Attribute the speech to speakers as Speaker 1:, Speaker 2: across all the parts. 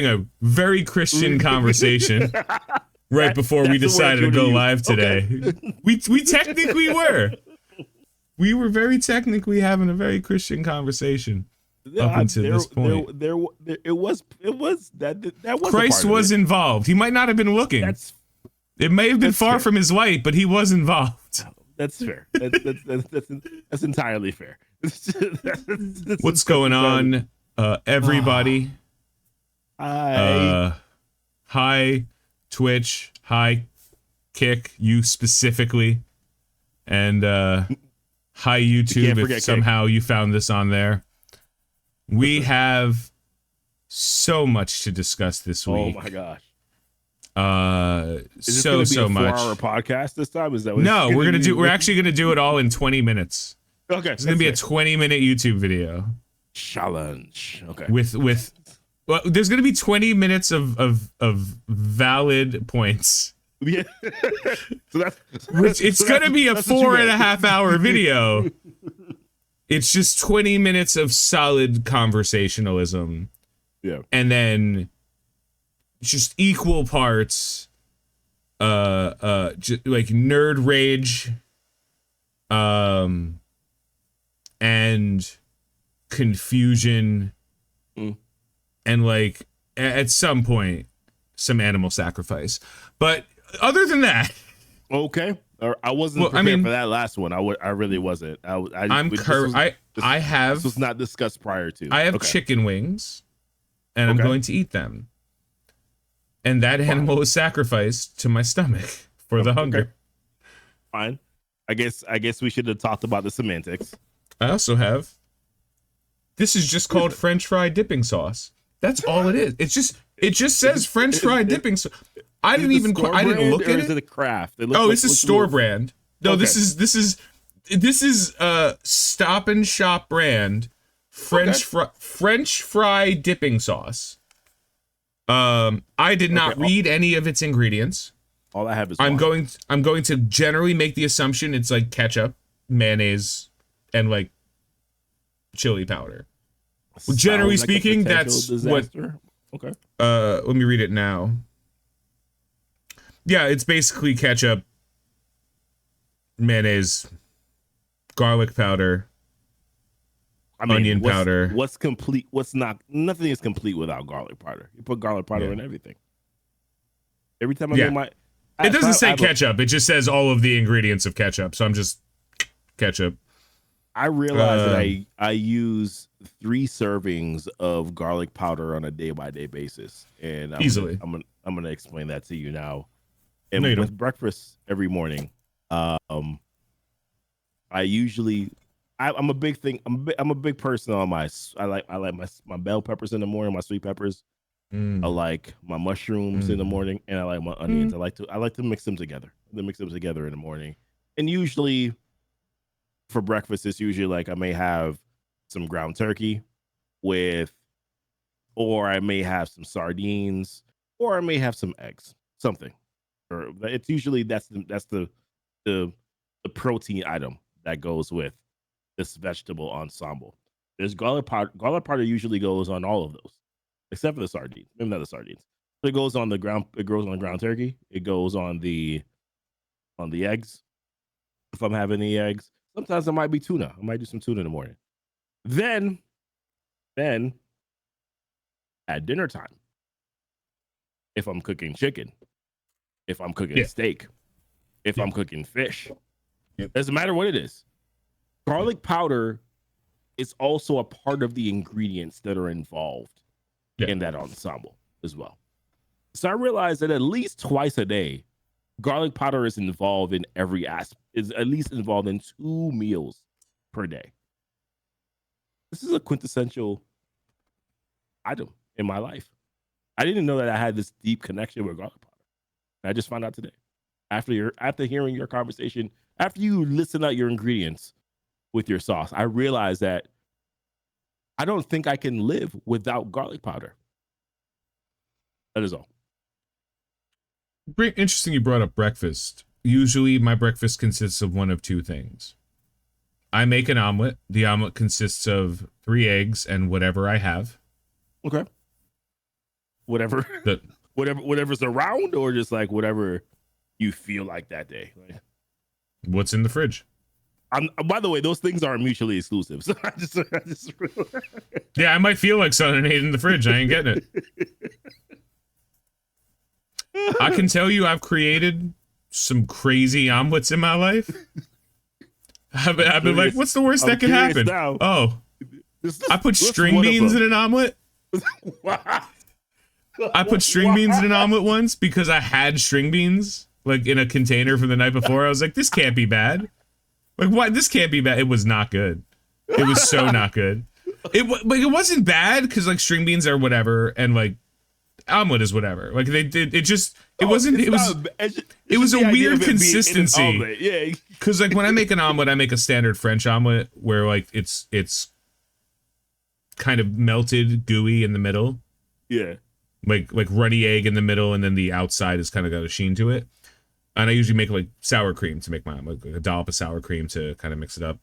Speaker 1: a very Christian conversation right before we decided to go live today. Okay. We technically were. We were very technically having a very Christian conversation up until this point.
Speaker 2: It was that was
Speaker 1: Christ was involved. He might not have been looking. It may have been far fair from his light, but he was involved.
Speaker 2: That's fair. That's entirely fair.
Speaker 1: What's going on, everybody?
Speaker 2: Hi.
Speaker 1: Hi, Twitch. Hi, Kick. You specifically, and hi, YouTube. If somehow you found this on there, we have so much to discuss this week.
Speaker 2: Oh my gosh.
Speaker 1: Is this so much.
Speaker 2: 4-hour podcast this time? Is that what
Speaker 1: no? We're actually gonna do it all in 20 minutes.
Speaker 2: Okay,
Speaker 1: it's gonna be a 20-minute YouTube video
Speaker 2: challenge. Okay,
Speaker 1: well, there's gonna be 20 minutes of valid points.
Speaker 2: Yeah,
Speaker 1: it's gonna be a 4.5 hour video. It's just 20 minutes of solid conversationalism.
Speaker 2: Yeah,
Speaker 1: and then just equal parts like nerd rage and confusion and like at some point some animal sacrifice, but other than that,
Speaker 2: okay, I wasn't prepared for that last one. I really wasn't. This was not discussed prior to.
Speaker 1: I have chicken wings and I'm going to eat them. And that animal was sacrificed to my stomach for the hunger.
Speaker 2: Okay. Fine. I guess we should have talked about the semantics.
Speaker 1: I also have. This is just called French fry dipping sauce. That's all it is. It just says French fry dipping sauce. I didn't look at it.
Speaker 2: Is it a craft?
Speaker 1: This is store brand. No, okay. This is Stop and Shop brand French fry dipping sauce. I did not read any of its ingredients.
Speaker 2: All I have is
Speaker 1: I'm going to generally make the assumption it's like ketchup, mayonnaise, and like chili powder. Well, generally speaking, that's disaster.
Speaker 2: Okay.
Speaker 1: Let me read it now. Yeah, it's basically ketchup, mayonnaise, garlic powder, onion powder.
Speaker 2: What's complete? What's not? Nothing is complete without garlic powder. You put garlic powder in everything. Every time I make my,
Speaker 1: it doesn't say ketchup. It just says all of the ingredients of ketchup. So I'm just ketchup.
Speaker 2: I realize that I use 3 servings of garlic powder on a day-by-day basis, and
Speaker 1: easily
Speaker 2: I'm gonna explain that to you now. And with breakfast every morning, I usually. I'm a big thing. I'm a big person on my. I like my bell peppers in the morning, my sweet peppers. I like my mushrooms in the morning, and I like my onions. I like to mix them together. In the morning, and usually for breakfast, it's usually like I may have some ground turkey or I may have some sardines, or I may have some eggs, something. Or it's usually that's the protein item that goes with this vegetable ensemble. There's garlic powder. Garlic powder usually goes on all of those, except for the sardines. Maybe not the sardines. So it goes on the ground. It goes on the ground turkey. It goes on the eggs. If I'm having the eggs, sometimes it might be tuna. I might do some tuna in the morning. Then at dinner time, if I'm cooking chicken, if I'm cooking steak, if I'm cooking fish, doesn't matter what it is. Garlic powder is also a part of the ingredients that are involved in that ensemble as well. So I realized that at least twice a day, garlic powder is involved in every aspect, is at least involved in 2 meals per day. This is a quintessential item in my life. I didn't know that I had this deep connection with garlic powder. And I just found out today. After hearing your conversation, after you listen out your ingredients with your sauce, I realized that I don't think I can live without garlic powder. That is all.
Speaker 1: Interesting you brought up breakfast. Usually my breakfast consists of one of 2 things. I make an omelet. The omelet consists of 3 eggs and whatever I have.
Speaker 2: Okay. whatever's around, or just like whatever you feel like that day. Like,
Speaker 1: what's in the fridge?
Speaker 2: By the way, those things aren't mutually exclusive. So I just
Speaker 1: yeah, I might feel like something ate in the fridge. I ain't getting it. I can tell you, I've created some crazy omelets in my life. I've been like, what's the worst that could happen? Now. Oh, I put string beans in an omelet. I put string beans in an omelet once because I had string beans like in a container from the night before. I was like, this can't be bad. Like, why? This can't be bad. It was not good. It was so not good. But it wasn't bad because like string beans are whatever, and like omelet is whatever. Like they did. It was a weird consistency.
Speaker 2: Yeah.
Speaker 1: Because like when I make an omelet, I make a standard French omelet where like it's kind of melted, gooey in the middle.
Speaker 2: Yeah.
Speaker 1: Like runny egg in the middle, and then the outside has kind of got a sheen to it. And I usually make like sour cream to make my omelet, like a dollop of sour cream to kind of mix it up.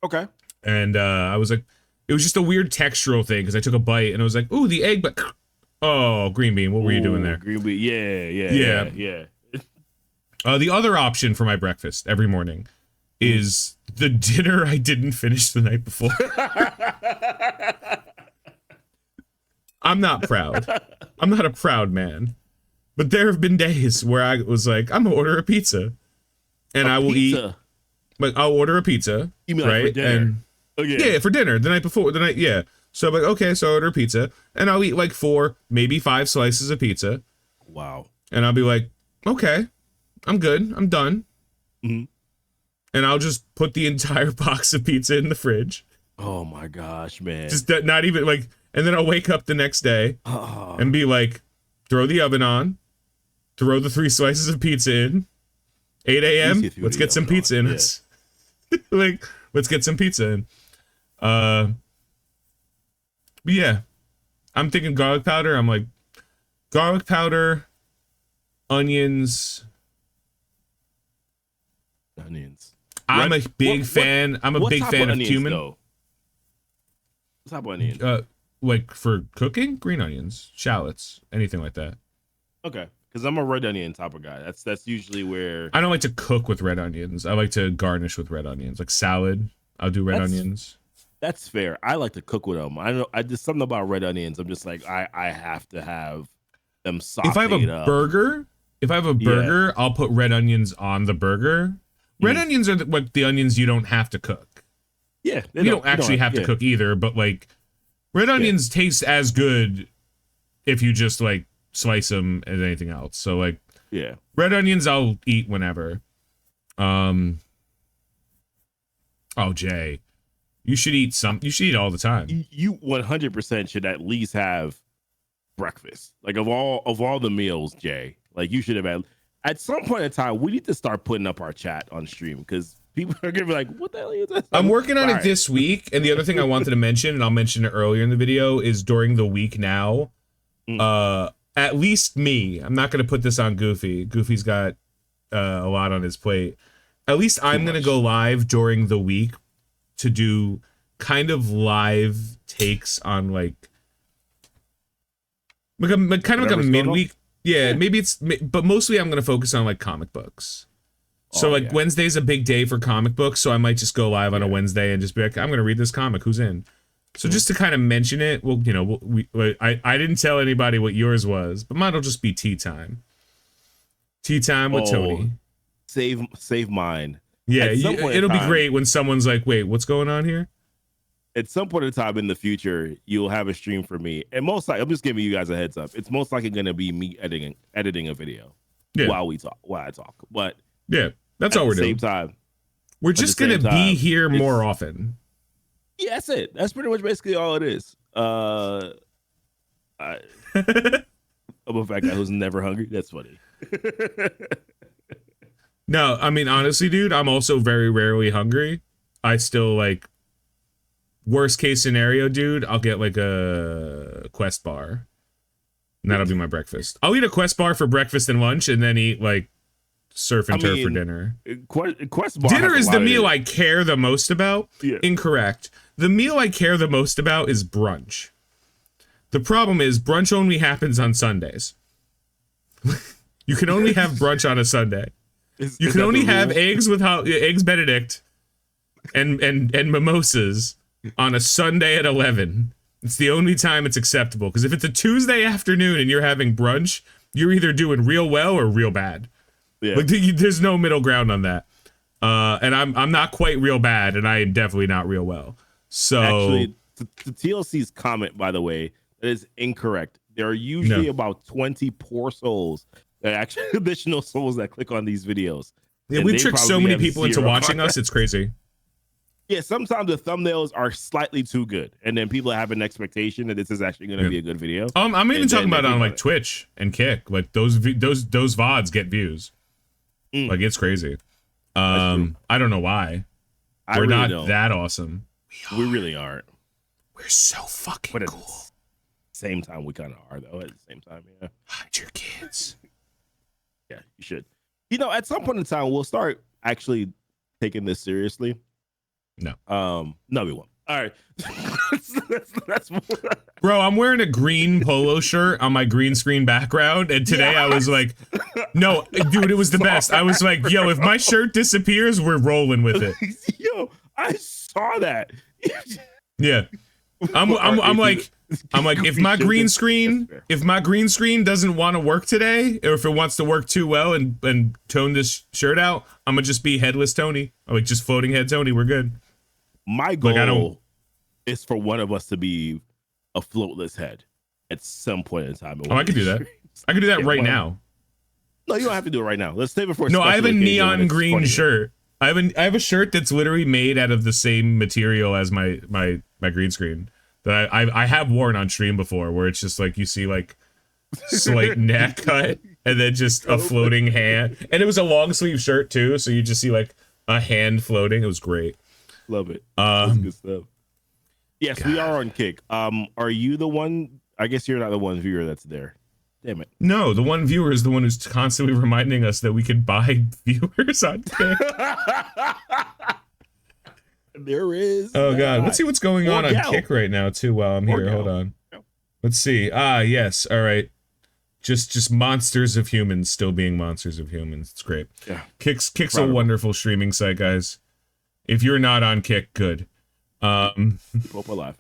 Speaker 2: Okay.
Speaker 1: And I was like, it was just a weird textural thing because I took a bite and I was like, ooh, the egg, but oh, green bean. What were you doing there?
Speaker 2: Green bean. Yeah.
Speaker 1: The other option for my breakfast every morning is the dinner I didn't finish the night before. I'm not proud. I'm not a proud man. But there have been days where I was like, I'm gonna order a pizza, and I will eat. Like I'll order a pizza,
Speaker 2: you mean
Speaker 1: right?
Speaker 2: Like for dinner?
Speaker 1: And yeah, for dinner the night before. Yeah. So I'm like, okay, so I order a pizza, and I'll eat like 4, maybe 5 slices of pizza.
Speaker 2: Wow.
Speaker 1: And I'll be like, okay, I'm good. I'm done.
Speaker 2: Mm-hmm.
Speaker 1: And I'll just put the entire box of pizza in the fridge.
Speaker 2: Oh my gosh, man!
Speaker 1: Just not even like, and then I'll wake up the next day and be like, throw the oven on. Throw the 3 slices of pizza in. 8 a.m. Let's get some pizza in. Yeah. Like, let's get some pizza in. But yeah. I'm thinking garlic powder. I'm like, garlic powder, onions. I'm a big fan. I'm a big fan of cumin.
Speaker 2: What's type of onion?
Speaker 1: Like for cooking, green onions, shallots, anything like that.
Speaker 2: Okay. Because I'm a red onion type of guy. That's usually where
Speaker 1: I don't like to cook with red onions. I like to garnish with red onions, like salad. I'll do red onions.
Speaker 2: That's fair. I like to cook with them. I know. I just something about red onions. I'm just like I have to have them sauteed.
Speaker 1: If I have a burger, I'll put red onions on the burger. Red onions are like the onions you don't have to cook.
Speaker 2: Yeah,
Speaker 1: you don't actually have to cook either. But like red onions taste as good if you just like slice them as anything else. So like red onions I'll eat whenever. Oh Jay, you should eat all the time.
Speaker 2: You 100% should at least have breakfast. Like of all the meals, Jay, like you should have had at some point in time. We need to start putting up our chat on stream because people are gonna be like, what the hell is this?
Speaker 1: I'm working on it this week. And the other thing I wanted to mention, and I'll mention it earlier in the video, is during the week now, at least me, I'm not going to put this on Goofy. Goofy's got a lot on his plate. At least I'm going to go live during the week to do kind of live takes on like a midweek. Yeah, maybe but mostly I'm going to focus on like comic books. So like Wednesday's a big day for comic books. So I might just go live on a Wednesday and just be like, I'm going to read this comic. Who's in? So just to kind of mention it, well, you know, I didn't tell anybody what yours was, but mine'll just be tea time. Tea time with Tony.
Speaker 2: Save mine.
Speaker 1: Yeah, it'll be great when someone's like, "Wait, what's going on here?"
Speaker 2: At some point in time in the future, you'll have a stream for me, and most likely, I'm just giving you guys a heads up. It's most likely going to be me editing a video while I talk. But
Speaker 1: yeah, that's all we're doing.
Speaker 2: At the same time,
Speaker 1: we're just going to be here more often.
Speaker 2: Yeah, that's it. That's pretty much basically all it is. I'm a fat guy who's never hungry. That's funny.
Speaker 1: No, I mean, honestly, dude, I'm also very rarely hungry. I still like, worst case scenario, dude, I'll get like a Quest bar. And that'll be my breakfast. I'll eat a Quest bar for breakfast and lunch and then eat like surf and turf for dinner.
Speaker 2: Quest bar
Speaker 1: dinner is the meal I care the most about. Yeah. Incorrect. The meal I care the most about is brunch. The problem is brunch only happens on Sundays. You can only have brunch on a Sunday. You can only have eggs Benedict and mimosas on a Sunday at 11. It's the only time it's acceptable. Because if it's a Tuesday afternoon and you're having brunch, you're either doing real well or real bad. Yeah. Like there's no middle ground on that. And I'm not quite real bad, and I am definitely not real well. So
Speaker 2: actually, the TLC's comment, by the way, that is incorrect. There are usually about 20 poor souls, that actually additional souls that click on these videos.
Speaker 1: Yeah, we tricked so many people into watching us. It's crazy.
Speaker 2: Yeah, sometimes the thumbnails are slightly too good, and then people have an expectation that this is actually going to be a good video.
Speaker 1: I'm even talking about on like Twitch and Kick. Like those VODs get views. Like it's crazy. I don't know why. We're really not that awesome.
Speaker 2: We really aren't.
Speaker 1: We're so fucking cool.
Speaker 2: Same time, we kind of are though. At the same time, yeah.
Speaker 1: Hide your kids.
Speaker 2: Yeah, you should. You know, at some point in time, we'll start actually taking this seriously.
Speaker 1: No.
Speaker 2: No, we won't. All right. that's
Speaker 1: Bro, I'm wearing a green polo shirt on my green screen background, and today I was like, no, dude, it was the best. I was like, yo, if my shirt disappears, we're rolling with it.
Speaker 2: Yo, I saw that.
Speaker 1: Yeah. I'm like, if my green screen doesn't want to work today, or if it wants to work too well and tone this shirt out, I'm gonna just be headless Tony. I'm like just floating head Tony. We're good.
Speaker 2: My goal is for one of us to be a floatless head at some point in time.
Speaker 1: I can do that. I can do that right now.
Speaker 2: No, you don't have to do it right now. Let's save it for.
Speaker 1: No, I have a neon green shirt. I have a shirt that's literally made out of the same material as my green screen that I have worn on stream before, where it's just like you see like slight neck cut and then just a floating hand, and it was a long sleeve shirt too, so you just see like a hand floating. It was great.
Speaker 2: Love it. That's good stuff. Yes, God. We are on Kick. Are you the one? I guess you're not the one viewer that's there. Damn it.
Speaker 1: No, the one viewer is the one who's constantly reminding us that we could buy viewers on Kick.
Speaker 2: There is.
Speaker 1: Oh God, let's see what's going on Kick right now too. While I'm here, hold on. Let's see. Yes. All right. Just monsters of humans still being monsters of humans. It's great.
Speaker 2: Yeah.
Speaker 1: Kick's a wonderful streaming site, guys. If you're not on Kick, good.
Speaker 2: Keep alive.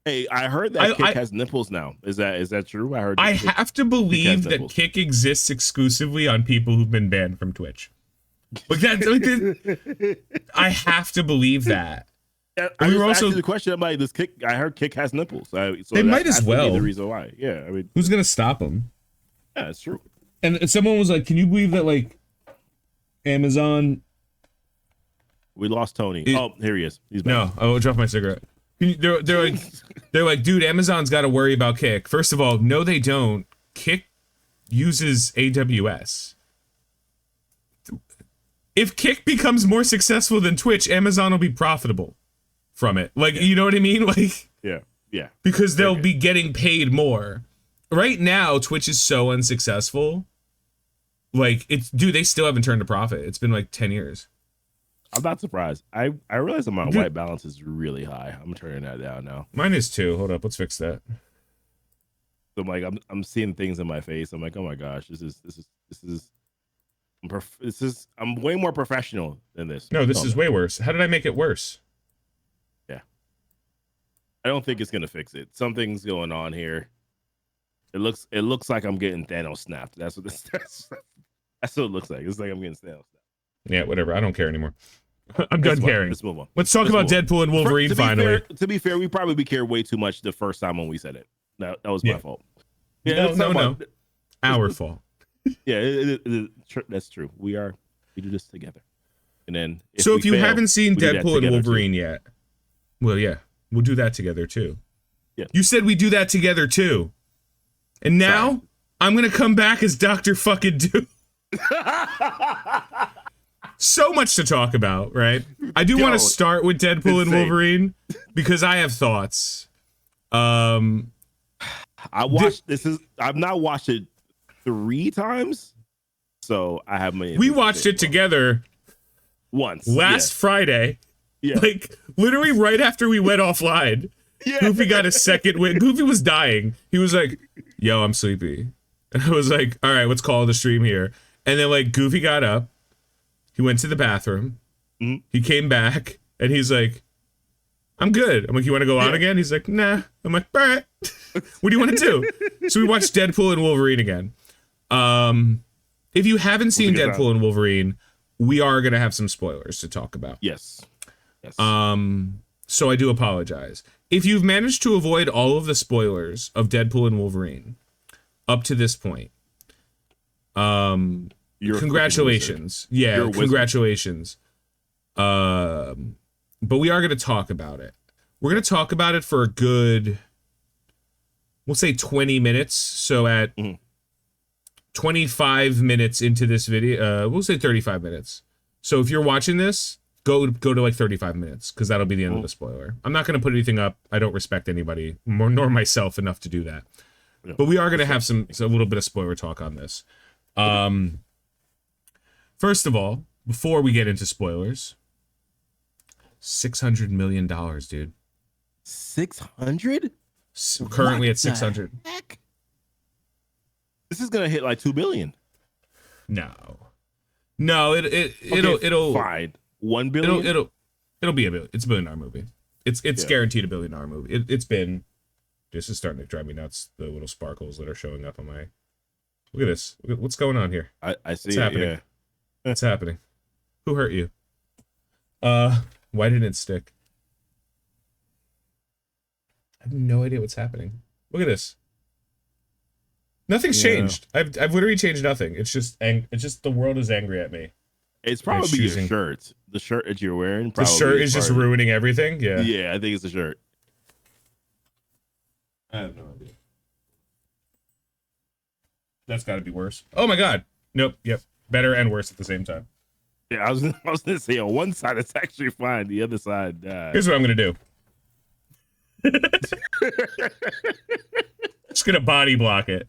Speaker 2: Hey, I heard that Kick has nipples now. Is that true?
Speaker 1: I have to believe that Kick exists exclusively on people who've been banned from Twitch. Like that, I have to believe that.
Speaker 2: Yeah, I was also asking the question. I'm like, this Kick. I heard Kick has nipples. So
Speaker 1: they might as well.
Speaker 2: The reason why. Yeah, I mean,
Speaker 1: who's gonna stop them?
Speaker 2: Yeah, it's true.
Speaker 1: And someone was like, "Can you believe that? Like, Amazon."
Speaker 2: We lost Tony. Here he is. He's back.
Speaker 1: No, I will drop my cigarette. They're like, dude, Amazon's got to worry about Kick. First of all, no, they don't. Kick uses AWS. If Kick becomes more successful than Twitch, Amazon will be profitable from it. Like, you know what I mean? Like,
Speaker 2: yeah.
Speaker 1: Because they'll be getting paid more. Right now, Twitch is so unsuccessful. Like, they still haven't turned a profit. It's been like 10 years.
Speaker 2: I'm not surprised. I realize that my white balance is really high. I'm turning that down now.
Speaker 1: Mine is too. Hold up, let's fix that.
Speaker 2: So I'm like, I'm seeing things in my face. I'm like, oh my gosh, this is. I'm way more professional than this.
Speaker 1: No, this is way worse. How did I make it worse?
Speaker 2: Yeah, I don't think it's gonna fix it. Something's going on here. It looks like I'm getting Thanos snapped. That's what that's what it looks like. It's like I'm getting Thanos snapped.
Speaker 1: Yeah, whatever. I don't care anymore. I'm done caring.
Speaker 2: Let's move on.
Speaker 1: Let's talk about Deadpool and Wolverine finally.
Speaker 2: To be fair, we probably cared way too much the first time when we said it. That was my fault.
Speaker 1: Yeah, no. Our fault.
Speaker 2: Yeah, that's true. We do this together. And then
Speaker 1: if you haven't seen Deadpool and Wolverine yet, well, yeah, we'll do that together too.
Speaker 2: Yeah.
Speaker 1: You said we do that together too. And now I'm going to come back as Dr. fucking Doom. So much to talk about, right? I do want to start with Deadpool and Wolverine because I have thoughts. I've
Speaker 2: not watched it 3 times, so I have many.
Speaker 1: We watched it together
Speaker 2: once
Speaker 1: last Friday. Yeah, like literally right after we went offline.
Speaker 2: Yeah.
Speaker 1: Goofy got a second win. Goofy was dying. He was like, yo, I'm sleepy. And I was like, all right, let's call the stream here. And then like Goofy got up. He went to the bathroom.
Speaker 2: Mm-hmm.
Speaker 1: He came back and he's like, I'm good. I'm like, you want to go on again? He's like, nah. I'm like, all right. What do you want to do? So we watched Deadpool and Wolverine again. If you haven't seen Deadpool and Wolverine, we are going to have some spoilers to talk about.
Speaker 2: Yes.
Speaker 1: So I do apologize. If you've managed to avoid all of the spoilers of Deadpool and Wolverine up to this point, congratulations. Yeah, congratulations. But we are going to talk about it. We're going to talk about it for a good, we'll say 20 minutes. So at 25 minutes into this video, we'll say 35 minutes. So if you're watching this, go to like 35 minutes because that'll be the end of the spoiler. I'm not going to put anything up. I don't respect anybody, nor myself enough to do that. No, but we are going to have a little bit of spoiler talk on this. First of all, before we get into spoilers, $600 million, dude.
Speaker 2: 600?
Speaker 1: Currently at 600.
Speaker 2: Heck? This is gonna hit like 2 billion.
Speaker 1: No, it'll
Speaker 2: fine. 1 billion.
Speaker 1: It'll be a billion. It's a $1 billion movie. It's guaranteed a $1 billion movie. It's been. This is starting to drive me nuts. The little sparkles that are showing up on my. Look at this. Look at what's going on here.
Speaker 2: I see.
Speaker 1: What's happening?
Speaker 2: Yeah.
Speaker 1: What's happening? Who hurt you? Why didn't it stick? I have no idea what's happening. Look at this. Nothing's changed. I've literally changed nothing. It's just the world is angry at me.
Speaker 2: It's probably your shirt. The shirt that you're wearing.
Speaker 1: The shirt is just ruining everything. Yeah.
Speaker 2: Yeah, I think it's the shirt.
Speaker 1: I have no idea. That's got to be worse. Oh my god. Nope. Yep. Better and worse at the same time.
Speaker 2: Yeah, I was gonna say on one side it's actually fine. The other side.
Speaker 1: Here's what I'm gonna do. Just gonna body block it.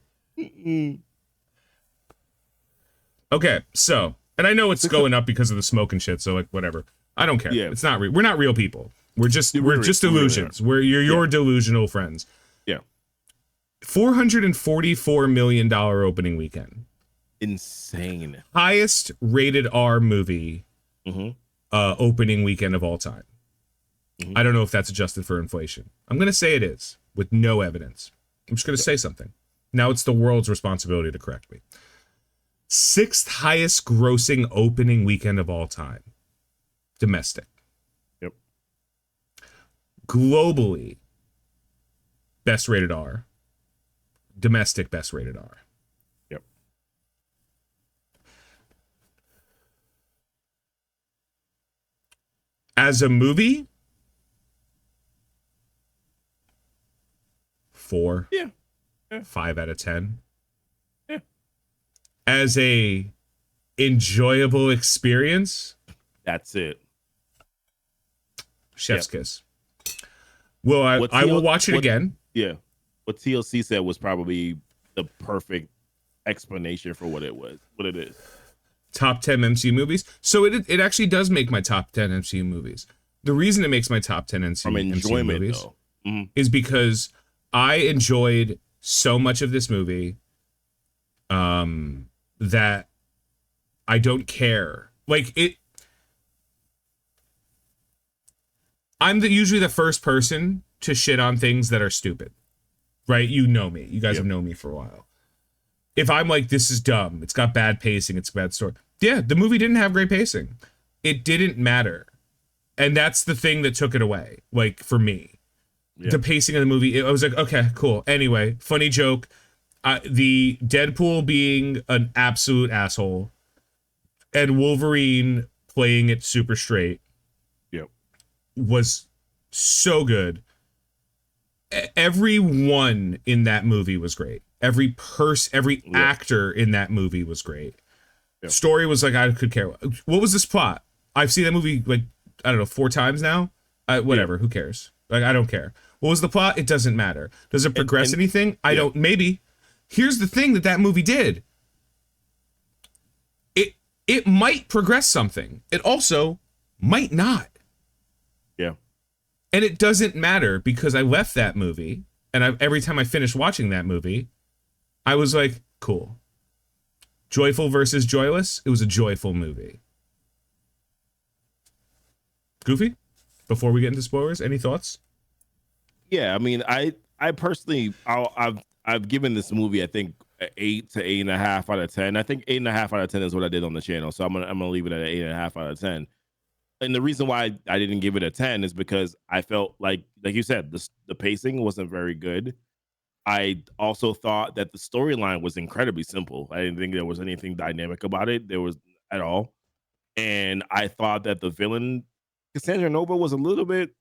Speaker 1: Okay, so, and I know it's going up because of the smoke and shit, so like whatever. I don't care. Yeah. It's not real. We're not real people. We're just illusions. You're your delusional friends.
Speaker 2: Yeah.
Speaker 1: $444 million opening weekend.
Speaker 2: Insane.
Speaker 1: Highest rated R movie opening weekend of all time. I don't know if that's adjusted for inflation. I'm going to say it is, with no evidence. I'm just going to say something. Now it's the world's responsibility to correct me. 6th highest grossing opening weekend of all time. Domestic.
Speaker 2: Yep.
Speaker 1: Globally, best rated R. Domestic, best rated R.
Speaker 2: Yep.
Speaker 1: As a movie, 4.
Speaker 2: Yeah.
Speaker 1: 5 out of 10.
Speaker 2: Yeah.
Speaker 1: As a enjoyable experience,
Speaker 2: that's it.
Speaker 1: Chef's kiss. Well, I will watch it again.
Speaker 2: Yeah. What TLC said was probably the perfect explanation for what it is.
Speaker 1: Top 10 MCU movies. So it actually does make my top 10 MCU movies. The reson it makes my top 10 MCU movies is because I enjoyed so much of this movie that I don't care. Like it. I'm usually the first person to shit on things that are stupid, right? You know me. You guys have known me for a while. If I'm like, this is dumb, it's got bad pacing, it's a bad story. Yeah, the movie didn't have great pacing. It didn't matter. And that's the thing that took it away, like, for me. Yeah. The pacing of the movie, I was like, okay, cool. Anyway, funny joke. The Deadpool being an absolute asshole and Wolverine playing it super straight was so good. Everyone in that movie was great. Every actor in that movie was great. Yep. Story was like, I could care. What was this plot? I've seen that movie like, I don't know, 4 times now. Whatever, who cares? Like, I don't care. What was the plot? It doesn't matter. Does it progress anything? I don't. Maybe. Here's the thing that movie did. It might progress something. It also might not.
Speaker 2: Yeah.
Speaker 1: And it doesn't matter because I left that movie, and every time I finished watching that movie, I was like, cool. Joyful versus joyless, it was a joyful movie. Goofy, before we get into spoilers, any thoughts?
Speaker 2: Yeah, I mean, I personally, I've given this movie, I think, 8 to 8.5 out of 10. I think 8.5 out of 10 is what I did on the channel, so I'm gonna leave it at 8.5 out of 10. And the reason why I didn't give it a 10 is because I felt like you said, the pacing wasn't very good. I also thought that the storyline was incredibly simple. I didn't think there was anything dynamic about it. There was at all. And I thought that the villain, Cassandra Nova, was a little bit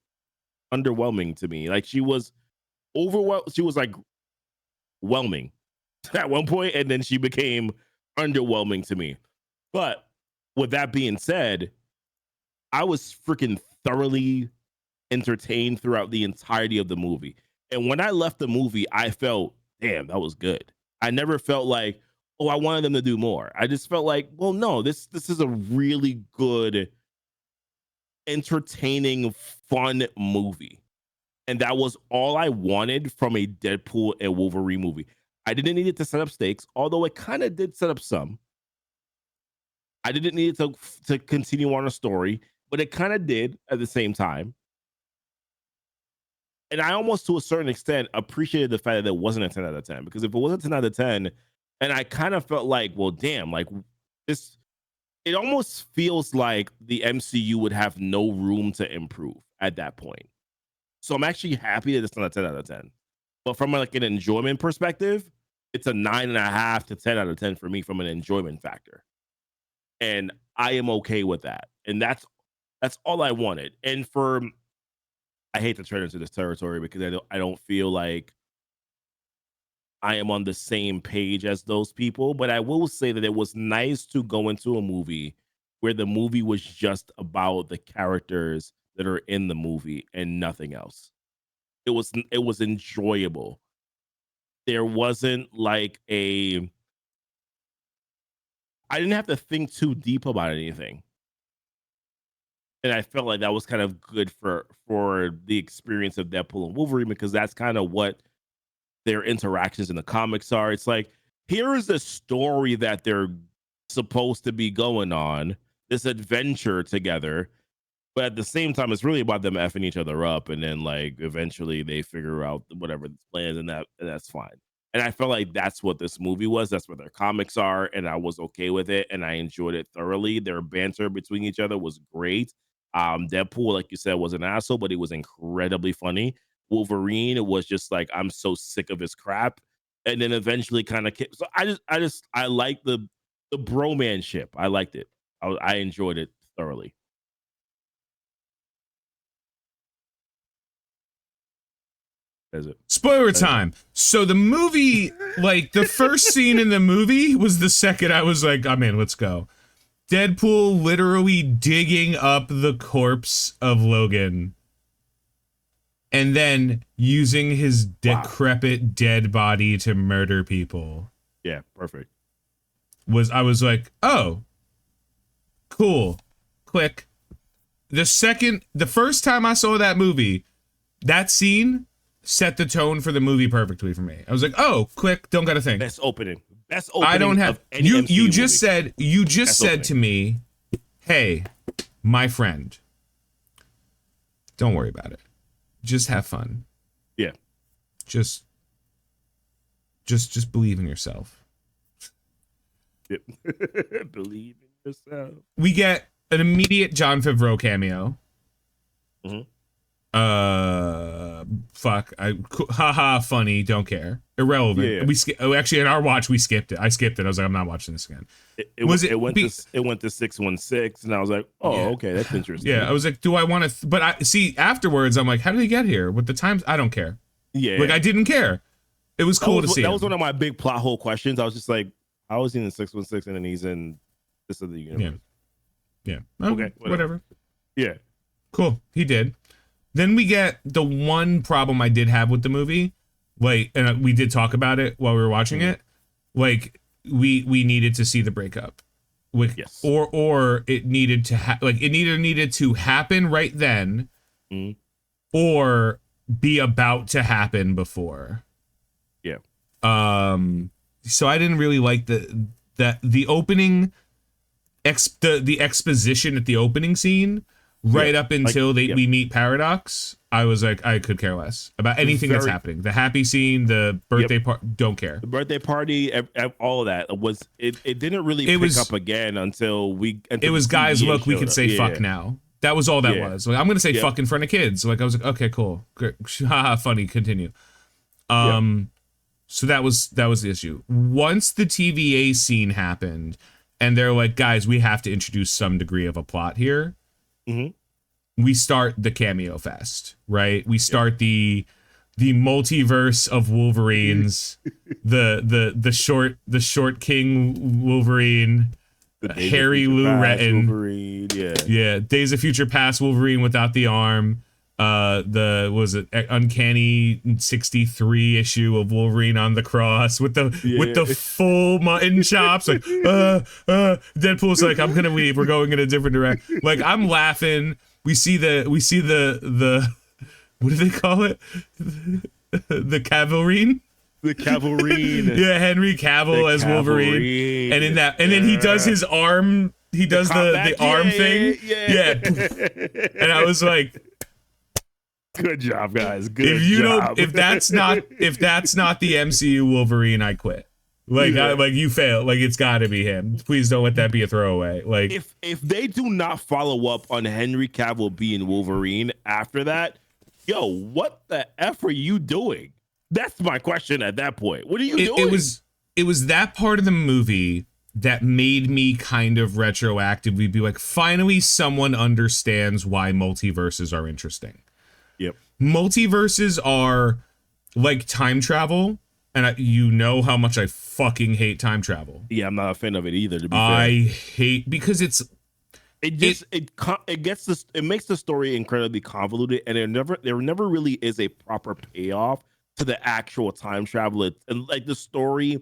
Speaker 2: underwhelming to me. Like, she was overwhelmed. She was like whelming at one point, and then she became underwhelming to me. But with that being said, I was freaking thoroughly entertained throughout the entirety of the movie. And when I left the movie, I felt, damn, that was good. I never felt like, oh, I wanted them to do more. I just felt like, well, no, this is a really good, entertaining, fun movie. And that was all I wanted from a Deadpool and Wolverine movie. I didn't need it to set up stakes, although it kind of did set up some. I didn't need it to continue on a story, but it kind of did at the same time. And I almost, to a certain extent, appreciated the fact that it wasn't a 10 out of 10. Because if it was a 10 out of 10, and I kind of felt like, well, damn, like this, it almost feels like the MCU would have no room to improve at that point. So I'm actually happy that it's not a 10 out of 10. But from like an enjoyment perspective, it's a 9.5 to 10 out of 10 for me from an enjoyment factor. And I am okay with that. And that's all I wanted. And I hate to turn into this territory because I don't feel like I am on the same page as those people, but I will say that it was nice to go into a movie where the movie was just about the characters that are in the movie and nothing else. It was enjoyable. There wasn't like I didn't have to think too deep about anything. And I felt like that was kind of good for the experience of Deadpool and Wolverine, because that's kind of what their interactions in the comics are. It's like, here is the story that they're supposed to be going on, this adventure together. But at the same time, it's really about them effing each other up. And then like eventually they figure out whatever the plan, and that's fine. And I felt like that's what this movie was. That's what their comics are. And I was okay with it. And I enjoyed it thoroughly. Their banter between each other was great. Deadpool, like you said, was an asshole, but he was incredibly funny. Wolverine was just like, I'm so sick of his crap. And then eventually kind of, so I like the bromanship. I liked it. I enjoyed it thoroughly.
Speaker 1: Spoiler time. So the movie, like the first scene in the movie was the second I was like, I'm in, let's go. Deadpool literally digging up the corpse of Logan and then using his decrepit dead body to murder people.
Speaker 2: Yeah, perfect.
Speaker 1: I was like, oh, cool. Click. The first time I saw that movie, that scene set the tone for the movie perfectly for me. I was like, oh, quick, don't gotta think.
Speaker 2: Best opening. I
Speaker 1: don't have you just said to me, hey, my friend, don't worry about it. Just have fun.
Speaker 2: Yeah.
Speaker 1: Just believe in yourself.
Speaker 2: Yep. Believe in yourself.
Speaker 1: We get an immediate Jon Favreau cameo.
Speaker 2: Mm-hmm.
Speaker 1: Haha, funny, don't care, irrelevant.
Speaker 2: Yeah.
Speaker 1: We actually in our watch we skipped it. I skipped it. I was like, I'm not watching this again.
Speaker 2: It went to 616, and I was like, oh, yeah. Okay, that's interesting.
Speaker 1: Yeah, I was like, do I want to? But I see afterwards, I'm like, how did he get here? With the times, I don't care.
Speaker 2: Yeah,
Speaker 1: like I didn't care. It was cool to see.
Speaker 2: That was one of my big plot hole questions. I was just like, how is he in 616 and then he's in this other universe?
Speaker 1: Yeah.
Speaker 2: Okay,
Speaker 1: whatever.
Speaker 2: Yeah,
Speaker 1: cool. He did. Then we get the one problem I did have with the movie, like, and we did talk about it while we were watching it. Like, we needed to see the breakup,
Speaker 2: yes,
Speaker 1: or it needed to it needed to happen right then, or be about to happen before.
Speaker 2: Yeah.
Speaker 1: So I didn't really like the opening the exposition at the opening scene right up until we meet Paradox. I was like, I could care less about anything that's happening. The happy scene, the birthday party, don't care.
Speaker 2: The birthday party, all of that was it didn't really pick up again until it
Speaker 1: was guys, look, we could say fuck now. That was all that was. Like, I'm gonna say fuck in front of kids. Like I was like, okay, cool, great, haha, funny, continue. So that was the issue. Once the TVA scene happened, and they're like, guys, we have to introduce some degree of a plot here. We start the cameo fest, right? We start the multiverse of Wolverines, the short King Wolverine, Harry Lou Retton, yeah, Days of Future Past Wolverine without the arm. Uncanny 63 issue of Wolverine on the cross with the full mutton chops, like Deadpool's like, I'm gonna leave, we're going in a different direction. Like, I'm laughing. We see the what do they call it? The Cavalrine?
Speaker 2: The Cavalrine.
Speaker 1: Yeah, Henry Cavill as Wolverine. And in that, and then he does his arm, he does the arm thing. Yeah. And I was like,
Speaker 2: good job, guys. Good job.
Speaker 1: If that's not the MCU Wolverine, I quit. Like, you fail. Like, it's got to be him. Please don't let that be a throwaway. Like,
Speaker 2: if they do not follow up on Henry Cavill being Wolverine after that, yo, what the F are you doing? That's my question at that point. What are you doing?
Speaker 1: It was that part of the movie that made me kind of retroactively be like, finally someone understands why multiverses are interesting.
Speaker 2: Yep.
Speaker 1: Multiverses are like time travel, and you know how much I fucking hate time travel.
Speaker 2: Yeah, I'm not a fan of it either, to be
Speaker 1: fair.
Speaker 2: Hate
Speaker 1: because it
Speaker 2: makes the story incredibly convoluted, and there never really is a proper payoff to the actual time travel and like the story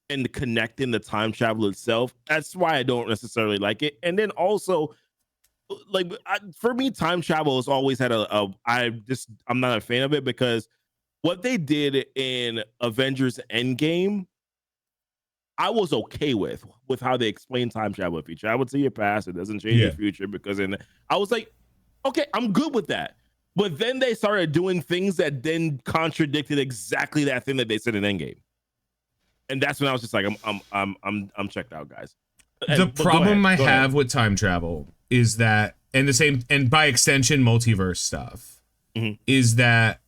Speaker 2: and connecting the time travel itself. That's why I don't necessarily like it. And then also, like, for me, time travel has always had I'm not a fan of it, because what they did in Avengers Endgame, I was okay with how they explained time travel in the future. I would see your past, it doesn't change your future, because I was like, okay, I'm good with that. But then they started doing things that then contradicted exactly that thing that they said in Endgame. And that's when I was just like, I'm checked out, guys.
Speaker 1: The problem I have with time travel is that, and by extension, multiverse stuff, is that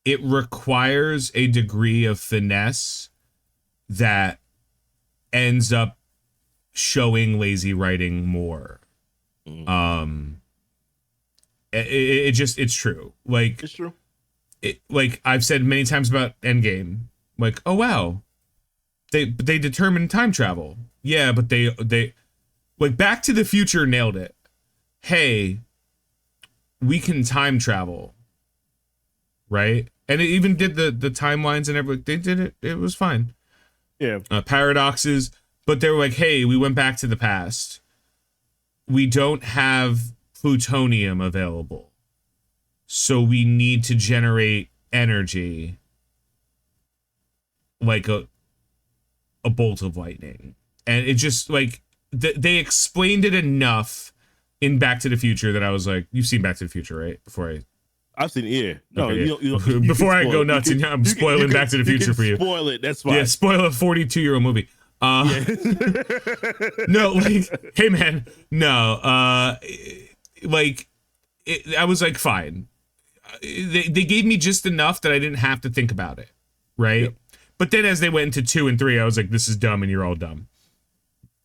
Speaker 1: it requires a degree of finesse that ends up showing lazy writing more. It's true. Like,
Speaker 2: it's true.
Speaker 1: Like I've said many times about Endgame, like, oh wow, they determined time travel. Yeah, but they like Back to the Future nailed it. Hey, we can time travel, right? And it even did the timelines and everything. They did it. It was fine.
Speaker 2: Yeah.
Speaker 1: Paradoxes, but they were like, hey, we went back to the past. We don't have plutonium available, so we need to generate energy like a bolt of lightning. And it just, like, they explained it enough in Back to the Future that I was like, you've seen Back to the Future, right?
Speaker 2: I've seen it. Yeah. No,
Speaker 1: okay,
Speaker 2: you don't,
Speaker 1: before I go nuts and I'm spoiling Back to the Future for you.
Speaker 2: Spoil it. That's fine.
Speaker 1: Yeah, spoil a 42-year-old movie. No, like, hey man, no. Like, I was like, fine. They gave me just enough that I didn't have to think about it, right? Yep. But then as they went into 2 and 3, I was like, this is dumb and you're all dumb.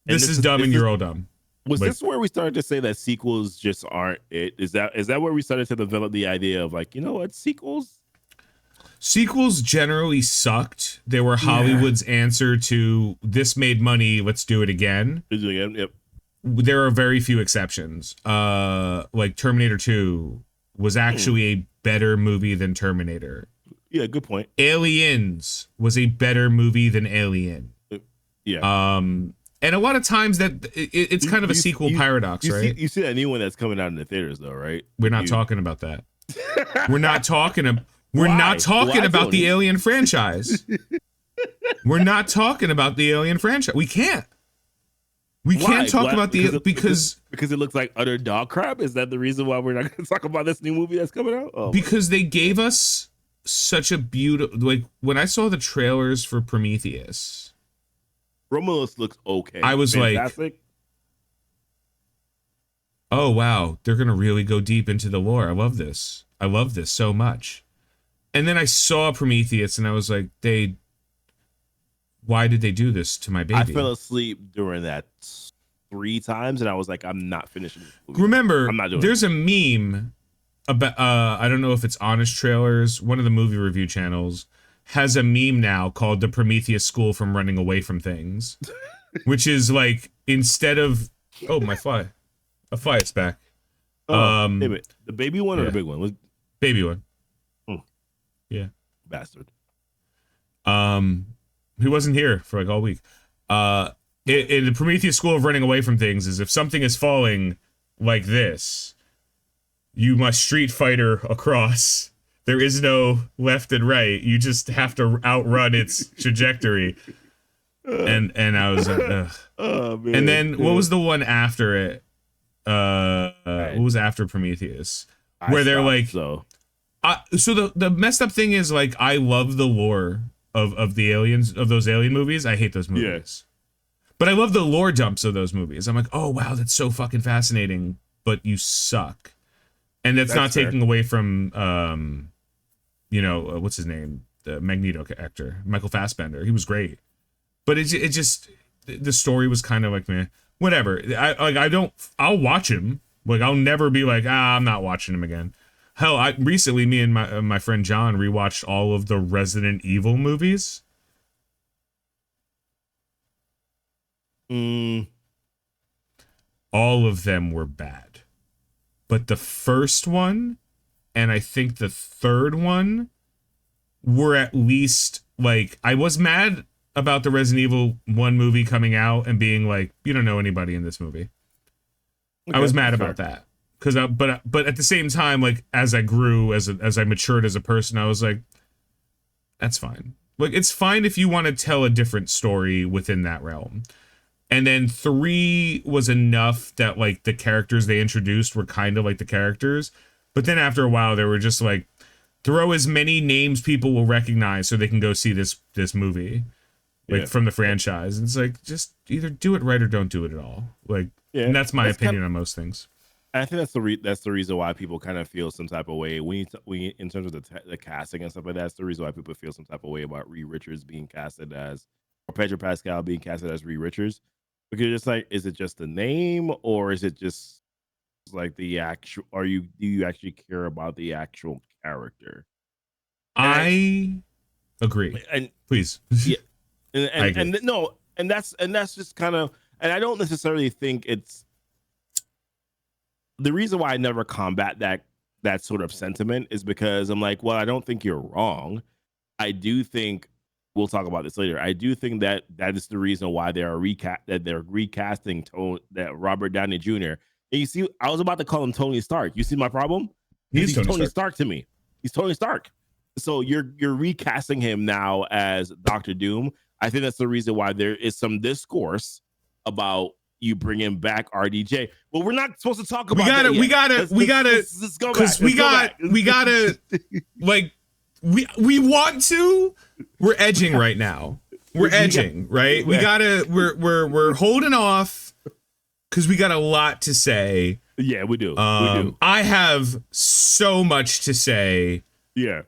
Speaker 1: This is dumb and you're all dumb.
Speaker 2: Was this where we started to say that sequels just aren't it? Is that where we started to develop the idea of, like, you know what, sequels
Speaker 1: generally sucked. They were Hollywood's answer to, this made money, let's do it again.
Speaker 2: Yep.
Speaker 1: There are very few exceptions. Like Terminator 2 was actually a better movie than Terminator.
Speaker 2: Yeah, good point.
Speaker 1: Aliens was a better movie than Alien.
Speaker 2: Yeah.
Speaker 1: And a lot of times that it's kind of a sequel paradox, right?
Speaker 2: You see that new one that's coming out in the theaters, though, right?
Speaker 1: We're not talking about that. We're not talking about the Alien franchise. We're not talking about the Alien franchise. We can't. We can't talk about because
Speaker 2: it looks like utter dog crap. Is that the reason why we're not going to talk about this new movie that's coming out? Oh,
Speaker 1: because they gave us such a beautiful, like when I saw the trailers for Prometheus,
Speaker 2: Romulus looks okay.
Speaker 1: I was fantastic. Like, oh wow, they're gonna really go deep into the lore. I love this so much. And then I saw Prometheus and I was like, why did they do this to my baby?
Speaker 2: I fell asleep during that 3 times and I was like, I'm not finishing this movie.
Speaker 1: Remember,
Speaker 2: I'm not doing
Speaker 1: there's a meme about I don't know if it's Honest Trailers, one of the movie review channels has a meme now called the Prometheus School from Running Away from Things, which is like, instead of, oh, my fly, a fly is back.
Speaker 2: The baby one or the big one?
Speaker 1: Baby one. Yeah.
Speaker 2: Bastard.
Speaker 1: He wasn't here for like all week. In the Prometheus School of Running Away from Things is if something is falling like this, you must Street Fighter across. There is no left and right. You just have to outrun its trajectory. And I was like, ugh.
Speaker 2: Oh, man.
Speaker 1: And then what was the one after it? What was after Prometheus? Where they're like, so the messed up thing is, like, I love the lore of the aliens, of those alien movies. I hate those movies. Yes. But I love the lore dumps of those movies. I'm like, oh wow, that's so fucking fascinating, but you suck. And that's not fair. Taking away from what's his name? The Magneto actor, Michael Fassbender. He was great. But it just the story was kind of like, man, whatever. I'll watch him. Like, I'll never be like, I'm not watching him again. Hell, recently me and my friend John rewatched all of the Resident Evil movies. All of them were bad. But the first one, and I think the third one, were at least, like, I was mad about the Resident Evil 1 movie coming out and being like, you don't know anybody in this movie. Okay, I was mad about that. But at the same time, like, as I grew, as I matured as a person, I was like, that's fine. Like, it's fine if you want to tell a different story within that realm. And then 3 was enough that, like, the characters they introduced were kind of like the characters. But then after a while, they were just like, throw as many names people will recognize so they can go see this movie, like, from the franchise. And it's like, just either do it right or don't do it at all. Like, and that's my opinion on most things.
Speaker 2: I think that's the reason why people kind of feel some type of way when you in terms of the casting and stuff like that. That's the reason why people feel some type of way about Reed Richards being casted as, or Pedro Pascal being casted as Reed Richards. Because it's like, is it just the name, or is it just like the actual? Do you actually care about the actual character?
Speaker 1: I agree.
Speaker 2: And
Speaker 1: please,
Speaker 2: yeah, and that's just kind of, and I don't necessarily think it's the reason why I never combat that sort of sentiment is because I'm like, well, I don't think you're wrong. I do think. We'll talk about this later. I do think that is the reason why they're recasting that Robert Downey Jr. And you see, I was about to call him Tony Stark. You see my problem? He's Tony Stark to me. He's Tony Stark. So you're recasting him now as Dr. Doom. I think that's the reason why there is some discourse about you bringing back RDJ. Well, we're not supposed to talk about that yet. Let's go back.
Speaker 1: Like, we want to. We're edging right now. We're edging, right? We're holding off because we got a lot to say.
Speaker 2: Yeah, we do.
Speaker 1: I have so much to say.
Speaker 2: Yeah.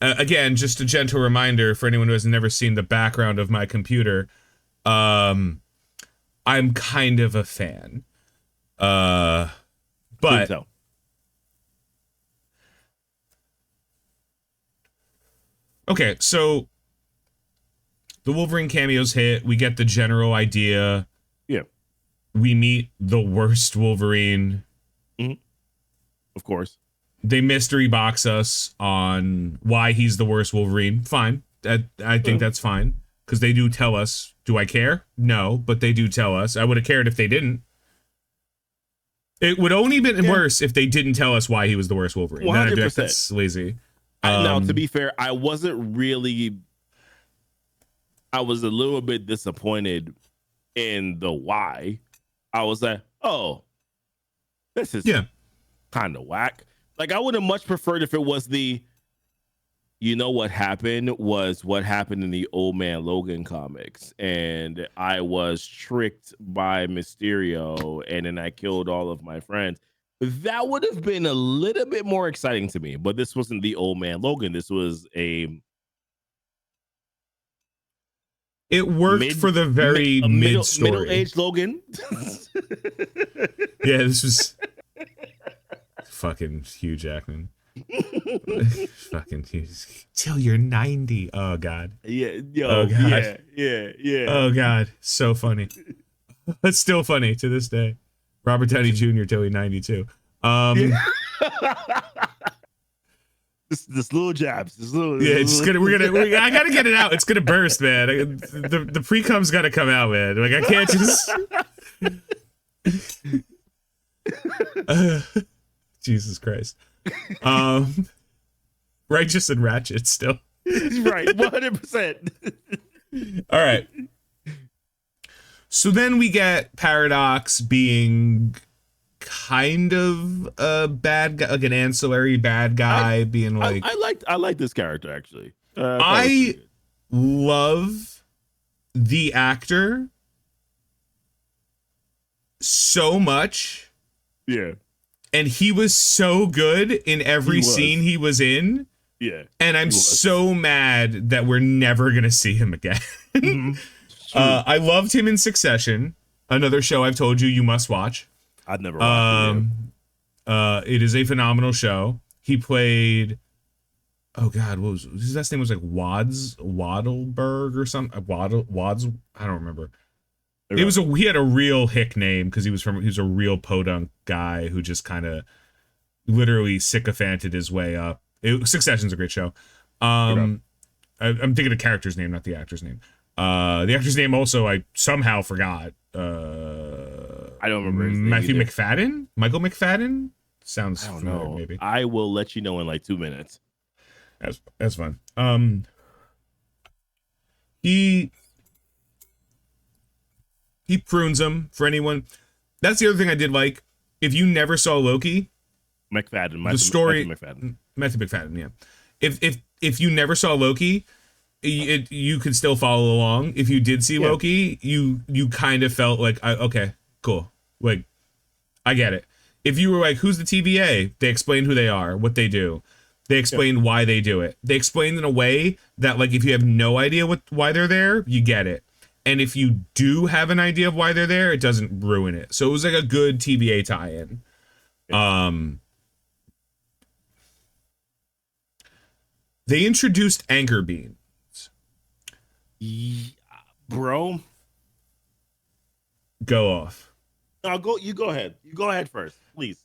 Speaker 1: Again, just a gentle reminder for anyone who has never seen the background of my computer. I'm kind of a fan. But okay, so the Wolverine cameos hit. We get the general idea.
Speaker 2: Yeah.
Speaker 1: We meet the worst Wolverine.
Speaker 2: Mm-hmm. Of course.
Speaker 1: They mystery box us on why he's the worst Wolverine. Fine. I think that's fine. because they do tell us. Do I care? No, but they do tell us. I would have cared if they didn't. It would only been worse if they didn't tell us why he was the worst Wolverine. 100%. Then I'd be like, that's lazy.
Speaker 2: Now, to be fair, I wasn't really. I was a little bit disappointed in the why. I was like, oh, this is kind of whack. Like, I would have much preferred if it was what happened was what happened in the Old Man Logan comics, and I was tricked by Mysterio, and then I killed all of my friends. That would have been a little bit more exciting to me, but this wasn't the Old Man Logan. This was
Speaker 1: it worked for the very mid-story.
Speaker 2: Middle-aged Logan.
Speaker 1: Yeah, this was fucking Hugh Jackman. Fucking till you're 90. Oh god.
Speaker 2: Yeah.
Speaker 1: Oh god.
Speaker 2: Yeah.
Speaker 1: Oh god. So funny. It's still funny to this day. Robert Downey Jr. till he's 92.
Speaker 2: This little jabs.
Speaker 1: I gotta get it out. It's gonna burst, man. The pre-cum's gotta come out, man. Like, I can't just Jesus Christ. Righteous and ratchet still.
Speaker 2: Right, 100%.
Speaker 1: All right. So then we get Paradox being kind of a bad guy, like an ancillary bad guy, being like.
Speaker 2: I like this character actually.
Speaker 1: I love the actor so much.
Speaker 2: Yeah.
Speaker 1: And he was so good in every scene he was in.
Speaker 2: Yeah.
Speaker 1: And I'm so mad that we're never going to see him again. Mm-hmm. I loved him in Succession, another show I've told you must watch.
Speaker 2: I've never watched
Speaker 1: it. It is a phenomenal show. He played, oh God, what was his last name? Was like Waddleberg or something. Wads. I don't remember. He had a real hick name because he was a real podunk guy who just kind of literally sycophanted his way up. Succession's a great show. I'm thinking the character's name, not the actor's name. The actor's name also I somehow forgot.
Speaker 2: I don't remember his name
Speaker 1: Matthew
Speaker 2: either.
Speaker 1: McFadden? Michael McFadden? Sounds familiar, maybe.
Speaker 2: I will let you know in like 2 minutes.
Speaker 1: That's fun. He prunes him for anyone. That's the other thing I did like. If you never saw Loki,
Speaker 2: McFadden,
Speaker 1: the story,
Speaker 2: Matthew
Speaker 1: McFadden, yeah. If you never saw Loki, you could still follow along. If you did see Loki, you kind of felt like, okay, cool. Like, I get it. If you were like, who's the TVA? They explained who they are, what they do. They explained why they do it. They explained in a way that, like, if you have no idea why they're there, you get it. And if you do have an idea of why they're there, it doesn't ruin it. So it was like a good TVA tie-in. Yeah. They introduced anchor beams.
Speaker 2: Bro.
Speaker 1: Go off.
Speaker 2: No, you go ahead. You go ahead first, please.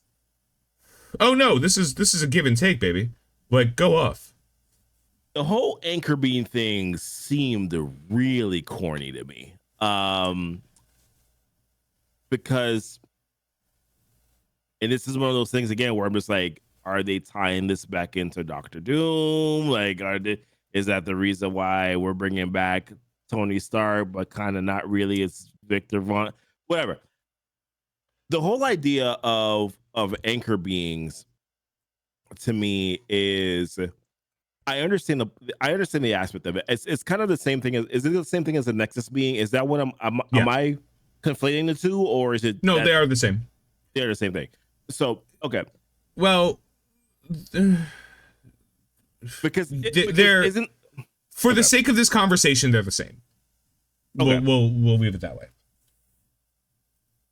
Speaker 1: Oh no, this is a give and take, baby. Like, go off.
Speaker 2: The whole anchor beam thing seemed really corny to me. Because, and this is one of those things again where I'm just like, are they tying this back into Doctor Doom? Like, is that the reason why we're bringing back Tony Stark, but kind of not really? It's Victor Von, whatever. The whole idea of anchor beings to me is, I understand the aspect of it. It's kind of the same thing as, is it the same thing as a Nexus being? Is that what am I conflating the two, or is it?
Speaker 1: No, they are the same.
Speaker 2: They're the same thing. So okay.
Speaker 1: Well,
Speaker 2: because
Speaker 1: they're
Speaker 2: isn't
Speaker 1: for the sake of this conversation, they're the same. Okay. We'll leave it that way.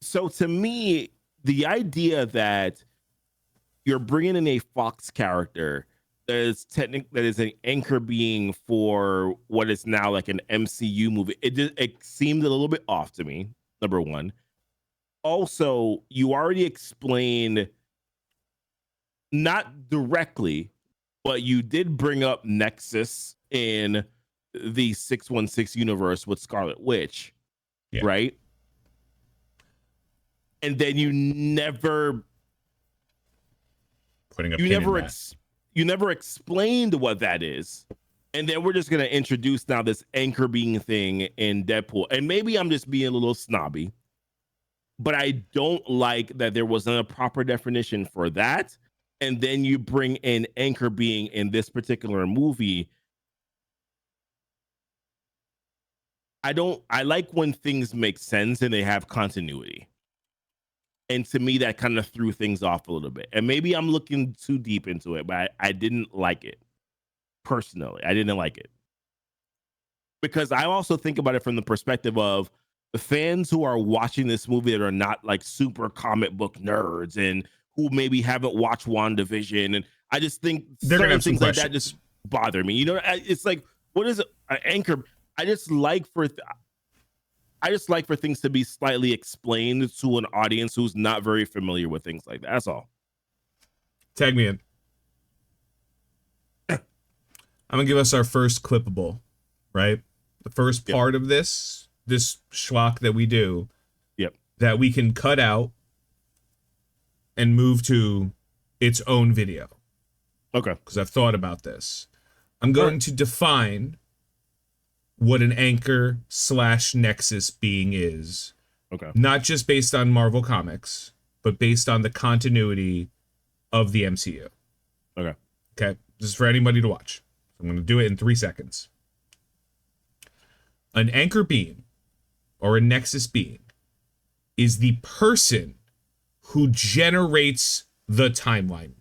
Speaker 2: So to me, the idea that you're bringing in a Fox character that is an anchor being for what is now like an MCU movie, it seemed a little bit off to me. Number one. Also, you already explained, not directly, but you did bring up Nexus in the 616 universe with Scarlet Witch, right? And then you never you never explained what that is. And then we're just going to introduce now this anchor being thing in Deadpool. And maybe I'm just being a little snobby, but I don't like that there wasn't a proper definition for that. And then you bring in anchor being in this particular movie. I like when things make sense and they have continuity. And to me, that kind of threw things off a little bit. And maybe I'm looking too deep into it, but I didn't like it. Personally, I didn't like it. Because I also think about it from the perspective of the fans who are watching this movie that are not like super comic book nerds and who maybe haven't watched WandaVision. And I just think certain things like that just bother me. You know, it's like, what is it? Anchor. I just like for things to be slightly explained to an audience who's not very familiar with things like that. That's all.
Speaker 1: Tag me in. I'm gonna give us our first clippable, right? The first part of this schlock that we do, that we can cut out and move to its own video.
Speaker 2: Okay.
Speaker 1: Because I've thought about this. I'm going to define what an anchor / nexus being is.
Speaker 2: Okay.
Speaker 1: Not just based on Marvel Comics, but based on the continuity of the MCU.
Speaker 2: Okay.
Speaker 1: Okay. This is for anybody to watch. I'm going to do it in 3 seconds. An anchor being or a nexus being is the person who generates the timeline.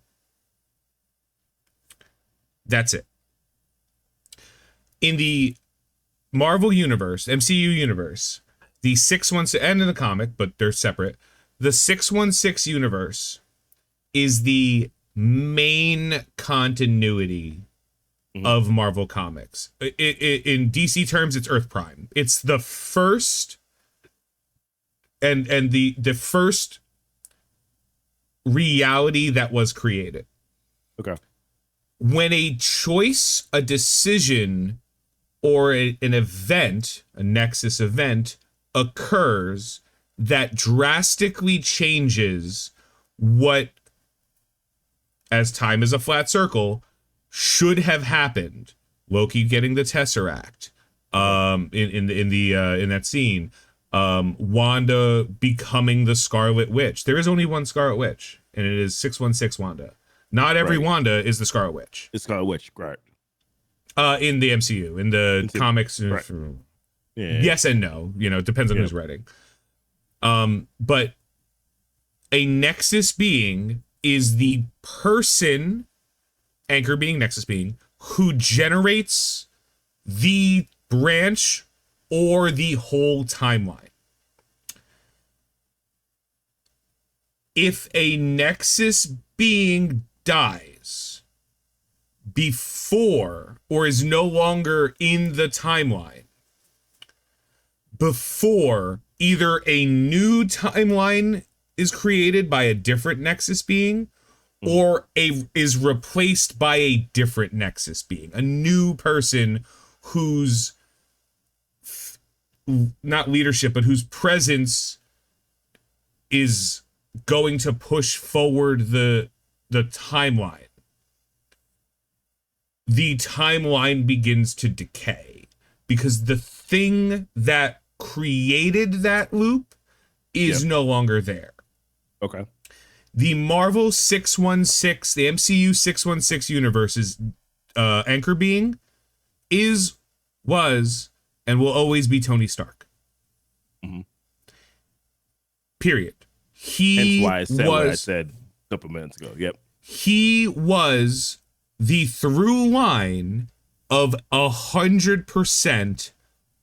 Speaker 1: That's it. In the Marvel universe, MCU universe, the 616, and in the comic, but they're separate, the 616 universe is the main continuity of Marvel Comics. In DC terms, it's Earth Prime. It's the first and the first reality that was created.
Speaker 2: Okay.
Speaker 1: When a choice, a decision, or an event, a nexus event, occurs that drastically changes what, as time is a flat circle, should have happened. Loki getting the Tesseract, in that scene, Wanda becoming the Scarlet Witch. There is only one Scarlet Witch, and it is 616 Wanda. Not every Wanda is the Scarlet Witch.
Speaker 2: The Scarlet Witch, right?
Speaker 1: In the MCU, in the comics, yes and no. You know, it depends on who's writing. But a nexus being is the person, anchor being, nexus being, who generates the branch or the whole timeline. If a nexus being dies before or is no longer in the timeline, before either a new timeline is created by a different nexus being or is replaced by a different nexus being, a new person whose not leadership, but whose presence is going to push forward the timeline. The timeline begins to decay because the thing that created that loop is no longer there.
Speaker 2: Okay.
Speaker 1: The Marvel 616, the MCU 616 universe's anchor being was, and will always be Tony Stark.
Speaker 2: Mm-hmm.
Speaker 1: Period.
Speaker 2: Hence why I said what I said a couple minutes ago. Yep.
Speaker 1: He was the through line of 100%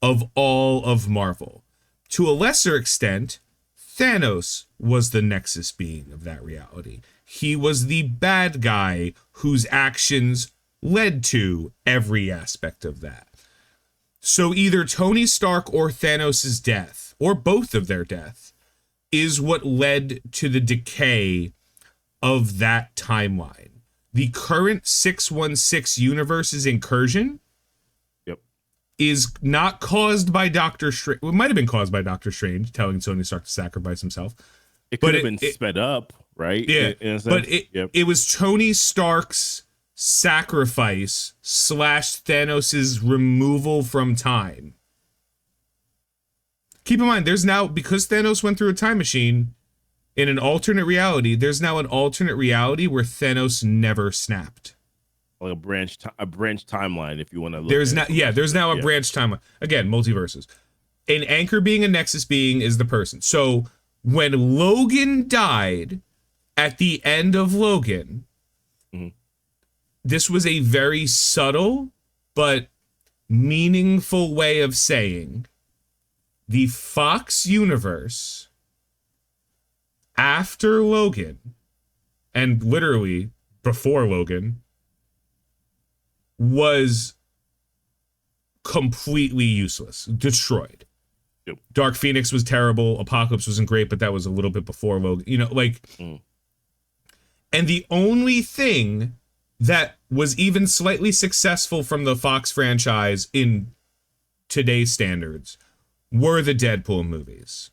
Speaker 1: of all of Marvel. To a lesser extent, Thanos was the nexus being of that reality. He was the bad guy whose actions led to every aspect of that. So either Tony Stark or Thanos' death, or both of their death, is what led to the decay of that timeline. The current 616 universe's incursion is not caused by Doctor Strange. It might have been caused by Doctor Strange telling Tony Stark to sacrifice himself.
Speaker 2: It could have been sped up, right?
Speaker 1: Yeah, but
Speaker 2: Yep.
Speaker 1: it was Tony Stark's sacrifice / Thanos's removal from time. Keep in mind, there's now, because Thanos went through a time machine, in an alternate reality, there's now an alternate reality where Thanos never snapped.
Speaker 2: Like a branch timeline, if you want to look
Speaker 1: there's
Speaker 2: at
Speaker 1: now there's now a branch timeline. Again, multiverses. An anchor being, a nexus being, is the person. So when Logan died at the end of Logan, this was a very subtle but meaningful way of saying the Fox universe after Logan, and literally before Logan, was completely useless, destroyed.
Speaker 2: Yep.
Speaker 1: Dark Phoenix was terrible. Apocalypse wasn't great, but that was a little bit before Logan. You know, like, and the only thing that was even slightly successful from the Fox franchise in today's standards were the Deadpool movies.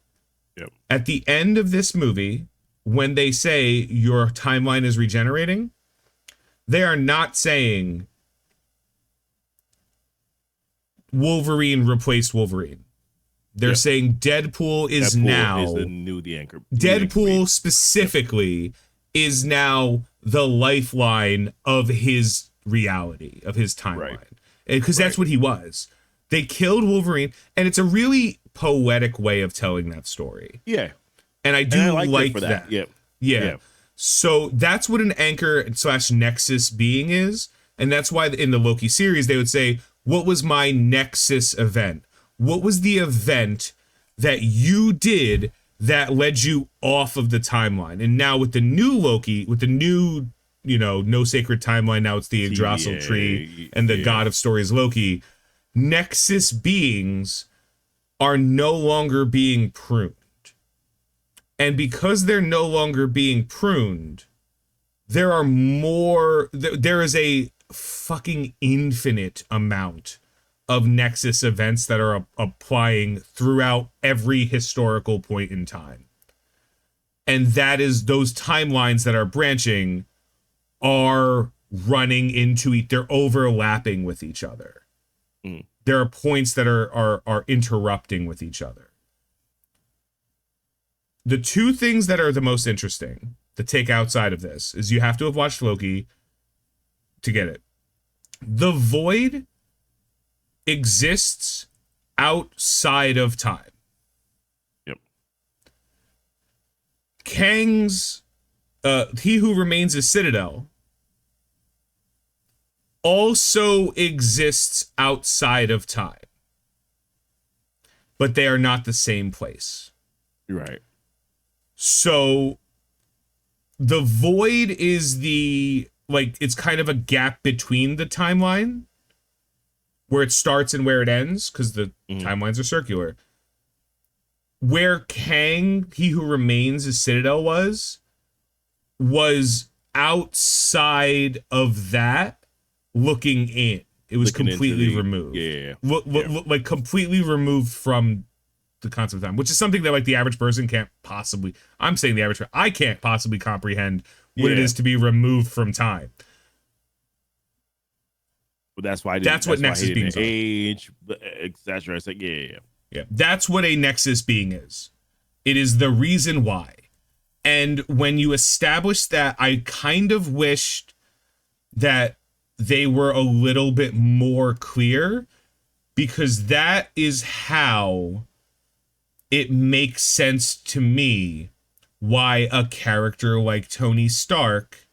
Speaker 2: Yep.
Speaker 1: At the end of this movie, when they say your timeline is regenerating, they are not saying Wolverine replaced Wolverine. They're saying Deadpool is now
Speaker 2: the anchor.
Speaker 1: Deadpool specifically is now the lifeline of his reality, of his timeline. Because that's what he was. They killed Wolverine, and it's a really poetic way of telling that story.
Speaker 2: Yeah.
Speaker 1: And I do like that.
Speaker 2: Yeah.
Speaker 1: So that's what an anchor / nexus being is. And that's why in the Loki series, they would say, what was my nexus event? What was the event that you did that led you off of the timeline? And now with the new Loki, with the new, no sacred timeline, now it's the Yggdrasil tree and the god of stories Loki, nexus beings are no longer being pruned. And because they're no longer being pruned, there is a fucking infinite amount of nexus events that are applying throughout every historical point in time. And that is, those timelines that are branching are running into they're overlapping with each other. There are points that are interrupting with each other. The two things that are the most interesting to take outside of this is you have to have watched Loki to get it. The Void exists outside of time.
Speaker 2: Yep.
Speaker 1: Kang's He Who Remains a Citadel also exists outside of time. But they are not the same place.
Speaker 2: You're right.
Speaker 1: So the Void is it's kind of a gap between the timeline where it starts and where it ends, because the timelines are circular. Where Kang, He Who Remains a Citadel was outside of that, looking in. It was completely removed. Like completely removed from the concept of time, which is something that the average person can't possibly. I'm saying the average person, I can't possibly comprehend what it is to be removed from time.
Speaker 2: But that's why
Speaker 1: that's what nexus beings are.
Speaker 2: Age, etc. It's like yeah.
Speaker 1: That's what a nexus being is. It is the reason why. And when you establish that, I kind of wished that they were a little bit more clear, because that is how it makes sense to me why a character like Tony Stark,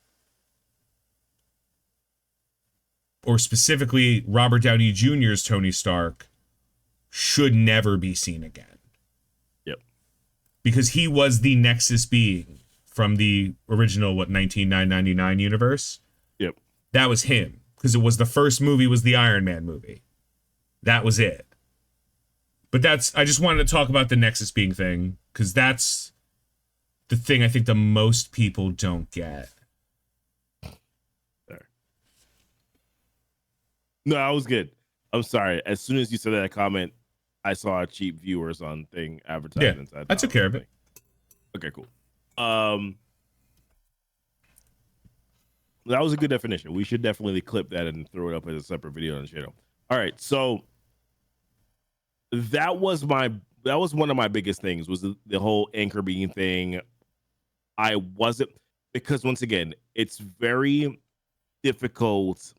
Speaker 1: or specifically Robert Downey Jr.'s Tony Stark, should never be seen again.
Speaker 2: Yep.
Speaker 1: Because he was the Nexus being from the original, 1999 universe?
Speaker 2: Yep.
Speaker 1: That was him. Because it was the first movie was the Iron Man movie. That was it. But I just wanted to talk about the Nexus being thing, because that's the thing I think the most people don't get.
Speaker 2: No, that was good. I'm sorry. As soon as you said that comment, I saw cheap viewers on thing advertisements.
Speaker 1: Yeah, I took care of it.
Speaker 2: Okay, cool. That was a good definition. We should definitely clip that and throw it up as a separate video on the channel. All right, so that was one of my biggest things was the whole anchor being thing. I wasn't, because once again, it's very difficult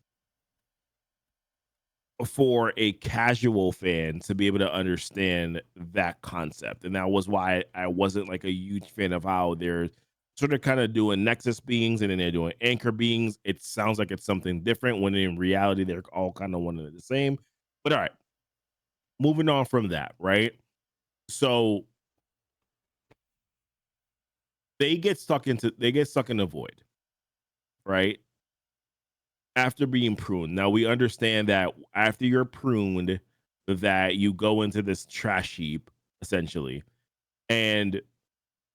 Speaker 2: for a casual fan to be able to understand that concept. And that was why I wasn't like a huge fan of how they're sort of kind of doing nexus beings and then they're doing anchor beings. It sounds like it's something different when in reality they're all kind of one and the same. But all right, moving on from that, right? So they get stuck in the void, right? After being pruned. Now we understand that after you're pruned, that you go into this trash heap, essentially. And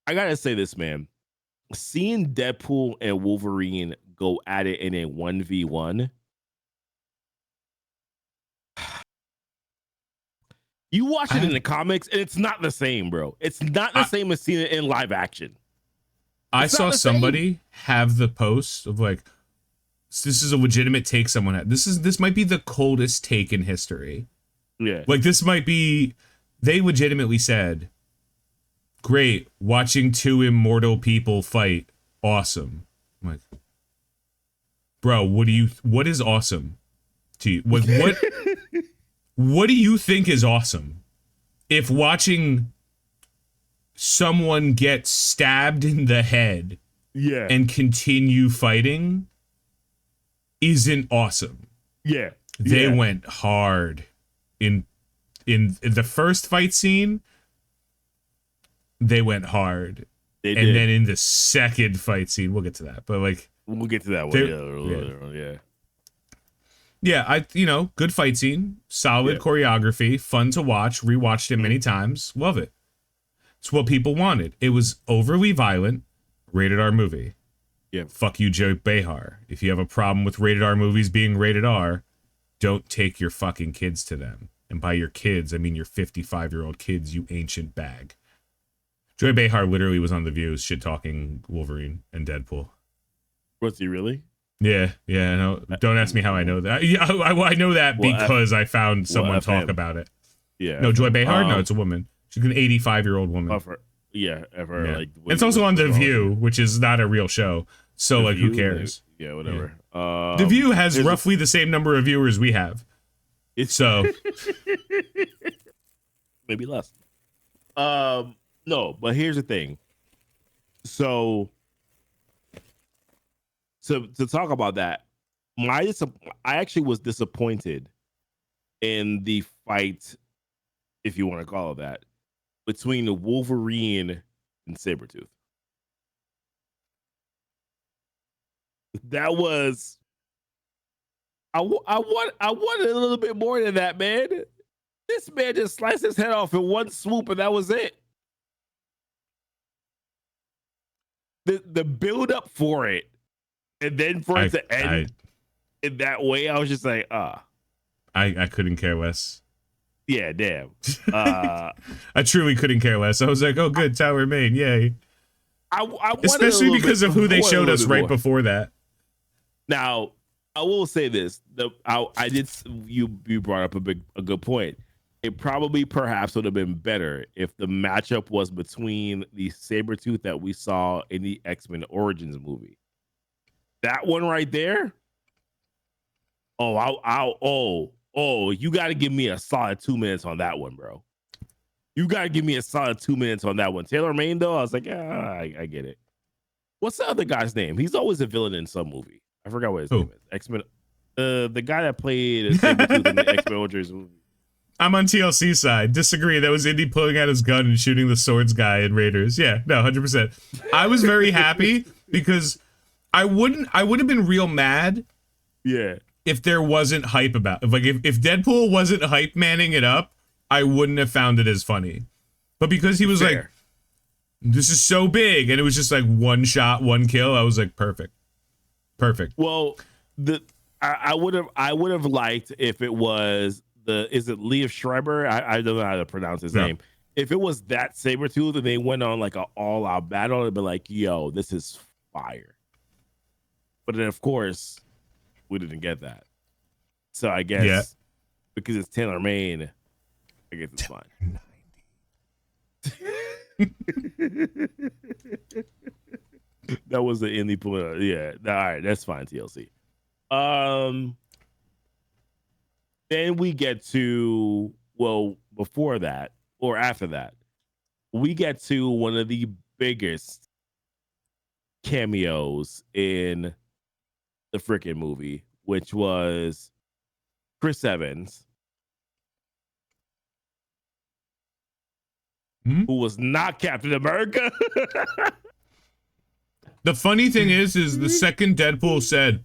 Speaker 2: I gotta say this, man. Seeing Deadpool and Wolverine go at it in a 1v1. You watch it in the comics, and it's not the same, bro. It's not the same as seeing it in live action.
Speaker 1: I saw somebody have the post of like, this is a legitimate take someone had. This might be the coldest take in history.
Speaker 2: Yeah.
Speaker 1: Like this might be, they legitimately said, great, watching two immortal people fight. Awesome. I'm like, bro, what is awesome to you? What what do you think is awesome? If watching someone get stabbed in the head and continue fighting isn't awesome.
Speaker 2: Yeah.
Speaker 1: They went hard in the first fight scene. They went hard. They did. Then in the second fight scene, we'll get to that. But like
Speaker 2: we'll get to that one.
Speaker 1: Yeah, good fight scene, solid choreography, fun to watch, rewatched it many times. Love it. It's what people wanted. It was overly violent, rated R movie.
Speaker 2: Yeah.
Speaker 1: Fuck you, Joe Behar. If you have a problem with rated R movies being rated R, don't take your fucking kids to them. And by your kids, I mean your 55-year-old kids, you ancient bag. Joy Behar literally was on The View shit-talking Wolverine and Deadpool.
Speaker 2: Was he really?
Speaker 1: Yeah. No, don't ask me how I know that. I know that because I found someone talk about it.
Speaker 2: Yeah.
Speaker 1: No, Joy Behar? No, it's a woman. She's an 85-year-old woman.
Speaker 2: Like
Speaker 1: it's also on The View, which is not a real show. So, like, who cares?
Speaker 2: Yeah, whatever.
Speaker 1: Yeah. The View has roughly the same number of viewers we have. So.
Speaker 2: Maybe less. No, but here's the thing. So to talk about that, I actually was disappointed in the fight, if you want to call it that, between the Wolverine and Sabretooth. That was I wanted a little bit more than that, man. This man just sliced his head off in one swoop and that was it. The build up for it and then for it to end in that way, I was just like,
Speaker 1: I couldn't care less.
Speaker 2: Yeah, damn.
Speaker 1: I truly couldn't care less. I was like, oh, good, Tower Main, yay. Especially because of who they showed us right before that.
Speaker 2: Now, I will say this: you brought up a good point. It probably perhaps would have been better if the matchup was between the Sabretooth that we saw in the X-Men Origins movie. That one right there. You got to give me a solid 2 minutes on that one, bro. You got to give me a solid 2 minutes on that one. Taylor Maine, though, I was like, I get it. What's the other guy's name? He's always a villain in some movie. I forgot what his name is. X-Men. The guy that played Sabretooth in the X-Men Origins movie.
Speaker 1: I'm on TLC side. Disagree. That was Indy pulling out his gun and shooting the swords guy in Raiders. Yeah, no, 100%. I was very happy because I would have been real mad.
Speaker 2: Yeah.
Speaker 1: If there wasn't hype about it. Like if Deadpool wasn't hype manning it up, I wouldn't have found it as funny. But because he was like, this is so big, and it was just like one shot, one kill, I was like, perfect.
Speaker 2: Well, I would have liked if it was is it Liev Schreiber? I don't know how to pronounce his name. If it was that Sabretooth and they went on like an all-out battle, it'd be like, yo, this is fire. But then of course we didn't get that. So I guess because it's Taylor Mane, I guess it's fine. That was the indie point. Yeah, all right, that's fine. TLC. Then we get to before that or after that, we get to one of the biggest cameos in the freaking movie, which was Chris Evans, who was not Captain America.
Speaker 1: The funny thing is the second Deadpool said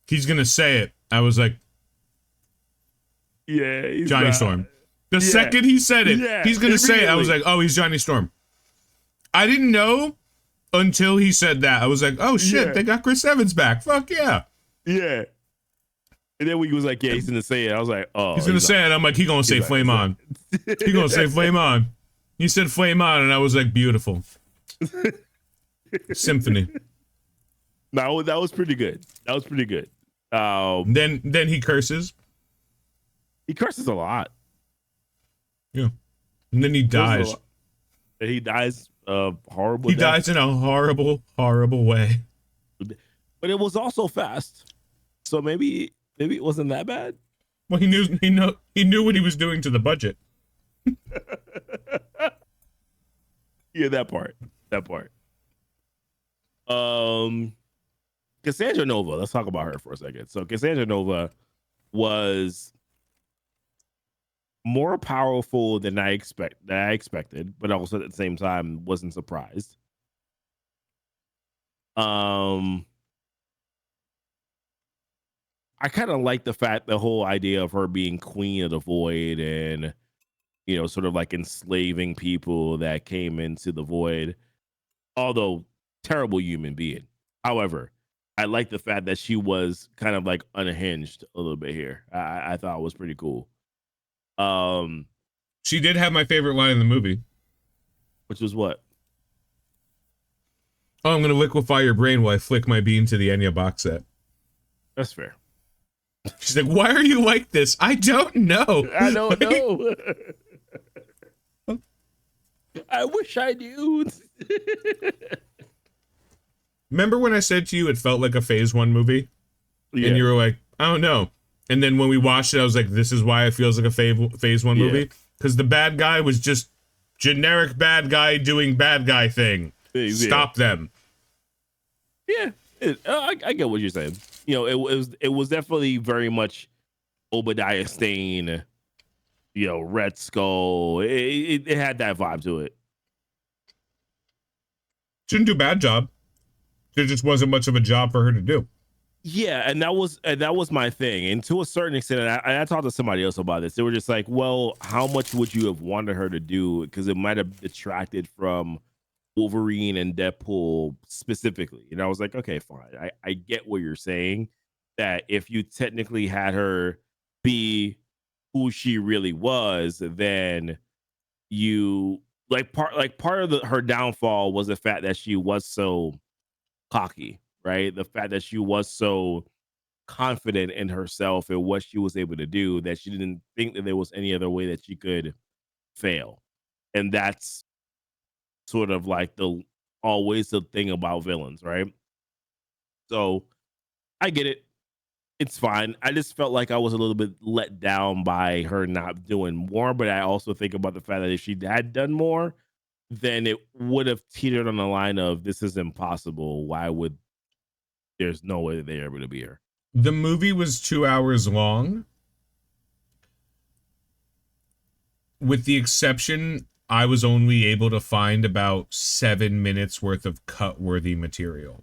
Speaker 1: he's gonna say it, I was like,
Speaker 2: yeah, he's
Speaker 1: Johnny
Speaker 2: not.
Speaker 1: Storm. The second he said it, he's gonna say it, I was like, oh, he's Johnny Storm. I didn't know until he said that. I was like, oh shit, they got Chris Evans back. Fuck yeah.
Speaker 2: Yeah. And then he was like, yeah, he's gonna say it. I was like, oh,
Speaker 1: he's gonna say it. I'm like, he gonna say flame on. He gonna say flame on. He said flame on, and I was like, beautiful. Symphony.
Speaker 2: No, that was pretty good. That was pretty good.
Speaker 1: Then he curses.
Speaker 2: He curses a lot.
Speaker 1: Yeah. And then he dies.
Speaker 2: And he dies horrible.
Speaker 1: He dies in a horrible, horrible way.
Speaker 2: But it was also fast. So maybe it wasn't that bad.
Speaker 1: Well, he knew what he was doing to the budget.
Speaker 2: Yeah, that part. Cassandra Nova, let's talk about her for a second. So Cassandra Nova was more powerful than I expected, but also at the same time wasn't surprised. I kind of like the whole idea of her being queen of the void and, you know, sort of like enslaving people that came into the void, although terrible human being. However, I like the fact that she was kind of like unhinged a little bit here. I thought it was pretty cool.
Speaker 1: She did have my favorite line in the movie.
Speaker 2: Which was what?
Speaker 1: Oh, I'm going to liquefy your brain while I flick my beam to the Enya box set.
Speaker 2: That's fair.
Speaker 1: She's like, why are you like this? I don't know.
Speaker 2: I don't know. I wish I knew.
Speaker 1: Remember when I said to you it felt like a Phase 1 movie? Yeah. And you were like, I don't know. And then when we watched it, I was like, this is why it feels like a Phase 1 movie? Because the bad guy was just generic bad guy doing bad guy thing. Yeah. Stop them.
Speaker 2: Yeah, I get what you're saying. You know, it was definitely very much Obadiah Stane, you know, Red Skull. It had that vibe to it.
Speaker 1: She didn't do a bad job. There just wasn't much of a job for her to do.
Speaker 2: Yeah, and that was my thing. And to a certain extent, I talked to somebody else about this. They were just like, well, how much would you have wanted her to do? Because it might have detracted from Wolverine and Deadpool specifically. And I was like, okay, fine. I get what you're saying, that if you technically had her be who she really was, then you part of her downfall was the fact that she was so cocky, right? The fact that she was so confident in herself and what she was able to do that she didn't think that there was any other way that she could fail. And that's sort of like always the thing about villains, right? So I get it. It's fine. I just felt like I was a little bit let down by her not doing more, but I also think about the fact that if she had done more, then it would have teetered on the line of this is impossible. Why would there's no way that they're able to be her?
Speaker 1: The movie was 2 hours long. With the exception, I was only able to find about 7 minutes worth of cut-worthy material.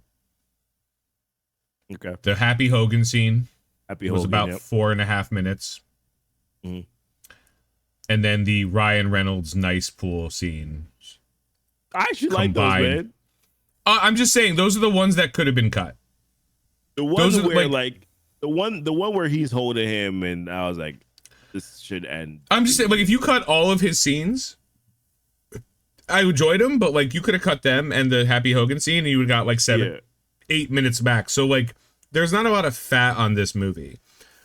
Speaker 2: Okay.
Speaker 1: The Happy Hogan scene was about 4.5 minutes.
Speaker 2: Mm-hmm.
Speaker 1: And then the Ryan Reynolds nice pool scene.
Speaker 2: I actually like those, man.
Speaker 1: I'm just saying, those are the ones that could have been cut.
Speaker 2: The ones where, The one where he's holding him, and I was like, this should end.
Speaker 1: I'm just saying, like, if you cut all of his scenes, I enjoyed them, but like you could have cut them and the Happy Hogan scene, and you would have got like 8 minutes back. So like, there's not a lot of fat on this movie.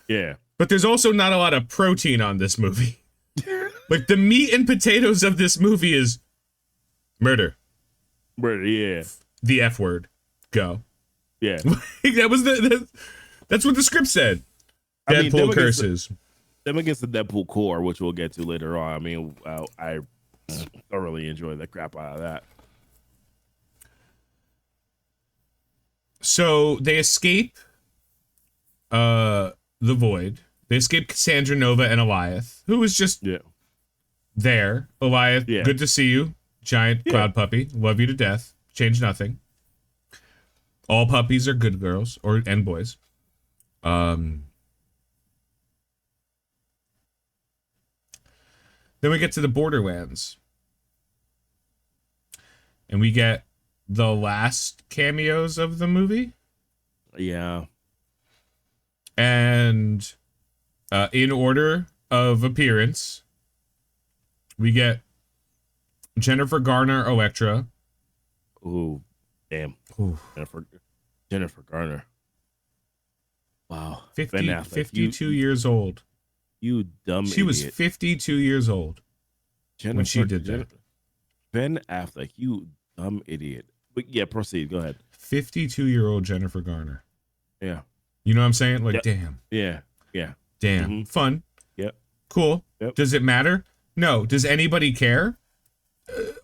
Speaker 2: Yeah,
Speaker 1: but there's also not a lot of protein on this movie. Like the meat and potatoes of this movie is murder.
Speaker 2: Murder, yeah.
Speaker 1: The F word. Go.
Speaker 2: Yeah.
Speaker 1: That was that's what the script said. Deadpool curses.
Speaker 2: Them against the Deadpool core, which we'll get to later on. I mean, I thoroughly enjoy the crap out of that.
Speaker 1: So they escape the Void. They escape Cassandra Nova and Eliath, who was just there. Eliath, good to see you. Giant cloud puppy. Love you to death. Change nothing. All puppies are good girls and boys. Then we get to the Borderlands. And we get the last cameos of the movie.
Speaker 2: Yeah.
Speaker 1: And in order of appearance, we get Jennifer Garner, Elektra.
Speaker 2: Ooh, damn.
Speaker 1: Ooh.
Speaker 2: Jennifer Garner. Wow.
Speaker 1: 52 years old.
Speaker 2: You dumb
Speaker 1: She
Speaker 2: idiot.
Speaker 1: was 52 years old when she did that.
Speaker 2: Ben Affleck, you dumb idiot. But yeah, proceed. Go ahead.
Speaker 1: 52-year-old Jennifer Garner.
Speaker 2: Yeah.
Speaker 1: You know what I'm saying? Like, damn.
Speaker 2: Yeah. Yeah.
Speaker 1: Damn.
Speaker 2: Mm-hmm.
Speaker 1: Fun.
Speaker 2: Yep.
Speaker 1: Cool.
Speaker 2: Yep.
Speaker 1: Does it matter? No. Does anybody care?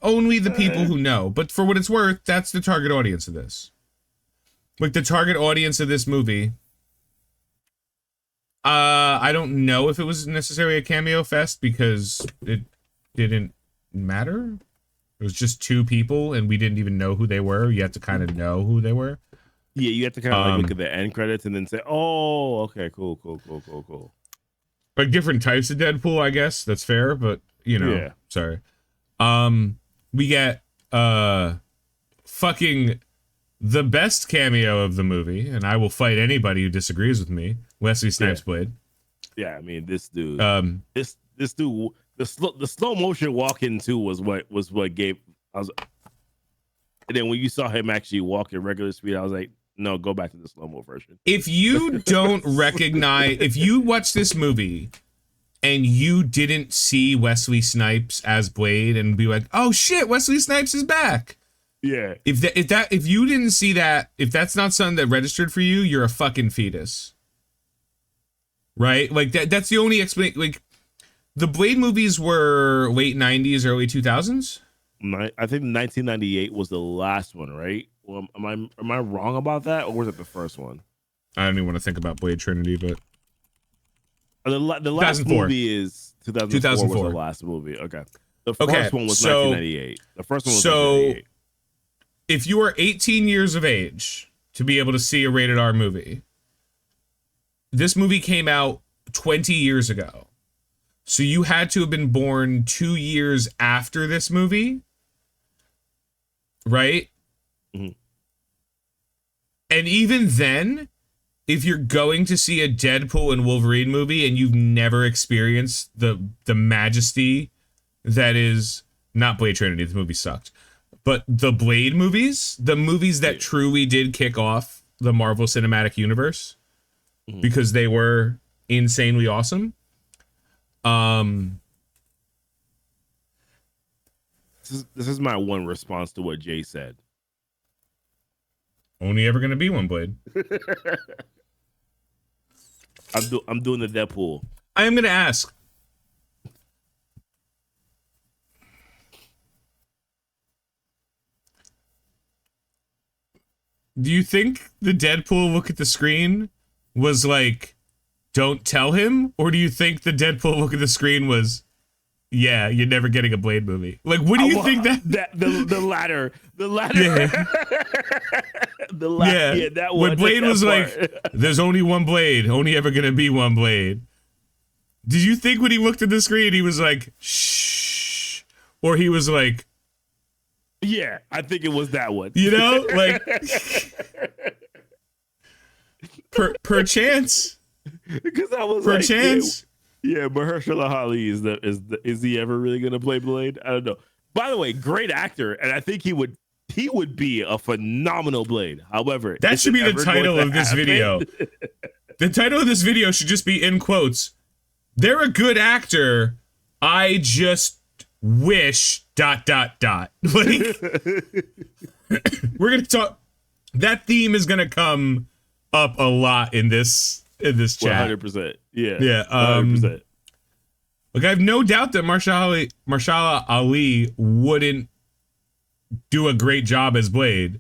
Speaker 1: Only the people who know. But for what it's worth, that's the target audience of this. Like, the target audience of this movie... I don't know if it was necessarily a cameo fest because it didn't matter. It was just two people and we didn't even know who they were. You have to kind of know who they were.
Speaker 2: Yeah, you have to kind of like look at the end credits and then say, oh, okay, cool.
Speaker 1: Like different types of Deadpool, I guess. That's fair, but you know, sorry. We get fucking the best cameo of the movie, and I will fight anybody who disagrees with me. Wesley Snipes Blade.
Speaker 2: Yeah, I mean this dude. This dude. The slow motion walking too was what gave. And then when you saw him actually walk at regular speed, I was like, no, go back to the slow mo version.
Speaker 1: If you don't recognize, if you watch this movie and you didn't see Wesley Snipes as Blade and be like, oh shit, Wesley Snipes is back.
Speaker 2: Yeah.
Speaker 1: If you didn't see that, if that's not something that registered for you, you're a fucking fetus. Right? Like that's the only explanation. Like the Blade movies were late 90s, early 2000s.
Speaker 2: I think 1998 was the last one, right? Well, am I wrong about that, or was it the first one?
Speaker 1: I don't even want to think about Blade Trinity, but
Speaker 2: the last movie is 2004 was the last movie. Okay. The first one was 1998. The first one was 1998.
Speaker 1: If you are 18 years of age to be able to see a rated R movie, this movie came out 20 years ago. So you had to have been born 2 years after this movie, right?
Speaker 2: Mm-hmm.
Speaker 1: And even then, if you're going to see a Deadpool and Wolverine movie and you've never experienced the majesty that is not Blade Trinity, the movie sucked, but the Blade movies, the movies that truly did kick off the Marvel Cinematic Universe, because they were insanely awesome.
Speaker 2: This is my one response to what Jay said.
Speaker 1: Only ever gonna be one Blade.
Speaker 2: I'm doing the Deadpool.
Speaker 1: I am gonna ask. Do you think the Deadpool look at the screen was like, don't tell him? Or do you think the Deadpool look at the screen was, yeah, you're never getting a Blade movie? Like, what do you think that
Speaker 2: the latter.
Speaker 1: Yeah.
Speaker 2: The latter. Yeah, that one.
Speaker 1: When Blade was like, there's only one Blade, only ever gonna be one Blade. Did you think when he looked at the screen, he was like, shh? Or he was like,
Speaker 2: yeah, I think it was that one.
Speaker 1: You know, like, Perchance.
Speaker 2: Because I was
Speaker 1: perchance.
Speaker 2: Like, yeah, Mahershala Ali is he ever really gonna play Blade? I don't know. By the way, great actor, and I think he would be a phenomenal Blade. However,
Speaker 1: that should be the title of this video. The title of this video should just be in quotes. They're a good actor. I just wish ... Like, we're gonna talk. That theme is gonna come up a lot in this chat.
Speaker 2: 100%. Yeah.
Speaker 1: 100%. Like, I have no doubt that Mahershala Ali wouldn't do a great job as Blade.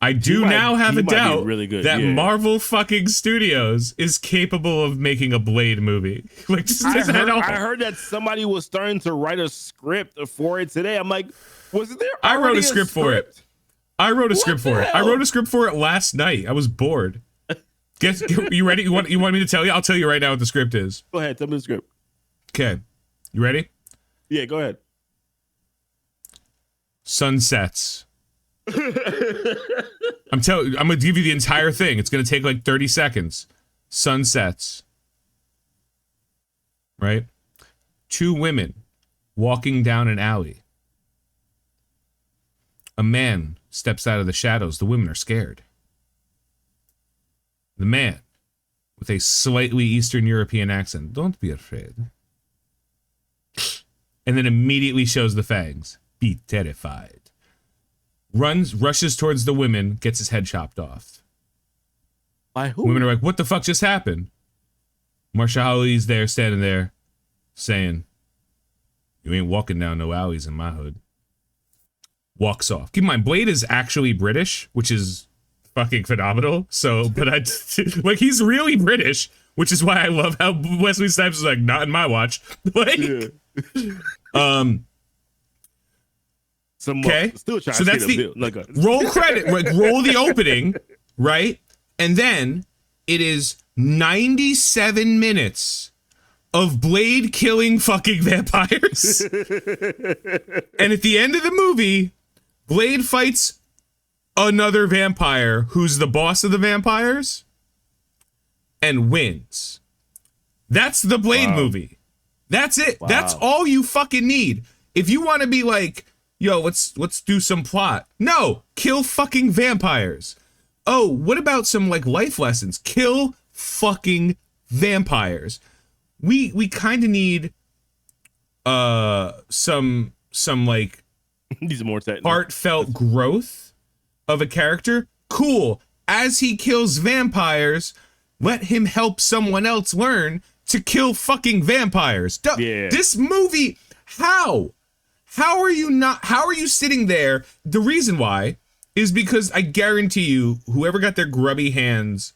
Speaker 1: I do now have a doubt
Speaker 2: really good.
Speaker 1: that Marvel fucking Studios is capable of making a Blade movie. Like,
Speaker 2: I heard that somebody was starting to write a script for it today. I'm like, wasn't there?
Speaker 1: I wrote a script for it. I wrote a script for it. I wrote a script for it last night. I was bored. You ready? You want me to tell you? I'll tell you right now what the script is.
Speaker 2: Go ahead. Tell me the script.
Speaker 1: Okay. You ready?
Speaker 2: Yeah, go ahead.
Speaker 1: Sun sets. I'm gonna give you the entire thing. It's gonna take like 30 seconds. Sun sets. Right? 2 women walking down an alley. A man steps out of the shadows. The women are scared. The man, with a slightly Eastern European accent, don't be afraid. And then immediately shows the fangs. Be terrified. Rushes towards the women, gets his head chopped off.
Speaker 2: By who?
Speaker 1: Women are like, what the fuck just happened? Mahershala Ali's there, standing there, saying, you ain't walking down no alleys in my hood. Walks off. Keep in mind, Blade is actually British, which is fucking phenomenal. So, but like, he's really British, which is why I love how Wesley Snipes is like, not in my watch. Like, okay,
Speaker 2: still trying
Speaker 1: so
Speaker 2: to
Speaker 1: that's the roll credit, like roll the opening, right? And then it is 97 minutes of Blade killing fucking vampires. And at the end of the movie, Blade fights another vampire who's the boss of the vampires and wins. That's the Blade movie. That's it. Wow. That's all you fucking need. If you want to be like, yo, let's do some plot. No, kill fucking vampires. Oh, what about some like life lessons? Kill fucking vampires. We kind of need some like
Speaker 2: these more technical
Speaker 1: heartfelt growth of a character. Cool. As he kills vampires, let him help someone else learn to kill fucking vampires.
Speaker 2: Yeah.
Speaker 1: This movie, how are you sitting there? The reason why is because I guarantee you, whoever got their grubby hands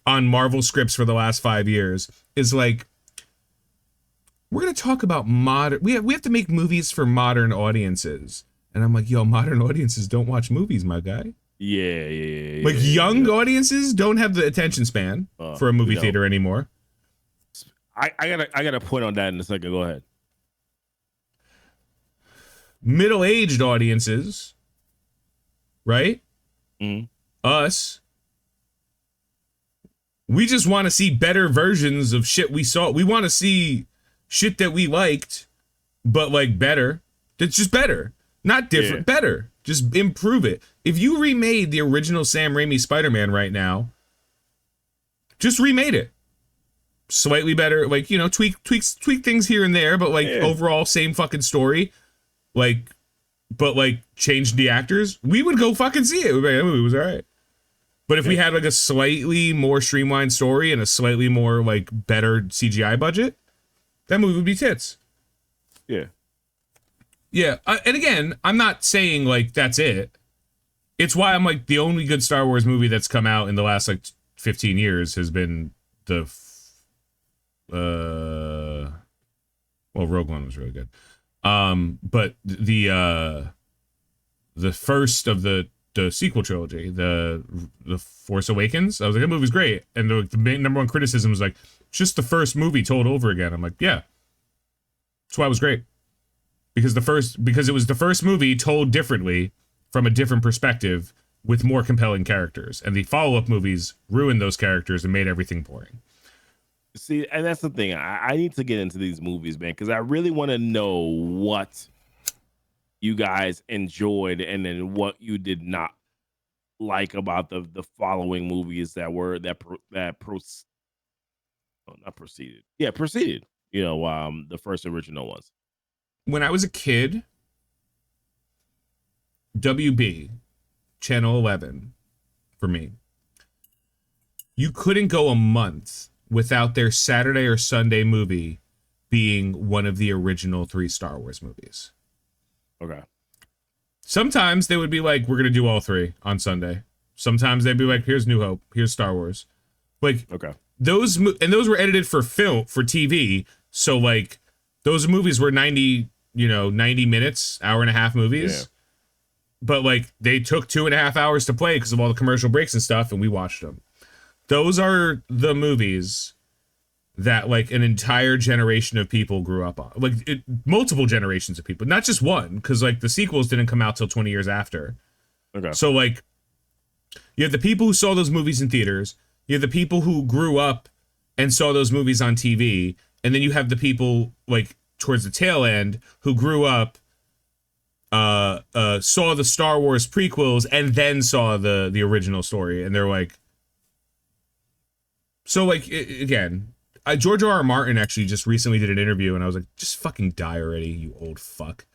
Speaker 1: on Marvel scripts for the last 5 years is like, we're going to talk about we have to make movies for modern audiences. And I'm like, yo, modern audiences don't watch movies, my guy.
Speaker 2: Yeah.
Speaker 1: Like, young audiences don't have the attention span for a movie theater anymore.
Speaker 2: I got a point on that in a second. Go ahead.
Speaker 1: Middle-aged audiences, right?
Speaker 2: Mm-hmm.
Speaker 1: Us. We just want to see better versions of shit we saw. We want to see shit that we liked, but like better. It's just better. Not different, better. Just improve it. If you remade the original Sam Raimi Spider-Man right now, just remade it. Slightly better, like, you know, tweak things here and there, but like overall same fucking story. Like, but like changed the actors, we would go fucking see it. We'd be like, that movie was all right. But if we had like a slightly more streamlined story and a slightly more like better CGI budget, that movie would be tits.
Speaker 2: Yeah.
Speaker 1: Yeah. And again, I'm not saying like that's it. It's why I'm like, the only good Star Wars movie that's come out in the last like 15 years has been the well, Rogue One was really good. But the first of the sequel trilogy, the Force Awakens, I was like, that movie's great. And the main number one criticism was like, just the first movie told over again. I'm like, yeah, that's why it was great. Because it was the first movie told differently from a different perspective with more compelling characters, and the follow-up movies ruined those characters and made everything boring.
Speaker 2: See, and that's the thing. I need to get into these movies, man, because I really want to know what you guys enjoyed and then what you did not like about the following movies that proceeded. Yeah, proceeded. You know, the first original ones.
Speaker 1: When I was a kid, WB, Channel 11, for me, you couldn't go a month without their Saturday or Sunday movie being one of the original 3 Star Wars movies.
Speaker 2: Okay.
Speaker 1: Sometimes they would be like, we're going to do all 3 on Sunday. Sometimes they'd be like, here's New Hope, here's Star Wars. Like,
Speaker 2: okay.
Speaker 1: Those were edited for TV. So like those movies were 90 minutes, hour and a half movies. Yeah. But like they took 2.5 hours to play because of all the commercial breaks and stuff, and we watched them. Those are the movies that like an entire generation of people grew up on. Like multiple generations of people, not just one, because like the sequels didn't come out till 20 years after.
Speaker 2: Okay.
Speaker 1: So like you have the people who saw those movies in theaters, you have the people who grew up and saw those movies on TV, and then you have the people like towards the tail end who grew up, saw the Star Wars prequels and then saw the original story, and they're like, so like again, George R.R. Martin actually just recently did an interview, and I was like, just fucking die already, you old fuck.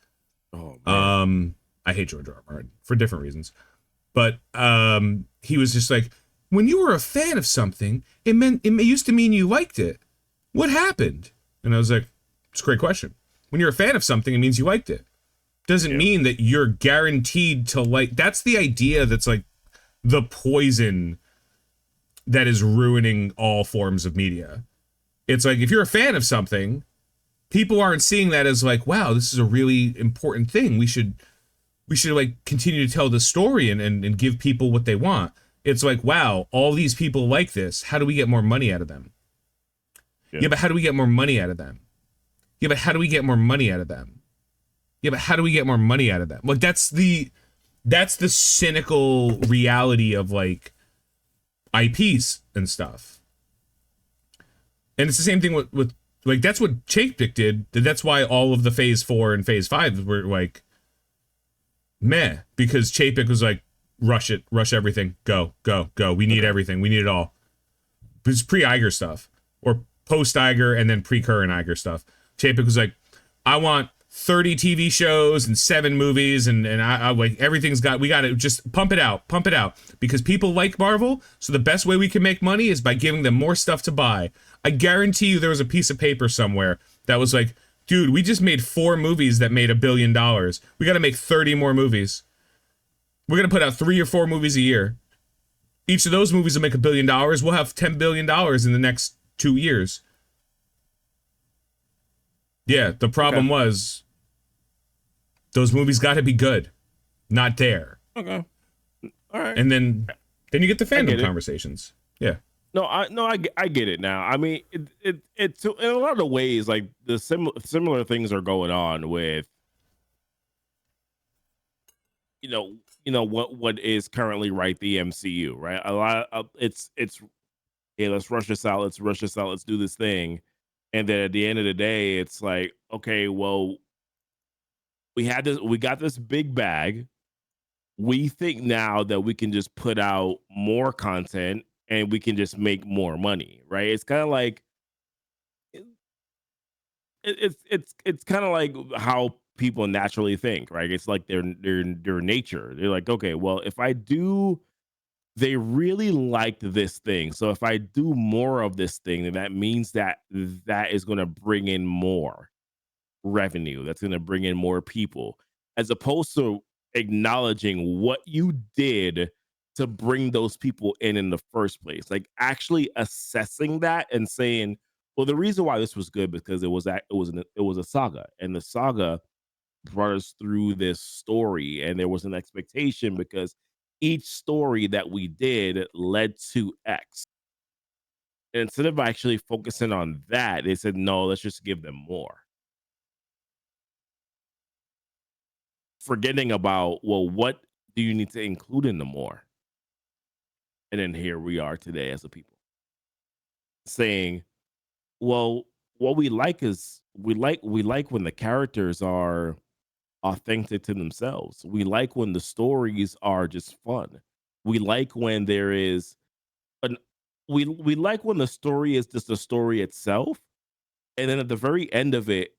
Speaker 2: Oh man.
Speaker 1: I hate George R.R. Martin for different reasons, but he was just like, when you were a fan of something, it used to mean you liked it. What happened? And I was like, it's a great question. When you're a fan of something, it means you liked it. Doesn't mean that you're guaranteed to like. That's the idea that's like the poison that is ruining all forms of media. It's like, if you're a fan of something, people aren't seeing that as like, wow, this is a really important thing. We should like continue to tell the story and give people what they want. It's like, wow, all these people like this. How do we get more money out of them? Yeah, but how do we get more money out of them? Yeah, but how do we get more money out of them? Yeah, but how do we get more money out of them? Like that's the cynical reality of like IPs and stuff. And it's the same thing with like, that's what Chapek did. That's why all of the Phase 4 and Phase 5 were like meh, because Chapek was like, rush everything, go. We need everything. We need it all. It's pre-Iger stuff, or post-Iger and then pre-current Iger stuff. Chapek was like, I want 30 TV shows and 7 movies, and I like we got to just pump it out because people like Marvel. So the best way we can make money is by giving them more stuff to buy. I guarantee you there was a piece of paper somewhere that was like, dude, we just made 4 movies that made $1 billion. We got to make 30 more movies. We're going to put out 3 or 4 movies a year. Each of those movies will make $1 billion. We'll have $10 billion in the next 2 years. Yeah, the problem was those movies got to be good, not there.
Speaker 2: Okay. All right.
Speaker 1: And then you get the fandom conversations. Yeah.
Speaker 2: No, I get it now. I mean, it's in a lot of ways like the similar things are going on with you know what is currently the MCU, right? A lot of it's hey, let's rush this out, let's do this thing. And then at the end of the day, it's like, okay, well, we got this big bag. We think now that we can just put out more content and we can just make more money, right? It's kind of like it's kind of like how people naturally think, right? It's like their nature. They're like, okay, well, if I do, they really liked this thing, so if I do more of this thing, then that means that is going to bring in more revenue. That's going to bring in more people, as opposed to acknowledging what you did to bring those people in the first place. Like actually assessing that and saying, well, the reason why this was good because it was a saga, and the saga brought us through this story, and there was an expectation because each story that we did led to X. And instead of actually focusing on that, they said, no, let's just give them more. Forgetting about, well, what do you need to include in them more? And then here we are today as a people saying, well, what we like is we like when the characters are authentic to themselves. We like when the stories are just fun. We like when there is an we like when the story is just the story itself. And then at the very end of it,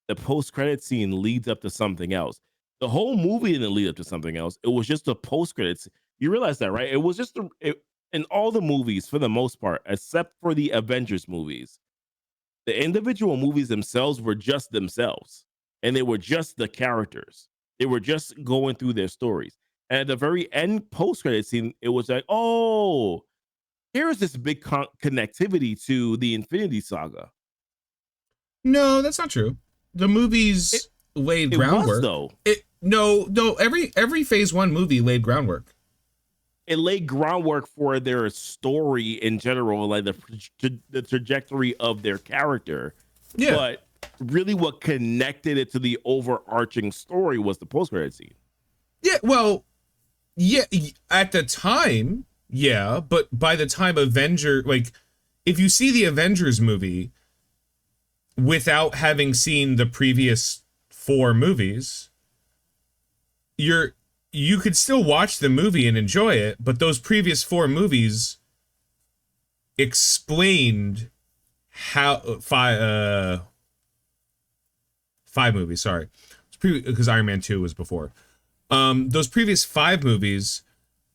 Speaker 2: the post-credit scene leads up to something else. The whole movie didn't lead up to something else. It was just a post-credits. You realize that, right? It was just in all the movies, for the most part, except for the Avengers movies, the individual movies themselves were just themselves, and they were just the characters. They were just going through their stories. And at the very end post-credit scene, it was like, oh, here's this big connectivity to the Infinity Saga.
Speaker 1: No, that's not true. The movies laid groundwork. Every phase 1 movie laid groundwork.
Speaker 2: It laid groundwork for their story in general, like the trajectory of their character.
Speaker 1: Yeah.
Speaker 2: But really what connected it to the overarching story was the post-credit scene.
Speaker 1: Yeah, well, yeah, at the time, yeah, but by the time if you see the Avengers movie without having seen the previous 4 movies, you could still watch the movie and enjoy it, but those previous 4 movies explained how 5 movies, sorry, because Iron Man 2 was before. Those previous 5 movies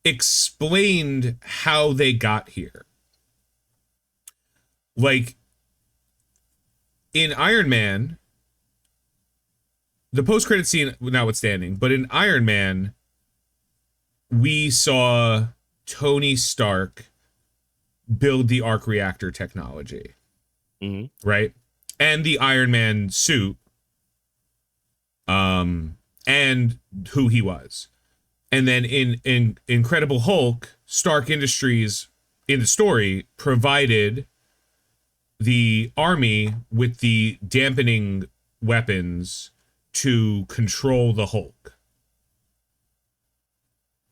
Speaker 1: explained how they got here. Like in Iron Man, the post-credit scene notwithstanding, but in Iron Man, we saw Tony Stark build the arc reactor technology, right? And the Iron Man suit, and who he was. And then in Incredible Hulk, Stark Industries in the story provided the army with the dampening weapons to control the Hulk.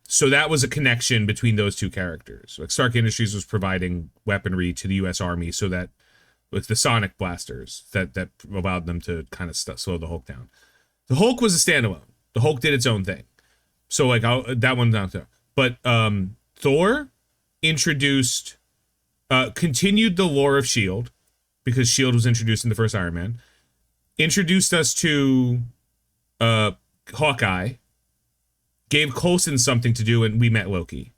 Speaker 1: So that was a connection between those two characters. Like Stark Industries was providing weaponry to the U.S. Army so that with the sonic blasters that allowed them to kind of slow the Hulk down. The Hulk was a standalone. The Hulk did its own thing. So like that one down there. But Thor introduced, continued the lore of S.H.I.E.L.D. because S.H.I.E.L.D. was introduced in the first Iron Man. Introduced us to Hawkeye. Gave Coulson something to do, and we met Loki,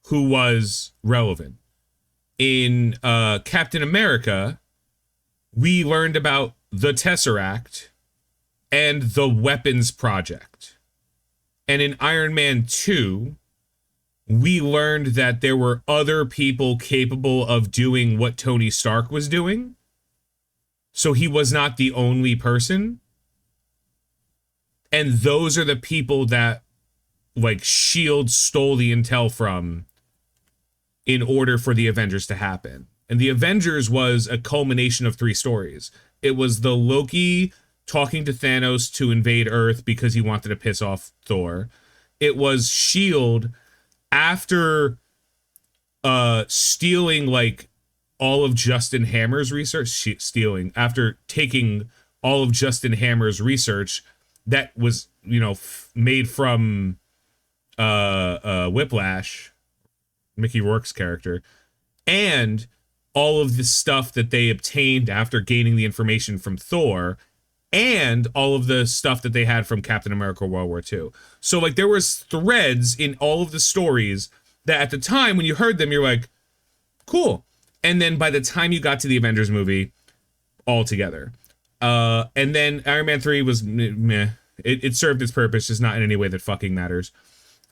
Speaker 1: who was relevant. In Captain America, we learned about the Tesseract and the Weapons Project. And in Iron Man 2, we learned that there were other people capable of doing what Tony Stark was doing. So he was not the only person. And those are the people that, like, S.H.I.E.L.D. stole the intel from in order for the Avengers to happen. And the Avengers was a culmination of 3 stories. It was the Loki talking to Thanos to invade Earth because he wanted to piss off Thor. It was S.H.I.E.L.D. after stealing, like, all of Justin Hammer's research. After taking all of Justin Hammer's research that was, made from Whiplash, Mickey Rourke's character, and all of the stuff that they obtained after gaining the information from Thor, and all of the stuff that they had from Captain America World War II. So, like, there was threads in all of the stories that at the time, when you heard them, you're like, cool. And then by the time you got to the Avengers movie, all together. And then Iron Man 3 was meh. It served its purpose, just not in any way that fucking matters.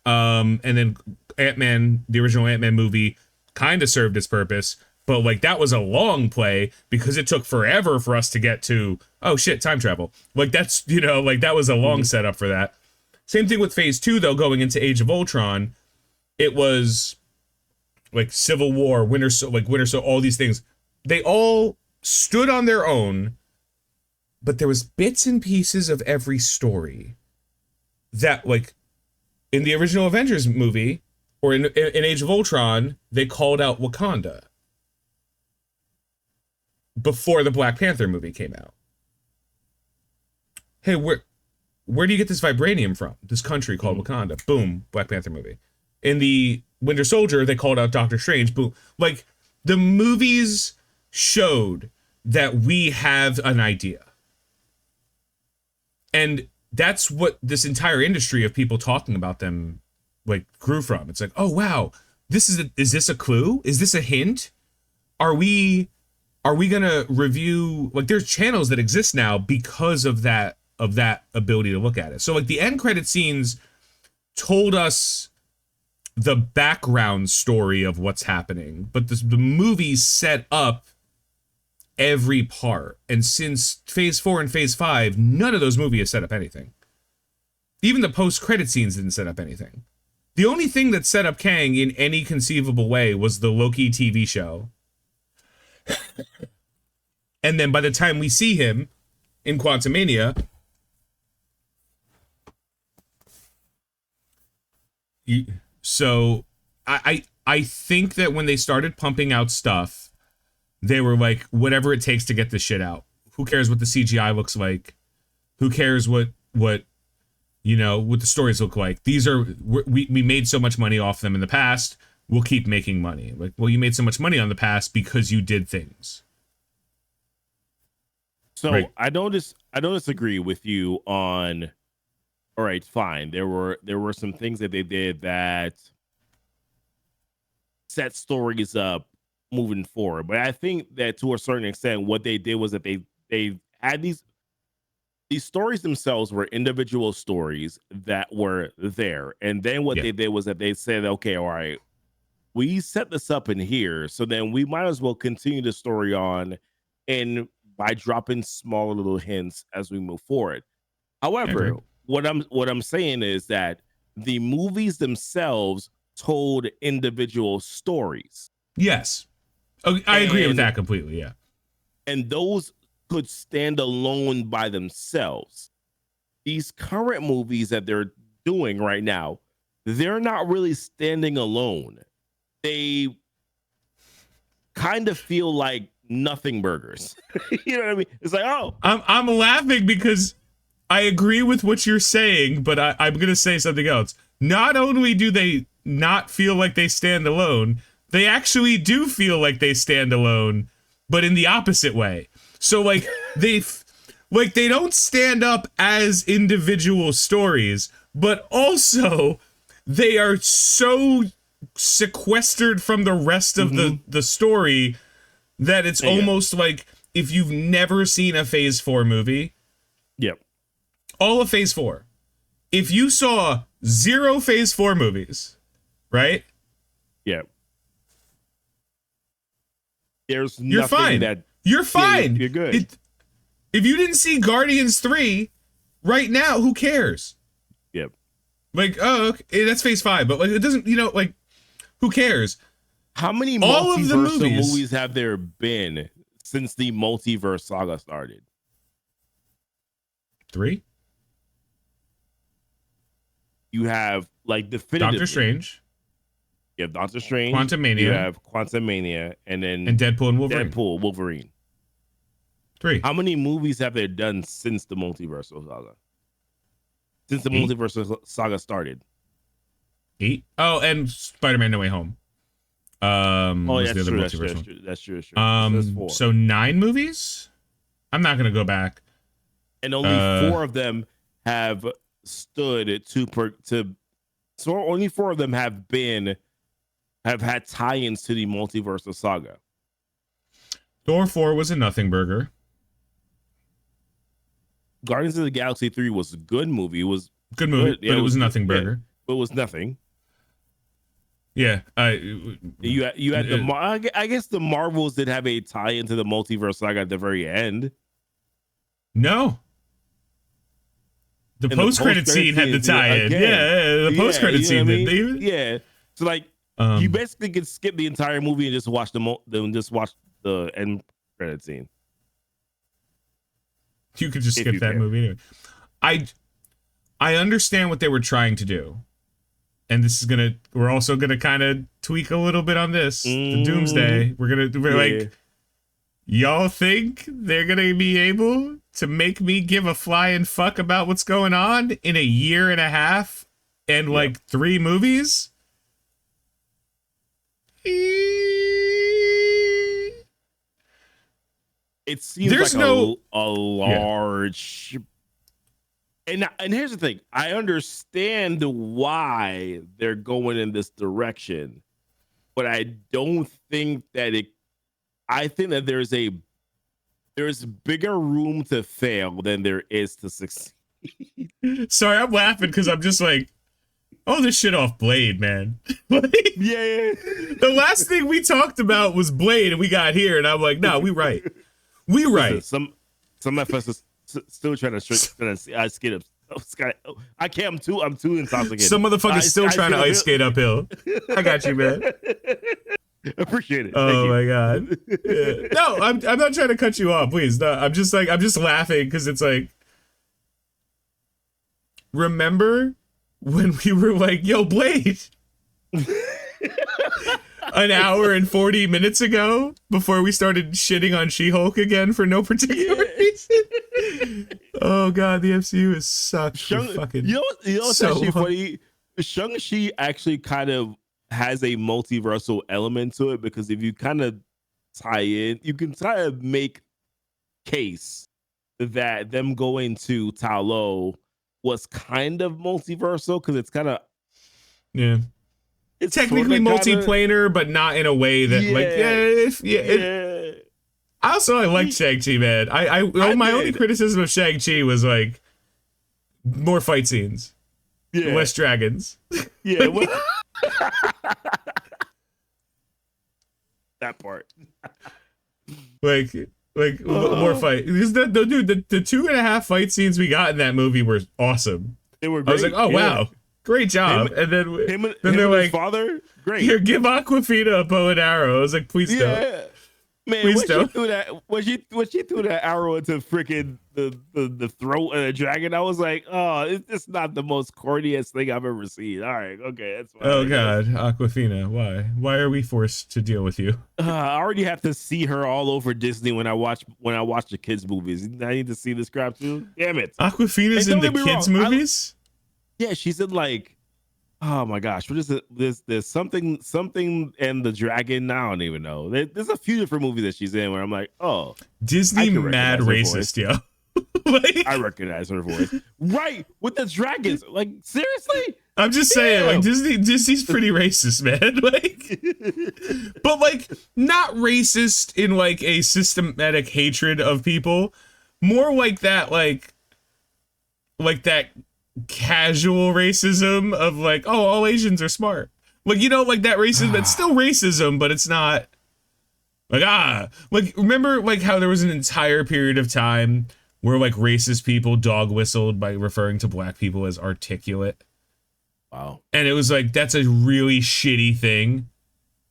Speaker 1: And then Ant-Man, the original Ant-Man movie, kind of served its purpose, but like that was a long play because it took forever for us to get to, oh shit, time travel. Like that's, that was a long setup for that. Same thing with Phase 2, though, going into Age of Ultron. It was like Civil War, Winter Soldier, all these things. They all stood on their own, but there was bits and pieces of every story that like in the original Avengers movie or in Age of Ultron, they called out Wakanda before the Black Panther movie came out. Hey, where do you get this vibranium from? This country called Wakanda. Boom, Black Panther movie. In the Winter Soldier, they called out Doctor Strange. Boom. Like, the movies showed that we have an idea. And that's what this entire industry of people talking about them like grew from. It's like, oh wow, is this a clue? Is this a hint? Are we gonna review, like, there's channels that exist now because of that ability to look at it. So like the end credit scenes told us the background story of what's happening, but the movies set up every part. And since Phase 4 and Phase 5, none of those movies set up anything. Even the post-credit scenes didn't set up anything. The only thing that set up Kang in any conceivable way was the Loki TV show. And then by the time we see him in Quantumania, so I think that when they started pumping out stuff, they were like, whatever it takes to get this shit out. Who cares what the CGI looks like? Who cares what the stories look like? We made so much money off them in the past. We'll keep making money. Like, well, you made so much money on the past because you did things.
Speaker 2: So
Speaker 1: right.
Speaker 2: I don't disagree with you on. All right, fine. There were some things that they did that set stories up moving forward, but I think that to a certain extent, what they did was that they had these stories themselves were individual stories that were there, and then what they did was that they said, okay, all right, we set this up in here, so then we might as well continue the story on, and by dropping small little hints as we move forward. However, what I'm saying is that the movies themselves told individual stories.
Speaker 1: Yes. I agree with that completely, yeah.
Speaker 2: And those could stand alone by themselves. These current movies that they're doing right now, they're not really standing alone. They kind of feel like nothing burgers. You know what I mean? It's like, oh.
Speaker 1: I'm laughing because I agree with what you're saying, but I'm going to say something else. Not only do they not feel like they stand alone, they actually do feel like they stand alone, but in the opposite way. So like they don't stand up as individual stories, but also they are so sequestered from the rest of the story that it's almost like if you've never seen a Phase 4 movie.
Speaker 2: Yep.
Speaker 1: All of Phase 4. If you saw 0 Phase 4 movies, right?
Speaker 2: Yep. There's
Speaker 1: you're
Speaker 2: nothing
Speaker 1: fine.
Speaker 2: that
Speaker 1: you're fine.
Speaker 2: You're good.
Speaker 1: If you didn't see Guardians 3 right now, who cares?
Speaker 2: Yep.
Speaker 1: Like, oh, okay, that's Phase 5, but like it doesn't, like, who cares?
Speaker 2: How many
Speaker 1: all of the
Speaker 2: movies have there been since the multiverse saga started?
Speaker 1: 3.
Speaker 2: You have like definitively
Speaker 1: Doctor Strange.
Speaker 2: You have Doctor Strange.
Speaker 1: Quantumania.
Speaker 2: You have Quantumania, and then
Speaker 1: Deadpool and Wolverine.
Speaker 2: Deadpool, Wolverine.
Speaker 1: 3.
Speaker 2: How many movies have they done since the multiversal saga? Since the
Speaker 1: 8.
Speaker 2: multiversal saga started?
Speaker 1: 8. Oh, and Spider-Man: No Way Home.
Speaker 2: That's true. That's true. That's 4.
Speaker 1: So 9 movies. I'm not gonna go back.
Speaker 2: And only 4 of them have stood so only 4 of them have had tie-ins to the multiversal saga.
Speaker 1: Thor 4 was a nothing burger.
Speaker 2: Guardians of the Galaxy 3 was a good movie. It was
Speaker 1: good movie,
Speaker 2: good.
Speaker 1: But it was nothing burger.
Speaker 2: But it was nothing.
Speaker 1: Yeah,
Speaker 2: you had the I guess the Marvels did have a tie into the multiverse saga at the very end.
Speaker 1: No. The post-credit scene had the tie-in. Yeah, the post-credit scene did.
Speaker 2: Yeah. So like you basically could skip the entire movie and just watch the end credit scene. You
Speaker 1: could just skip that movie anyway. I understand what they were trying to do. And this is we're also gonna kind of tweak a little bit on this. The Doomsday. We're like, y'all think they're gonna be able to make me give a flying fuck about what's going on in a year and a half and like 3 movies?
Speaker 2: It seems
Speaker 1: There's
Speaker 2: like a large. And here's the thing. I understand why they're going in this direction, but I don't think that I think that there's bigger room to fail than there is to succeed.
Speaker 1: Sorry, I'm laughing because I'm just like, oh, this shit off Blade, man. Like,
Speaker 2: yeah.
Speaker 1: The last thing we talked about was Blade, and we got here, and I'm like, no, we right. We right.
Speaker 2: Listen, some of us is still trying to ice skate up. I can't. I'm too intoxicated.
Speaker 1: Some motherfuckers still trying to ice skate uphill. I got you, man.
Speaker 2: Appreciate it.
Speaker 1: Oh my god. Yeah. No, I'm not trying to cut you off, please. No, I'm just laughing because it's like, remember when we were like, yo, Blade, an hour and 40 minutes ago before we started shitting on She-Hulk again for no particular reason. Oh god, the MCU is such a fucking,
Speaker 2: you know what's
Speaker 1: so
Speaker 2: actually funny? Shang-Chi actually kind of has a multiversal element to it, because if you kind of tie in, you can try to make case that them going to Ta Lo was kind of multiversal, because it's kind of
Speaker 1: it's technically multiplanar, but not in a way that I like Shang-Chi, man. My only criticism of Shang-Chi was like more fight scenes, less dragons.
Speaker 2: Yeah, well, that part.
Speaker 1: like more fight. Because the 2.5 fight scenes we got in that movie were awesome.
Speaker 2: They were great.
Speaker 1: I was like, oh wow, great job. And then they're like,
Speaker 2: his father, great.
Speaker 1: Here, give Awkwafina a bow and arrow. I was like, please don't.
Speaker 2: Man, when she threw that arrow into freaking the throat of the dragon, I was like, oh, it's not the most corniest thing I've ever seen. All right, okay, that's fine.
Speaker 1: Oh god, Awkwafina, why are we forced to deal with you?
Speaker 2: I already have to see her all over Disney when I watch the kids movies. I need to see this crap too. Damn it,
Speaker 1: Awkwafina's in the kids movies.
Speaker 2: Yeah, she's in like, oh my gosh, what is it? There's something and the dragon. I don't even know. There's a few different movies that she's in where I'm like, oh,
Speaker 1: Disney mad racist, yo.
Speaker 2: Like, I recognize her voice, right, with the dragons. Like, seriously,
Speaker 1: I'm just saying, like, Disney's pretty racist, man. Like, but like not racist in like a systematic hatred of people, more like that, like that casual racism of like, oh, all Asians are smart. Like, you know, like that racism, it's still racism, but it's not like, like, remember like how there was an entire period of time where like racist people dog whistled by referring to black people as articulate.
Speaker 2: Wow.
Speaker 1: And it was like, that's a really shitty thing.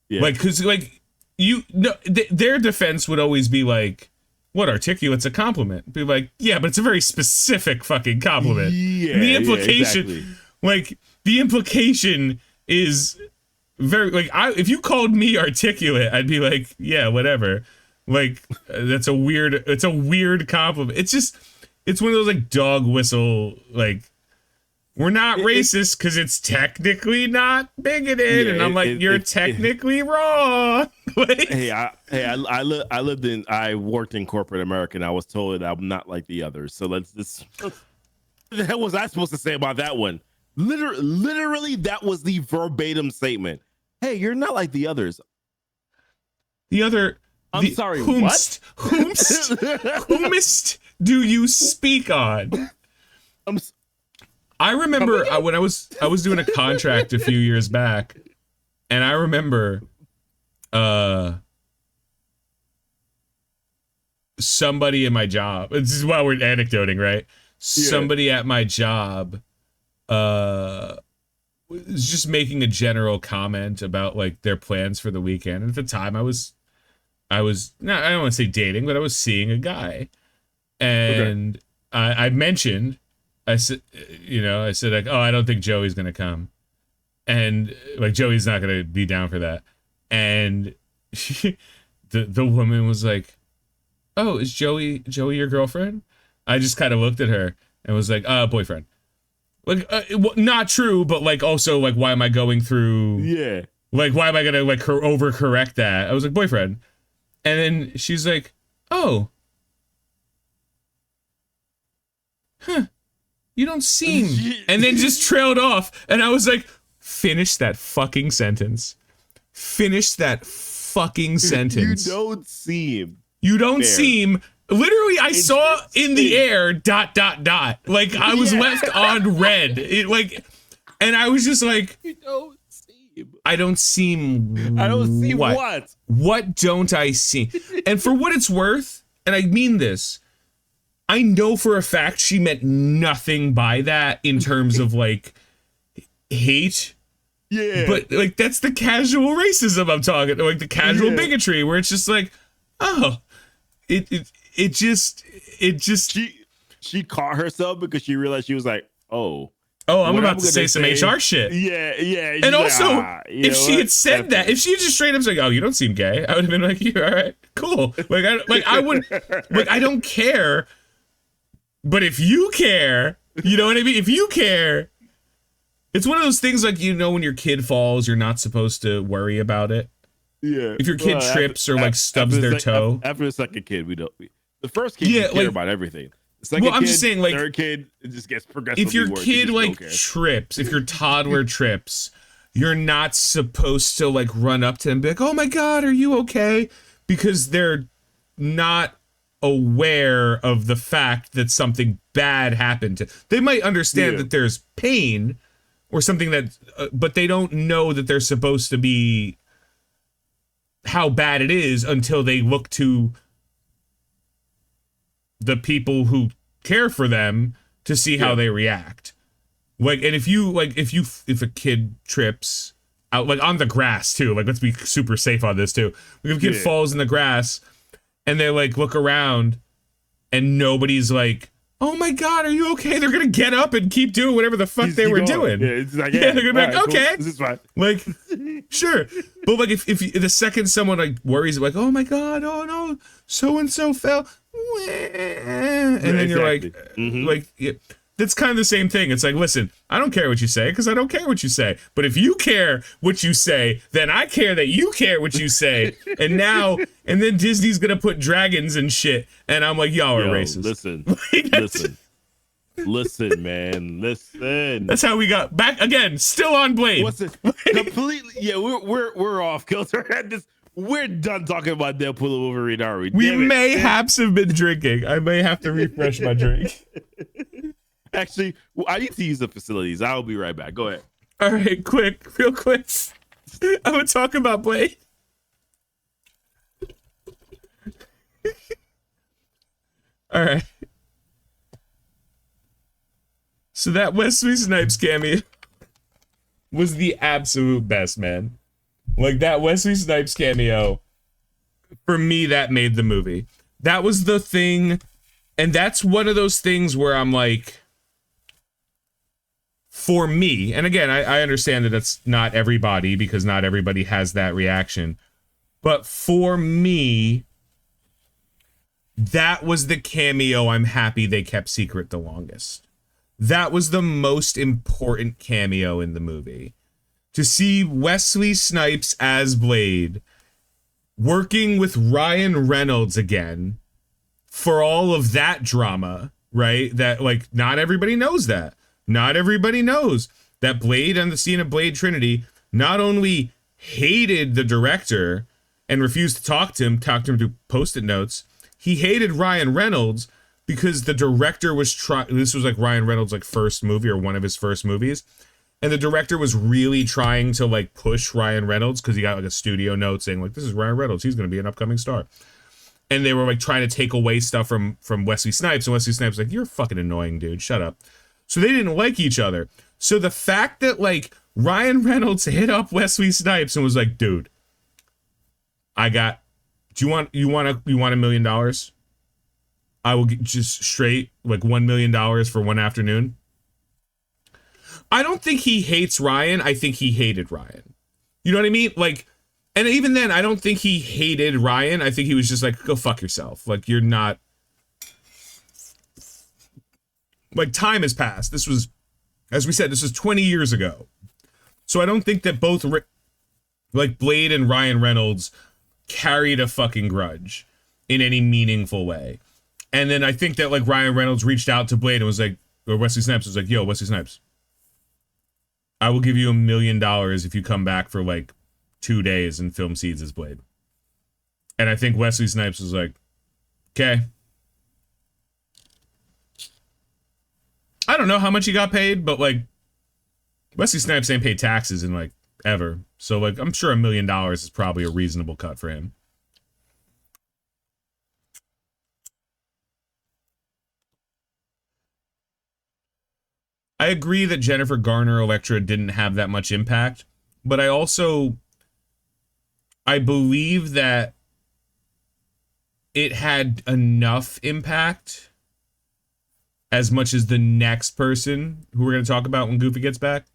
Speaker 1: Yeah. Like, cause like their defense would always be like, what, articulate's a compliment? Be like, yeah, but it's a very specific fucking compliment. Yeah. The implication, exactly. Like the implication is very like, if you called me articulate, I'd be like, yeah, whatever. Like it's a weird compliment. It's one of those like dog whistle, like, we're not racist because it's technically not bigoted, and I'm like, you're technically wrong. Like,
Speaker 2: I worked in corporate America, and I was told that I'm not like the others. So what the hell was I supposed to say about that one? Literally, that was the verbatim statement. Hey, you're not like the others. I'm sorry, what?
Speaker 1: Whomst do you speak on? I remember when I was doing a contract a few years back, and I remember somebody in my job, this is why we're anecdoting, right? Yeah. Somebody at my job was just making a general comment about like their plans for the weekend. And at the time I was not, I don't want to say dating, but I was seeing a guy. And I mentioned I said, like, oh, I don't think Joey's gonna come, and like Joey's not gonna be down for that, and the woman was like, oh, is Joey your girlfriend? I just kind of looked at her and was like, boyfriend. Like, not true, but like also like, why am I going through?
Speaker 2: Yeah.
Speaker 1: Like, why am I gonna like overcorrect that? I was like, boyfriend, and then she's like, oh, huh. You don't seem, and then just trailed off. And I was like, finish that fucking sentence. Finish that fucking sentence.
Speaker 2: You don't seem.
Speaker 1: You don't seem. Literally, I saw in the air ... Like I was left on red. It like, and I was just like,
Speaker 2: you don't seem.
Speaker 1: I don't seem.
Speaker 2: I don't see what.
Speaker 1: What don't I see? And for what it's worth, and I mean this, I know for a fact she meant nothing by that in terms of like hate.
Speaker 2: Yeah.
Speaker 1: But like that's the casual racism I'm talking, like the casual bigotry where it's just like, oh, it just
Speaker 2: she caught herself because she realized she was like, oh,
Speaker 1: I'm about to say some HR shit.
Speaker 2: Yeah.
Speaker 1: And also, if she had said that, if she had just straight up said, oh, you don't seem gay, I would have been like, you all right, cool. I would, like, I don't care. But if you care, you know what I mean? If you care, it's one of those things like, when your kid falls, you're not supposed to worry about it.
Speaker 2: Yeah.
Speaker 1: If your kid trips or like stubs their toe.
Speaker 2: After the second kid, we don't. The first kid, you care about everything. The second
Speaker 1: I'm just saying, like,
Speaker 2: third kid, it just gets progressively
Speaker 1: worse. If your
Speaker 2: worse.
Speaker 1: kid like trips, if your toddler trips, you're not supposed to like run up to them and be like, oh my God, are you okay? Because they're not aware of the fact that something bad happened to. They might understand that there's pain or something that, but they don't know that they're supposed to be how bad it is until they look to the people who care for them to see how they react. Like, and if a kid trips out, like on the grass too, like let's be super safe on this too. If a kid falls in the grass and they like look around and nobody's like, oh my God, are you okay? They're gonna get up and keep doing whatever the fuck they were doing.
Speaker 2: Yeah, it's like,
Speaker 1: they're gonna be like, okay,
Speaker 2: cool. This is fine.
Speaker 1: Like, sure. But like if the second someone like worries, like, oh my God, oh no, so and so fell, and then you're like, that's kind of the same thing. It's like, listen, I don't care what you say because I don't care what you say. But if you care what you say, then I care that you care what you say. And then Disney's gonna put dragons and shit, and I'm like, y'all are racist.
Speaker 2: Listen, man, listen.
Speaker 1: That's how we got back again. Still on Blade.
Speaker 2: What's it? Completely. Yeah, we're off kilter. We're done talking about Deadpool and Wolverine, are we?
Speaker 1: We mayhaps have been drinking. I may have to refresh my drink.
Speaker 2: Actually, I need to use the facilities. I'll be right back. Go ahead.
Speaker 1: All right, real quick. I'm gonna talk about Blade. All right. So that Wesley Snipes cameo was the absolute best, man. Like that Wesley Snipes cameo, for me, that made the movie. That was the thing, and that's one of those things where I'm like, for me, and again, I understand that that's not everybody because not everybody has that reaction, but for me, that was the cameo I'm happy they kept secret the longest. That was the most important cameo in the movie. To see Wesley Snipes as Blade working with Ryan Reynolds again for all of that drama, right? That, like, not everybody knows that. Not everybody knows that Blade and the scene of Blade Trinity not only hated the director and refused to talk to him through Post-it notes, he hated Ryan Reynolds because the director was this was like Ryan Reynolds' like first movie or one of his first movies. And the director was really trying to like push Ryan Reynolds because he got like a studio note saying like, this is Ryan Reynolds, he's going to be an upcoming star. And they were like trying to take away stuff from Wesley Snipes. And Wesley Snipes was like, you're fucking annoying, dude. Shut up. So they didn't like each other. So the fact that like Ryan Reynolds hit up Wesley Snipes and was like, dude, do you want $1 million? I will get just straight like $1 million for one afternoon. I don't think he hates Ryan. I think he hated Ryan. You know what I mean? Like, and even then, I don't think he hated Ryan. I think he was just like, go fuck yourself. Like, you're not. Like, time has passed. This was, as we said, this was 20 years ago. So I don't think that both, like, Blade and Ryan Reynolds carried a fucking grudge in any meaningful way. And then I think that, like, Ryan Reynolds reached out to Blade and was like, or Wesley Snipes was like, yo, Wesley Snipes, I will give you $1 million if you come back for, like, 2 days and film Seeds as Blade. And I think Wesley Snipes was like, okay. I don't know how much he got paid, but, like, Wesley Snipes ain't paid taxes in, like, ever. So, like, I'm sure $1 million is probably a reasonable cut for him. I agree that Jennifer Garner Elektra didn't have that much impact, but I believe that it had enough impact as much as the next person who we're going to talk about when Goofy gets back.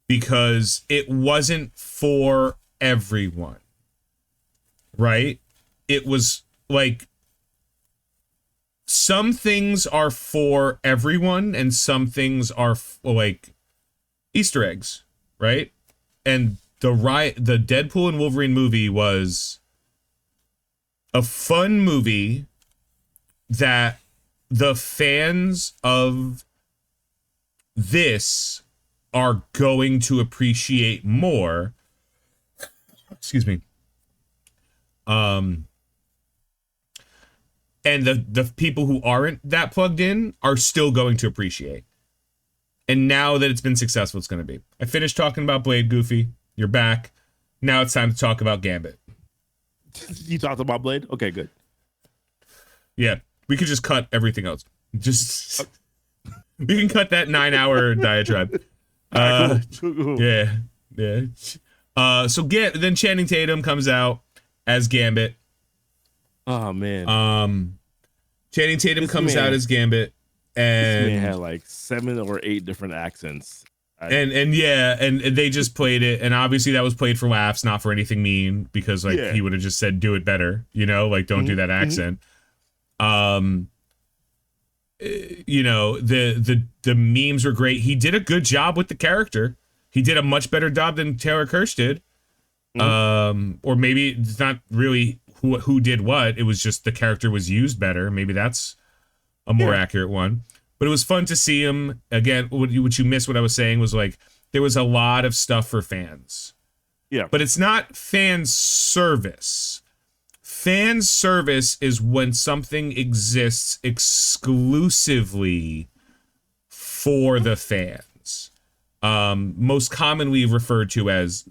Speaker 1: Because it wasn't for everyone, right? It was like, some things are for everyone and some things are like Easter eggs, right? And the Deadpool and Wolverine movie was a fun movie that the fans of this are going to appreciate more. Excuse me. And the people who aren't that plugged in are still going to appreciate. And now that it's been successful, it's going to be. I finished talking about Blade, Goofy. You're back. Now it's time to talk about Gambit.
Speaker 2: You talked about Blade? Okay, good.
Speaker 1: Yeah, we could just cut everything else. Just we can cut that 9-hour diatribe. Cool. Yeah. So then Channing Tatum comes out as Gambit.
Speaker 2: Oh man.
Speaker 1: Channing Tatum comes out as Gambit, and
Speaker 2: this man had like 7 or 8 different accents.
Speaker 1: And they just played it, and obviously that was played for laughs, not for anything mean, because like he would have just said, do it better, you know, like don't do that accent. You know, the memes were great. He did a good job with the character. He did a much better job than Taylor Kirsch did. Or maybe it's not really who did what. It was just the character was used better. Maybe that's a more accurate one. But it was fun to see him again. What you missed, what I was saying was like there was a lot of stuff for fans. Yeah, but it's not fan service. Fan service is when something exists exclusively for the fans. Most commonly referred to as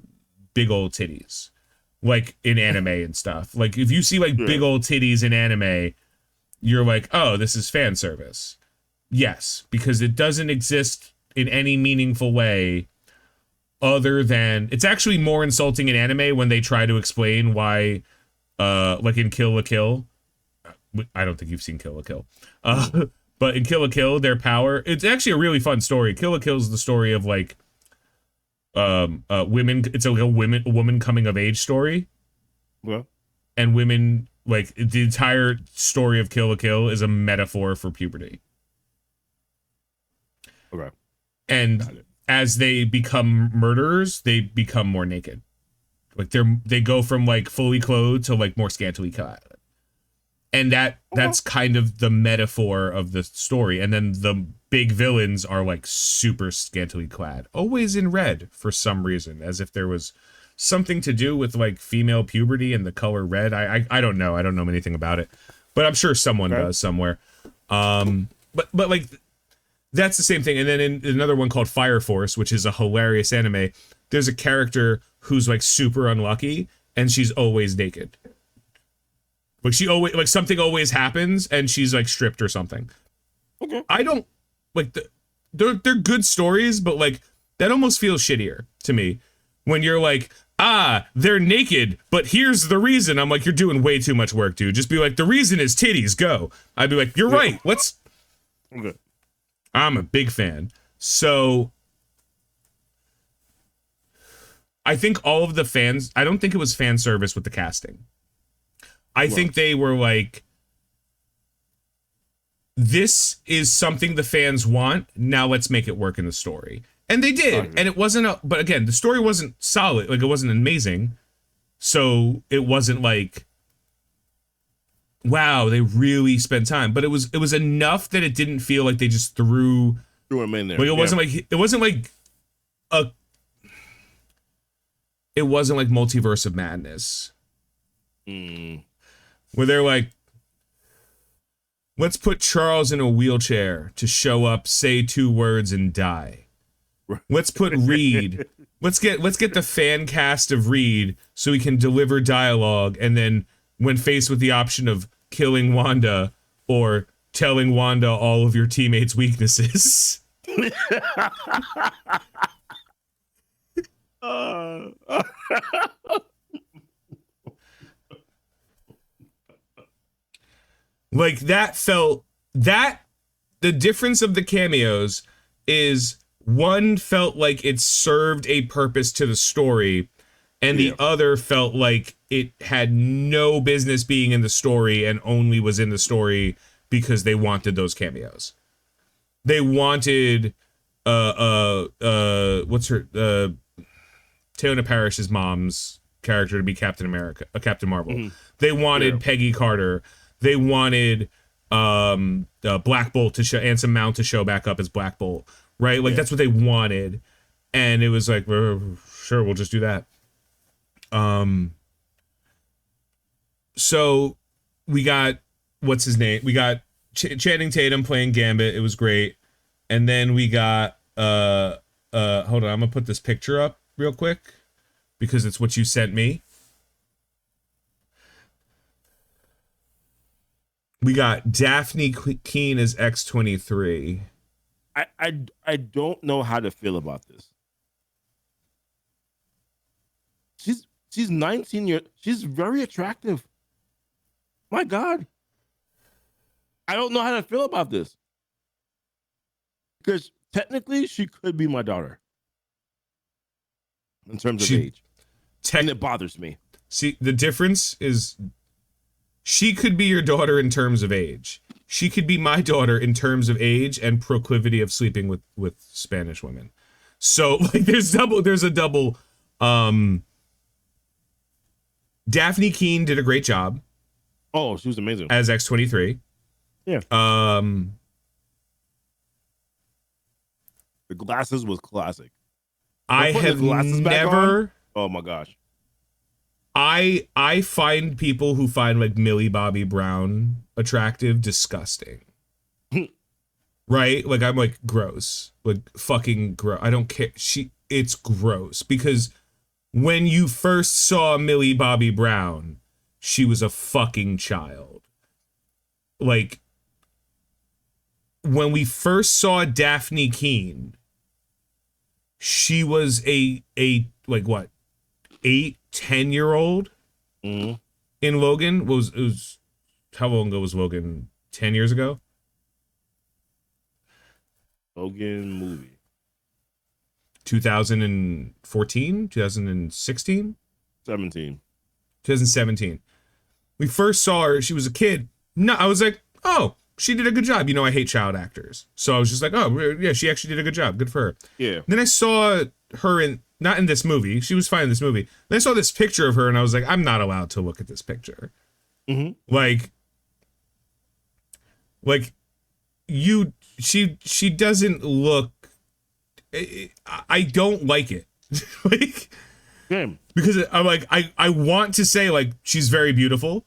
Speaker 1: big old titties, like in anime and stuff. Like if you see like big old titties in anime, you're like, oh, this is fan service. Yes, because it doesn't exist in any meaningful way other than it's actually more insulting in anime when they try to explain why, like in Kill la Kill. I don't think you've seen Kill la Kill. But in Kill la Kill, their power, it's actually a really fun story. Kill la Kill is the story of like women. It's a woman coming of age story. Well, and women, like the entire story of Kill la Kill is a metaphor for puberty. Okay. And as they become murderers, they become more naked. Like they go from like fully clothed to like more scantily clad. And that's kind of the metaphor of the story. And then the big villains are like super scantily clad, always in red for some reason, as if there was something to do with like female puberty and the color red. I don't know. I don't know anything about it, but I'm sure someone does somewhere. But like that's the same thing. And then in another one called Fire Force, which is a hilarious anime, there's a character who's like super unlucky and she's always naked. Like she always, like something always happens and she's like stripped or something. Okay. I don't like they're good stories, but like that almost feels shittier to me when you're like, they're naked, but here's the reason. I'm like, you're doing way too much work, dude. Just be like, the reason is titties, go. I'd be like, you're right. Let's. Okay. I'm a big fan. So I think all of the fans, I don't think it was fan service with the casting. I think they were like, this is something the fans want. Now let's make it work in the story. And they did. And it wasn't, but again, the story wasn't solid. Like, it wasn't amazing. So it wasn't like, wow, they really spent time. But it was enough that it didn't feel like they just threw
Speaker 2: him in there.
Speaker 1: Like, it wasn't like Multiverse of Madness. Where they're like, let's put Charles in a wheelchair to show up, say 2 words, and die. Let's put Reed. Let's get the fan cast of Reed so he can deliver dialogue, and then when faced with the option of killing Wanda or telling Wanda all of your teammates' weaknesses. Like, the difference of the cameos is one felt like it served a purpose to the story, and the other felt like it had no business being in the story and only was in the story because they wanted those cameos. They wanted what's her Teyonah Parrish's mom's character to be Captain Marvel. They wanted Peggy Carter. They wanted Black Bolt to show, Anson Mount to show back up as Black Bolt, right? Like, that's what they wanted, and it was like, sure, we'll just do that. So we got, what's his name? We got Channing Tatum playing Gambit. It was great. And then we got hold on, I'm gonna put this picture up real quick because it's what you sent me. We got Daphne Keane as X-23.
Speaker 2: I don't know how to feel about this. She's 19 years. She's very attractive. My God. I don't know how to feel about this. Because technically she could be my daughter. In terms of age. And it bothers me.
Speaker 1: See, the difference is she could be your daughter in terms of age. She could be my daughter in terms of age and proclivity of sleeping with Spanish women. So, like, there's a double. Daphne Keane did a great job.
Speaker 2: Oh, she was amazing.
Speaker 1: As X-23.
Speaker 2: Yeah. The glasses was classic.
Speaker 1: I have never.
Speaker 2: Oh my gosh.
Speaker 1: I find people who find like Millie Bobby Brown attractive disgusting. Right? Like, I'm like, gross. Like, fucking gross. I don't care. It's gross because when you first saw Millie Bobby Brown, she was a fucking child. Like, when we first saw Daphne Keane, she was a like what, 8-10-year-old in Logan. It was how long ago was Logan? 10 years ago?
Speaker 2: Logan movie.
Speaker 1: 2014? 2016? 2017. We first saw her, she was a kid. No, I was like, oh, she did a good job. You know, I hate child actors. So I was just like, oh, yeah, she actually did a good job. Good for her.
Speaker 2: Yeah.
Speaker 1: Then I saw her not in this movie. She was fine in this movie. Then I saw this picture of her and I was like, I'm not allowed to look at this picture. Like she doesn't look, I don't like it. Like, because I'm like, I want to say like she's very beautiful.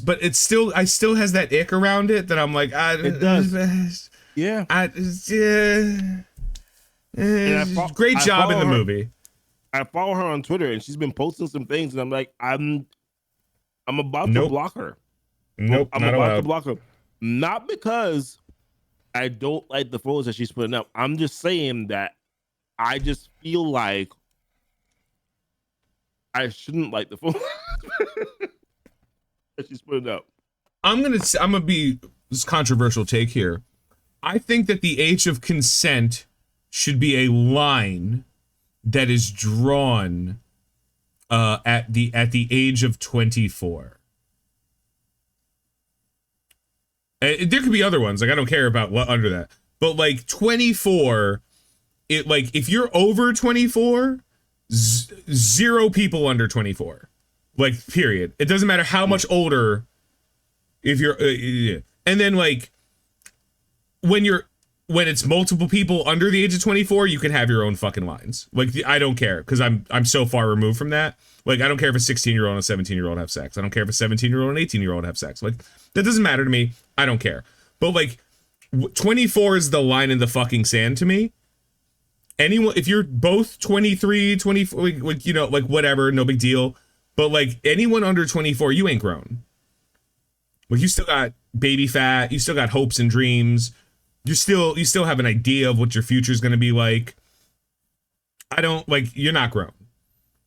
Speaker 1: But I still has that ick around it that I'm like,
Speaker 2: it does. Yeah.
Speaker 1: Great job in the movie.
Speaker 2: I follow her on Twitter and she's been posting some things and I'm like, I'm about to block her.
Speaker 1: Nope.
Speaker 2: I'm about to block her. Not because I don't like the photos that she's putting up. I'm just saying that I just feel like I shouldn't like the photos that she's putting up.
Speaker 1: I'm gonna be this controversial take here. I think that the age of consent should be a line that is drawn at the age of 24. There could be other ones, like I don't care about what under that, but like 24, it like if you're over 24, zero people under 24, like period. It doesn't matter how much older. If you're, and then like when it's multiple people under the age of 24, you can have your own fucking lines. Like I don't care because I'm so far removed from that. Like I don't care if a 16-year-old and a 17-year-old have sex. I don't care if a 17-year-old and an 18-year-old have sex. Like that doesn't matter to me. I don't care. But like 24 is the line in the fucking sand to me. Anyone, if you're both 23, 24, like you know, like whatever, no big deal. But like anyone under 24, you ain't grown. Like you still got baby fat, you still got hopes and dreams. You still have an idea of what your future is going to be like. I don't like you're not grown.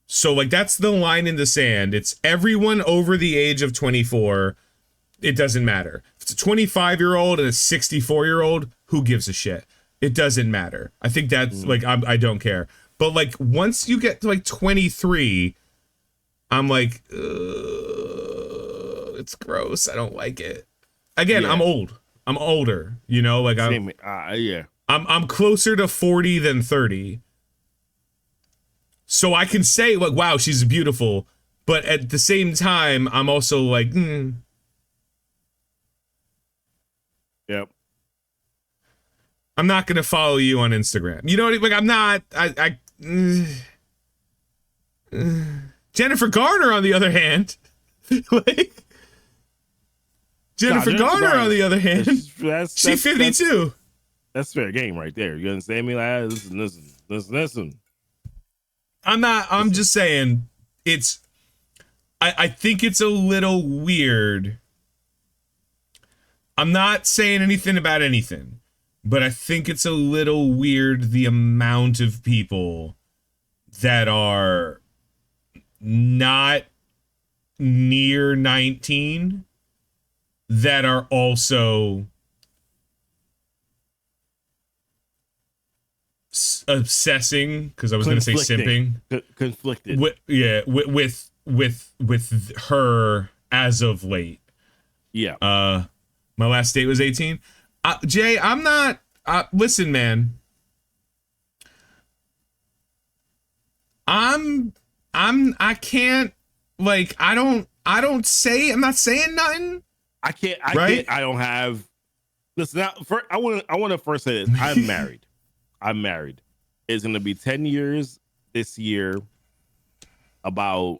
Speaker 1: So like that's the line in the sand. It's everyone over the age of 24. It doesn't matter. If it's a 25-year-old and a 64-year-old, who gives a shit? It doesn't matter. I think that's like I don't care. But like once you get to like 23, I'm like it's gross. I don't like it. Again, yeah. I'm old. I'm older, you know, like I'm closer to 40 than 30. So I can say like, wow, she's beautiful. But at the same time, I'm also like,
Speaker 2: Yep.
Speaker 1: I'm not going to follow you on Instagram. You know what I mean? Like, I'm not, Jennifer Garner, on the other hand, like, Jennifer Garner, on the other hand, she's 52.
Speaker 2: That's fair game right there. You understand me? Like, listen.
Speaker 1: I'm just saying I think it's a little weird. I'm not saying anything about anything, but I think it's a little weird the amount of people that are not near 19 that are also obsessing, because I was going to say simping,
Speaker 2: conflicted
Speaker 1: with her as of late.
Speaker 2: Yeah.
Speaker 1: My last date was 18. Jay, I'm not. Listen, man. I can't. Like, I don't say. I'm not saying nothing.
Speaker 2: I can't. I don't have. Listen, I want to first say this. I'm married. I'm married. It's going to be 10 years this year, about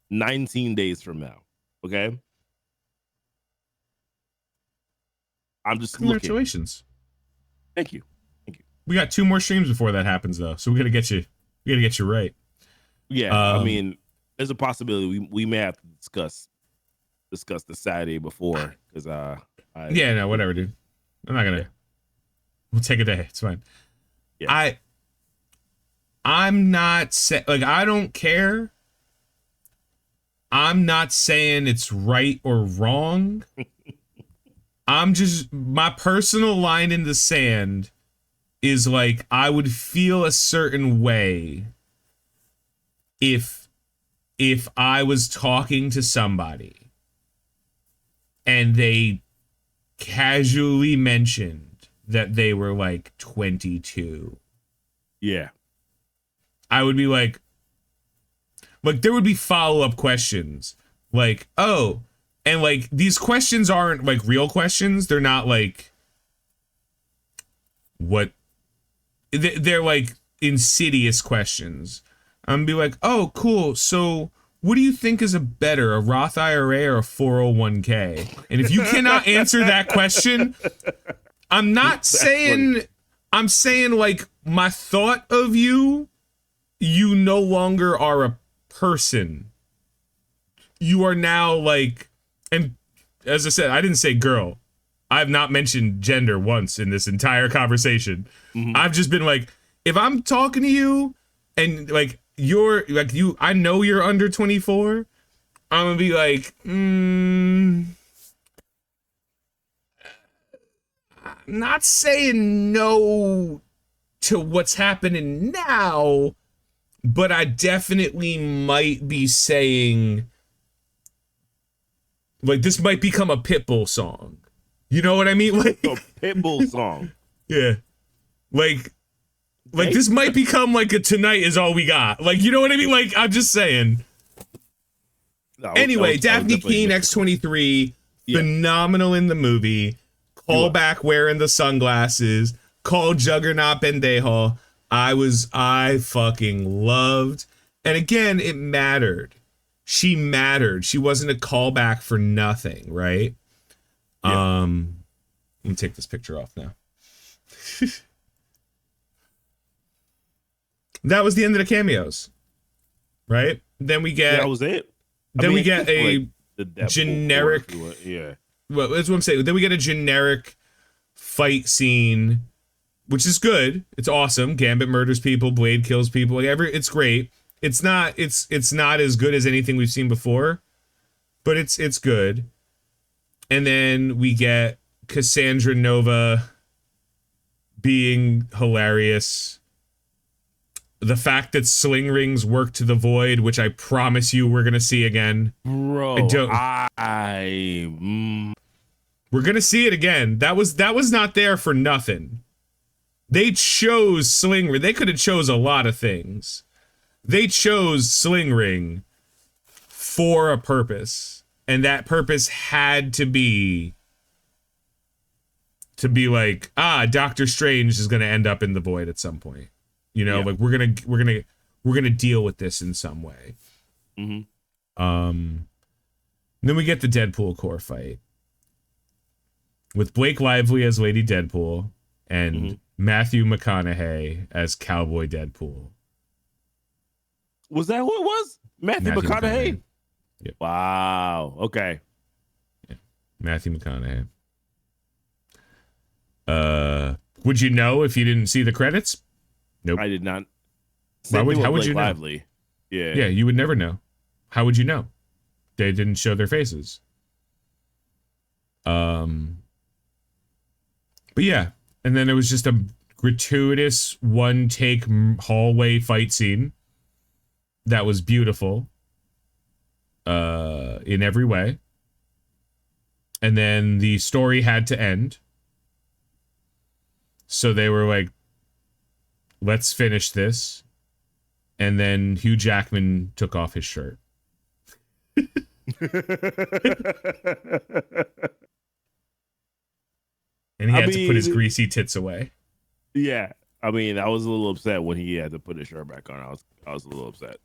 Speaker 2: 19 days from now. Okay. I'm just
Speaker 1: congratulations.
Speaker 2: Thank you.
Speaker 1: We got 2 more streams before that happens, though, so we gotta get you right.
Speaker 2: Yeah, I mean, there's a possibility we may have to discuss the Saturday before, because
Speaker 1: yeah, no, whatever, dude. I'm not gonna. We'll take a day. It's fine. Yeah. I'm not like I don't care. I'm not saying it's right or wrong. I'm just, my personal line in the sand is like, I would feel a certain way if I was talking to somebody and they casually mentioned that they were like 22.
Speaker 2: Yeah.
Speaker 1: I would be like there would be follow-up questions like, oh, and like these questions aren't like real questions. They're not like what they're like insidious questions. I'm be like, oh, cool. So what do you think is a Roth IRA or a 401k? And if you cannot answer that question, I'm not saying funny. I'm saying like my thought of you no longer are a person. You are now like, and as I said, I didn't say girl. I have not mentioned gender once in this entire conversation. Mm-hmm. I've just been like, if I'm talking to you and like you're like I know you're under 24, I'm gonna be like, not saying no to what's happening now, but I definitely might be saying, like, this might become a Pitbull song. You know what I mean? Like
Speaker 2: a Pitbull song.
Speaker 1: Yeah. Like this might become like a Tonight Is All We Got. Like, you know what I mean? Like, I'm just saying. Anyway, Daphne Keene, X-23, phenomenal in the movie. Call back wearing the sunglasses. Call Juggernaut Pendejo. I fucking loved. And again, it mattered. She mattered. She wasn't a callback for nothing, right? Yeah. Let me take this picture off now. That was the end of the cameos, right? Then we get
Speaker 2: that was it.
Speaker 1: Then we get a
Speaker 2: like
Speaker 1: generic.
Speaker 2: Yeah.
Speaker 1: Well, that's what I'm saying. Then we get a generic fight scene, which is good. It's awesome. Gambit murders people. Blade kills people. Like it's great. It's not as good as anything we've seen before, but it's good. And then we get Cassandra Nova being hilarious. The fact that sling rings work to the void, which I promise you we're gonna see again.
Speaker 2: Bro,
Speaker 1: we're gonna see it again. That was not there for nothing. They chose sling ring. They could have chose a lot of things. They chose sling ring for a purpose, and that purpose had to be like, Doctor Strange is gonna end up in the void at some point. You know, like we're gonna deal with this in some way. Then we get the Deadpool core fight with Blake Lively as Lady Deadpool and Matthew McConaughey as Cowboy Deadpool.
Speaker 2: Was that who it was? Matthew McConaughey?
Speaker 1: Yep.
Speaker 2: Wow. Okay.
Speaker 1: Yeah. Matthew McConaughey. Would you know if you didn't see the credits? Nope.
Speaker 2: I did not.
Speaker 1: How would you know?
Speaker 2: Lively. Yeah.
Speaker 1: Yeah, you would never know. How would you know? They didn't show their faces. But yeah, and then it was just a gratuitous one-take hallway fight scene that was beautiful in every way. And then the story had to end. So they were like, let's finish this. And then Hugh Jackman took off his shirt. And he had to put his greasy tits away.
Speaker 2: Yeah. I mean, I was a little upset when he had to put his shirt back on. I was a little upset.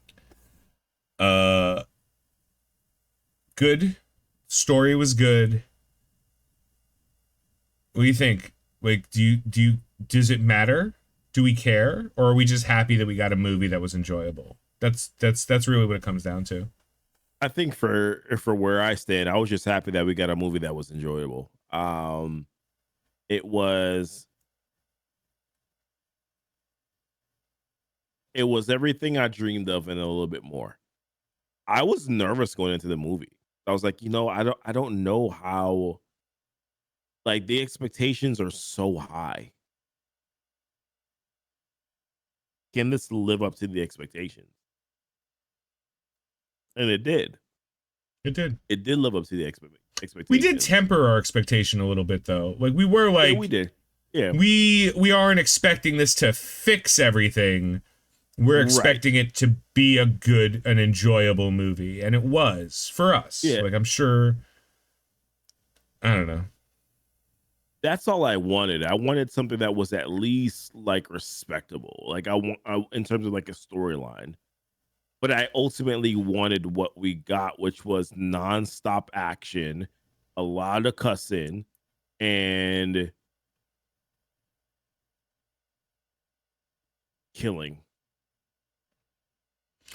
Speaker 2: Good.
Speaker 1: Story was good. What do you think? Like, does it matter? Do we care, or are we just happy that we got a movie that was enjoyable? That's really what it comes down to.
Speaker 2: I think for where I stand, I was just happy that we got a movie that was enjoyable. It was everything I dreamed of and a little bit more. I was nervous going into the movie. I was like, I don't know how, like, the expectations are so high. Can this live up to the expectations? And it did.
Speaker 1: It did.
Speaker 2: It did live up to the expectations.
Speaker 1: We did temper our expectation a little bit, though. Like, we were like,
Speaker 2: yeah, we did. Yeah,
Speaker 1: we aren't expecting this to fix everything. We're expecting it to be an enjoyable movie, and it was for us.
Speaker 2: Yeah.
Speaker 1: Like, I'm sure. I don't know.
Speaker 2: That's all I wanted. I wanted something that was at least like respectable. Like I in terms of like a storyline. But I ultimately wanted what we got, which was nonstop action, a lot of cussing, and killing.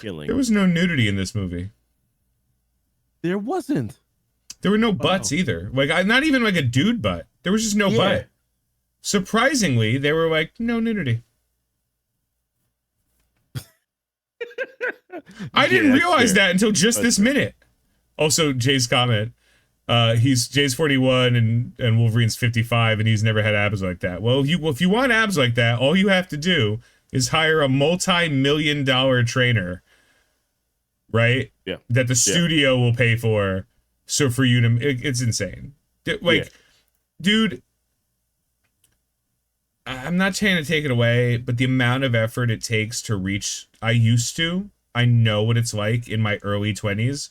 Speaker 1: There was no nudity in this movie.
Speaker 2: There wasn't.
Speaker 1: There were no butts either. Like, not even like a dude butt. There was just no butt. Surprisingly, they were like, no nudity. I didn't realize that until just this minute. Also, Jay's comment. He's Jay's 41 and Wolverine's 55, and he's never had abs like that. Well, if you want abs like that, all you have to do is hire a multi-million-dollar trainer, right?
Speaker 2: Yeah.
Speaker 1: That the studio will pay for. So for you to, it's insane. Like, dude, I'm not trying to take it away, but the amount of effort it takes to reach, I know what it's like in my early 20s.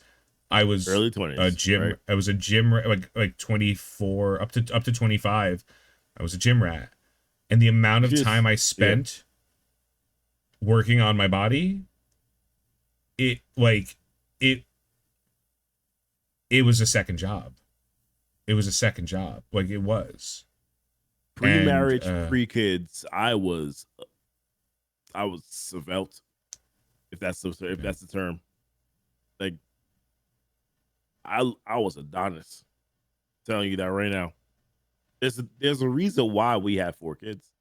Speaker 1: I was
Speaker 2: early 20s.
Speaker 1: A gym. Right? I was a gym like 24 up to 25. I was a gym rat, and the amount of time I spent working on my body, it was a second job. It was a second job. Like it was.
Speaker 2: Pre-marriage, pre-kids, I was svelte, if that's the term. Like I was Adonis. I'm telling you that right now. There's a reason why we have 4 kids.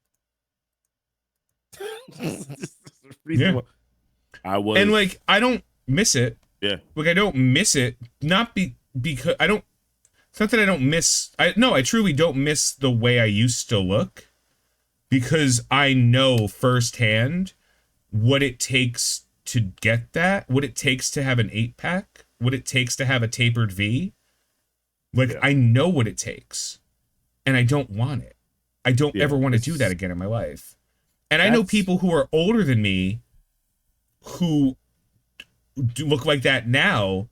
Speaker 1: Yeah.
Speaker 2: I was,
Speaker 1: and like I don't miss it.
Speaker 2: Yeah.
Speaker 1: Like I don't miss it, not because I don't. It's not that I don't miss. I truly don't miss the way I used to look, because I know firsthand what it takes to get that, what it takes to have an 8-pack, what it takes to have a tapered V. Like I know what it takes, and I don't want it. I don't ever want to do that again in my life. And I know people who are older than me who do look like that now.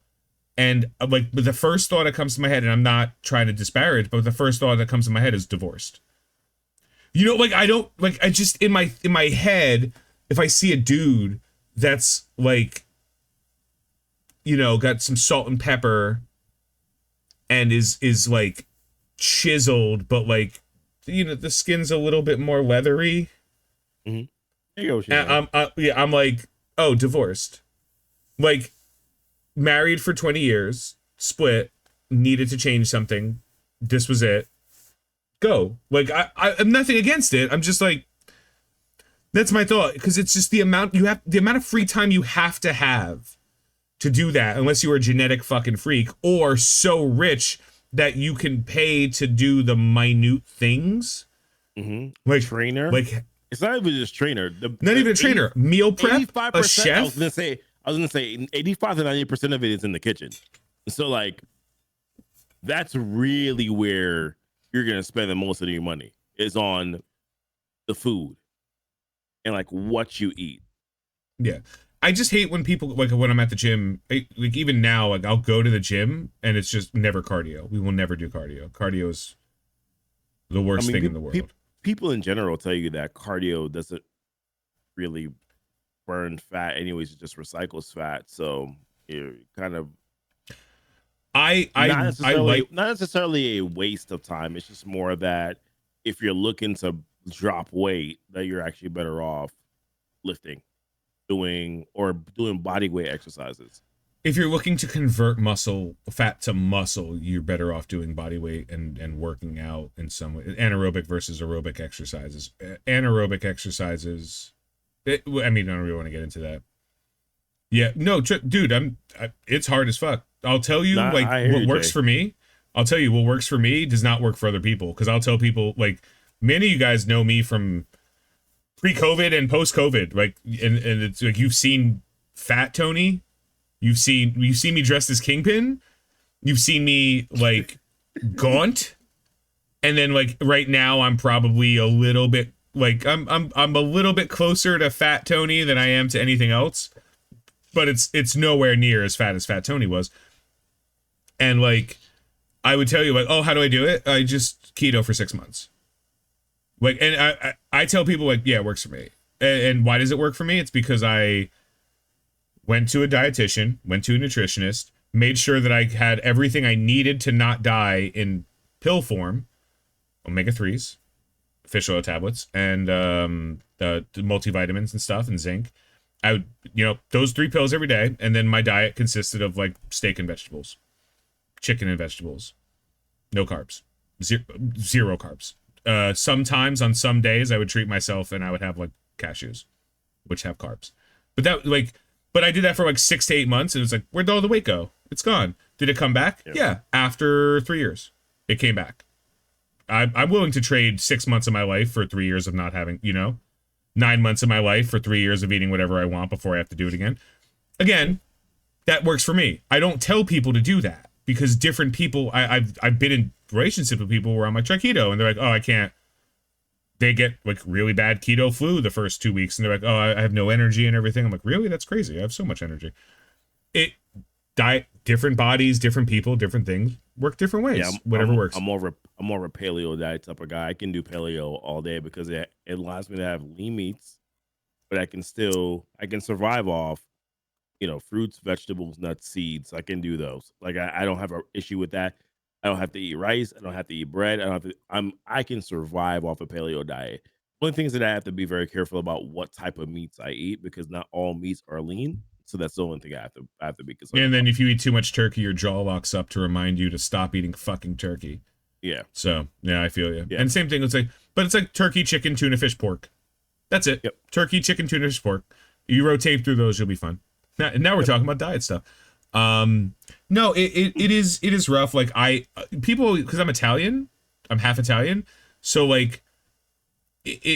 Speaker 1: And like the first thought that comes to my head, and I'm not trying to disparage, but the first thought that comes to my head is divorced. You know, like I just in my head, if I see a dude that's like, you know, got some salt and pepper and is like chiseled, but like, you know, the skin's a little bit more leathery.
Speaker 2: Mm-hmm. There you go.
Speaker 1: I'm like, oh, divorced. Like, married for 20 years, split, needed to change something. This was it. Go. Like, I'm nothing against it. I'm just like, that's my thought. Because it's just the amount of free time you have to do that, unless you are a genetic fucking freak or so rich that you can pay to do the minute things.
Speaker 2: Mm-hmm.
Speaker 1: Like
Speaker 2: trainer.
Speaker 1: Like
Speaker 2: it's not even just trainer.
Speaker 1: Not even a trainer. Meal prep. A chef.
Speaker 2: I was gonna say 85 to 90% of it is in the kitchen. So like, that's really where you're gonna spend the most of your money, is on the food and like what you eat.
Speaker 1: Yeah. I just hate when people, like when I'm at the gym, like even now, like I'll go to the gym and it's just never cardio. We will never do cardio. Cardio is the worst thing in the world.
Speaker 2: People in general tell you that cardio doesn't really burn fat anyways, it just recycles fat. So you're kind of not necessarily a waste of time. It's just more that if you're looking to drop weight, that you're actually better off lifting, doing body weight exercises.
Speaker 1: If you're looking to convert fat to muscle, you're better off doing body weight and working out in some way. Anaerobic versus aerobic exercises. Anaerobic exercises. I don't really want to get into that. Yeah, no, dude, it's hard as fuck. I'll tell you, what works for me. I'll tell you what works for me does not work for other people. Because I'll tell people, like, many of you guys know me from pre-COVID and post-COVID. Like, and it's like you've seen Fat Tony, you've seen me dressed as Kingpin, you've seen me like gaunt, and then like right now I'm probably a little bit. Like I'm a little bit closer to Fat Tony than I am to anything else, but it's nowhere near as Fat Tony was. And like, I would tell you like, oh, how do I do it? I just keto for 6 months. Like, and I tell people like, yeah, it works for me. And why does it work for me? It's because I went to a dietitian, went to a nutritionist, made sure that I had everything I needed to not die in pill form, omega-3s. Fish oil tablets, and the multivitamins and stuff, and zinc. I would, those 3 pills every day, and then my diet consisted of like steak and vegetables, chicken and vegetables, no carbs, zero carbs. Sometimes on some days I would treat myself and I would have like cashews, which have carbs. But I did that for like 6 to 8 months, and it's like, where'd all the weight go? It's gone. Did it come back? Yeah. After 3 years, it came back. I'm willing to trade 6 months of my life for 3 years of not having, 9 months of my life for 3 years of eating whatever I want before I have to do it again. Again, that works for me. I don't tell people to do that because different people, I've been in relationships with people where I'm like, try keto, and they're like, oh, I can't. They get like really bad keto flu the first 2 weeks, and they're like, oh, I have no energy and everything. I'm like, really? That's crazy. I have so much energy. Different bodies, different people, different things work different ways. Yeah, whatever works.
Speaker 2: I'm more of a paleo diet type of guy. I can do paleo all day because it allows me to have lean meats, but I can survive off, fruits, vegetables, nuts, seeds. I can do those. Like I don't have an issue with that. I don't have to eat rice. I don't have to eat bread. I can survive off a paleo diet. One of the things that I have to be very careful about what type of meats I eat because not all meats are lean. So that's the only thing I have to be concerned
Speaker 1: And then
Speaker 2: about.
Speaker 1: if you eat too much turkey, your jaw locks up to remind you to stop eating fucking turkey.
Speaker 2: Yeah.
Speaker 1: So yeah, I feel you. Yeah. And same thing. It's like turkey, chicken, tuna, fish, pork. That's it.
Speaker 2: Yep.
Speaker 1: Turkey, chicken, tuna, fish, pork. You rotate through those, you'll be fine. Now we're talking about diet stuff. No, it is rough. Like people, because I'm Italian, I'm half Italian. So like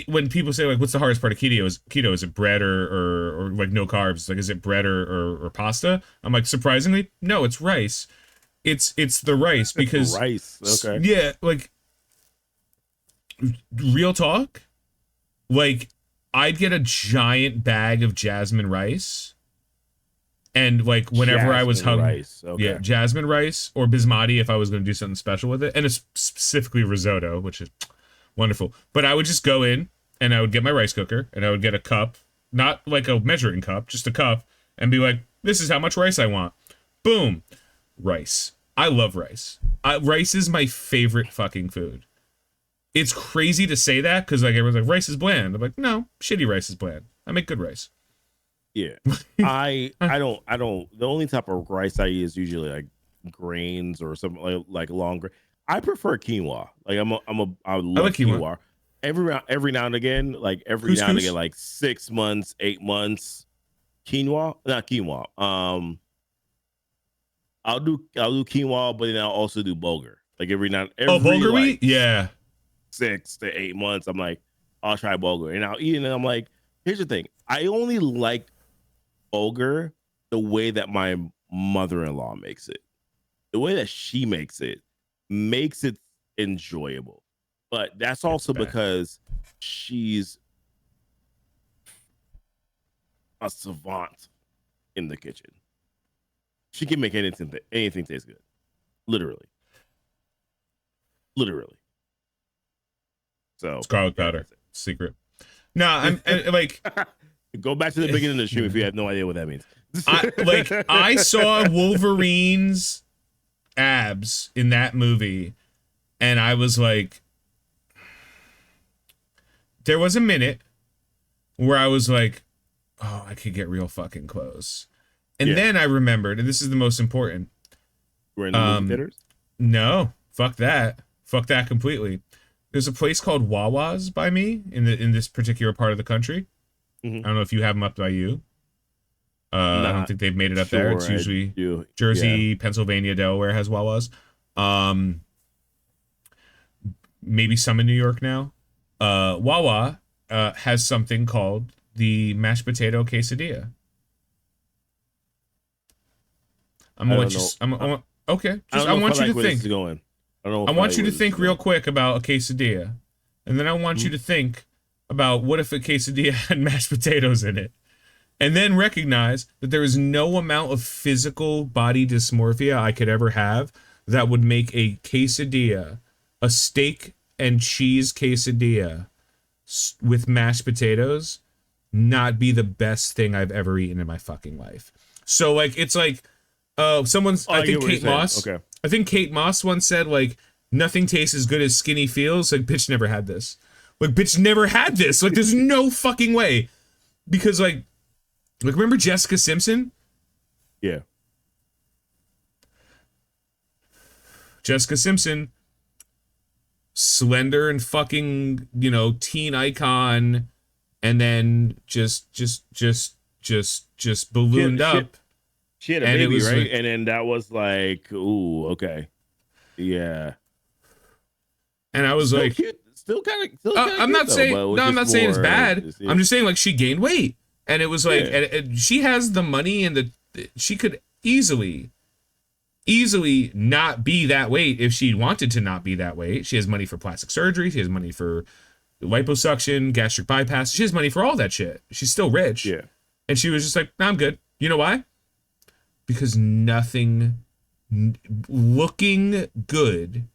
Speaker 1: when people say like, what's the hardest part of keto? Is it bread or like no carbs? Like, is it bread or pasta? I'm like, surprisingly, no, it's rice. It's the rice because
Speaker 2: rice. Okay.
Speaker 1: Yeah. Like real talk. Like I'd get a giant bag of jasmine rice. And like whenever I was hungry, yeah, jasmine rice or basmati if I was going to do something special with it, and it's specifically risotto, which is wonderful. But I would just go in and I would get my rice cooker and I would get a cup, not like a measuring cup, just a cup, and be like, "This is how much rice I want." Boom, rice. I love rice. Rice is my favorite fucking food. It's crazy to say that because like everyone's like, rice is bland. I'm like, no, shitty rice is bland. I make good rice.
Speaker 2: Yeah, I don't. The only type of rice I eat is usually like grains or something like longer. I prefer quinoa. Like I love quinoa. Every now and again, like now and again, like 6 months, 8 months, not quinoa. I'll do quinoa, but then I'll also do bulgur. Like every
Speaker 1: bulgur wheat, yeah.
Speaker 2: 6 to 8 months, I'm like, I'll try bulgur, and I'll eat it, and I'm like, here's the thing, I only like bulgur the way that my mother-in-law makes it. The way that she makes it enjoyable. But that's also because she's a savant in the kitchen. She can make anything taste good. Literally. So
Speaker 1: it's garlic powder. Secret. No, I'm like
Speaker 2: go back to the beginning of the stream if you have no idea what that means.
Speaker 1: I saw Wolverine's abs in that movie, and I was like, there was a minute where I was like, oh, I could get real fucking close. And then I remembered, and this is the most important.
Speaker 2: We're in the movie theaters?
Speaker 1: No, fuck that. Fuck that completely. There's a place called Wawa's by me in this particular part of the country. Mm-hmm. I don't know if you have them up by you. I don't think they've made it up there. It's usually Jersey, Pennsylvania, Delaware has Wawa's. Maybe some in New York now. Wawa has something called the mashed potato quesadilla. I want you to think. I want you to think real quick about a quesadilla, and then I want you to think about what if a quesadilla had mashed potatoes in it, and then recognize that there is no amount of physical body dysmorphia I could ever have that would make a quesadilla, a steak and cheese quesadilla with mashed potatoes, not be the best thing I've ever eaten in my fucking life. So like, it's like, I think Kate Moss. Okay. I think Kate Moss once said like, nothing tastes as good as skinny feels. Like, bitch never had this. Like, bitch never had this. Like, there's no fucking way. Because like remember Jessica Simpson?
Speaker 2: Yeah.
Speaker 1: Jessica Simpson, slender and fucking, teen icon, and then just ballooned up.
Speaker 2: She had a baby, right? Like, and then that was like, ooh, okay. Yeah.
Speaker 1: And I was
Speaker 2: still
Speaker 1: like,
Speaker 2: cute. Still kind of
Speaker 1: I'm not saying, no, I'm not saying it's bad. I'm just saying like she gained weight. And it was like, and she has the money and she could easily not be that weight if she wanted to not be that weight. She has money for plastic surgery. She has money for liposuction, gastric bypass. She has money for all that shit. She's still rich.
Speaker 2: Yeah.
Speaker 1: And she was just like, nah, I'm good. You know why? Because looking good,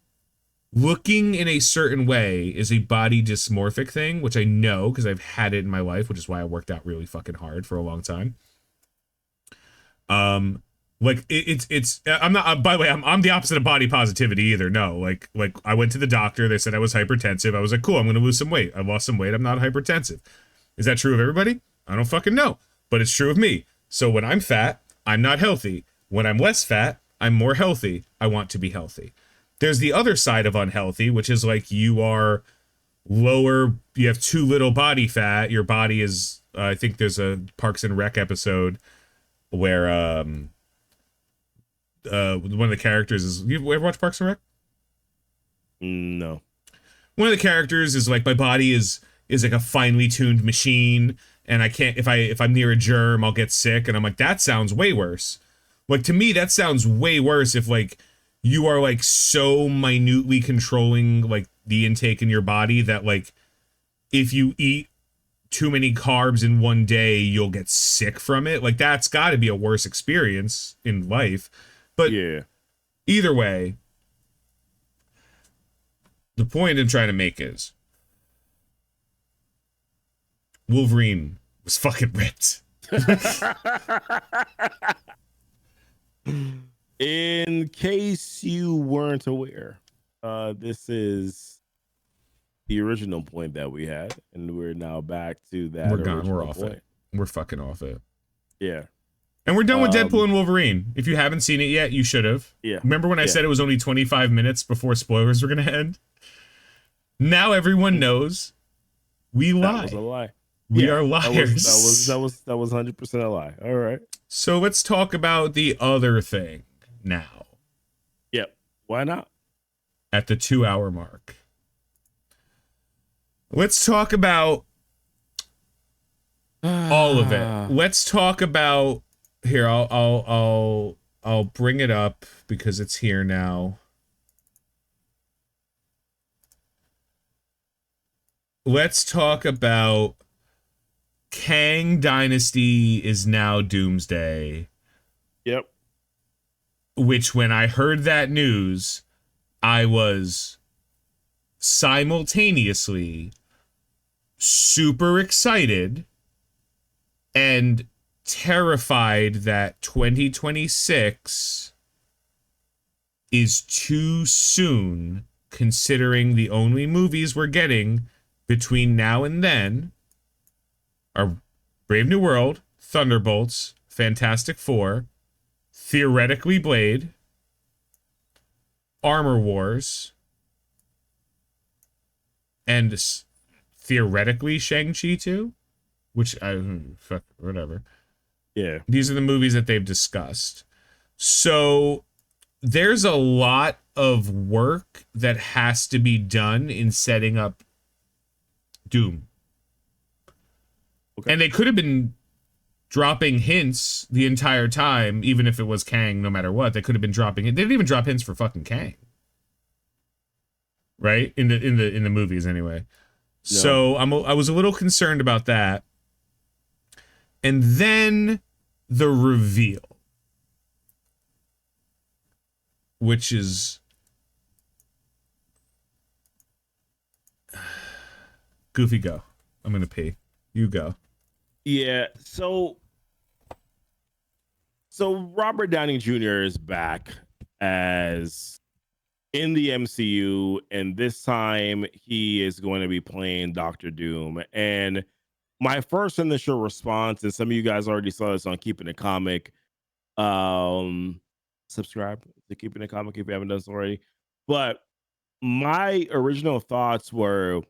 Speaker 1: looking in a certain way is a body dysmorphic thing, which I know because I've had it in my life, which is why I worked out really fucking hard for a long time. Like it's I'm not, by the way, I'm the opposite of body positivity either. No, like I went to the doctor, they said I was hypertensive. I was like, cool, I'm gonna lose some weight. I lost some weight, I'm not hypertensive. Is that true of everybody? I don't fucking know, but it's true of me. So when I'm fat, I'm not healthy. When I'm less fat, I'm more healthy. I want to be healthy. There's the other side of unhealthy, which is like you are lower, you have too little body fat. Your body is, I think there's a Parks and Rec episode where one of the characters is, you ever watch Parks and Rec?
Speaker 2: No.
Speaker 1: One of the characters is like, my body is like a finely tuned machine, and I can't, if I'm near a germ, I'll get sick. And I'm like, that sounds way worse. Like, to me, that sounds way worse if like you are like so minutely controlling like the intake in your body that like if you eat too many carbs in one day, you'll get sick from it. Like, that's got to be a worse experience in life. But
Speaker 2: yeah,
Speaker 1: either way, the point I'm trying to make is Wolverine was fucking ripped.
Speaker 2: In case you weren't aware, this is the original point that we had, and we're now back to that.
Speaker 1: We're gone. We're off it. We're fucking off it.
Speaker 2: Yeah.
Speaker 1: And we're done with Deadpool and Wolverine. If you haven't seen it yet, you should have.
Speaker 2: Yeah.
Speaker 1: Remember when I said it was only 25 minutes before spoilers were going to end? Now everyone knows we lie.
Speaker 2: That was a lie.
Speaker 1: We are liars.
Speaker 2: That was 100% a lie. All right.
Speaker 1: So let's talk about the other thing now.
Speaker 2: Yep. Why not?
Speaker 1: At the 2-hour mark. Let's talk about all of it. Let's talk about here. I'll bring it up because it's here now. Let's talk about Kang Dynasty is now Doomsday.
Speaker 2: Yep.
Speaker 1: Which, when I heard that news, I was simultaneously super excited and terrified that 2026 is too soon, considering the only movies we're getting between now and then are Brave New World, Thunderbolts, Fantastic Four, theoretically Blade, Armor Wars, and theoretically Shang-Chi 2, which fuck, whatever.
Speaker 2: Yeah.
Speaker 1: These are the movies that they've discussed. So there's a lot of work that has to be done in setting up Doom. Okay. And they could have been dropping hints the entire time, even if it was Kang, no matter what. They could have been dropping it. They didn't even drop hints for fucking Kang. Right? In the movies anyway. No. So I was a little concerned about that. And then the reveal, which is Goofy, go. I'm gonna pee. You go.
Speaker 2: Yeah. So Robert Downey Jr. is back as in the MCU, and this time he is going to be playing Dr. Doom. And my first initial response, and some of you guys already saw this on Keeping It Comic, subscribe to Keeping It Comic if you haven't done so already. But my original thoughts were,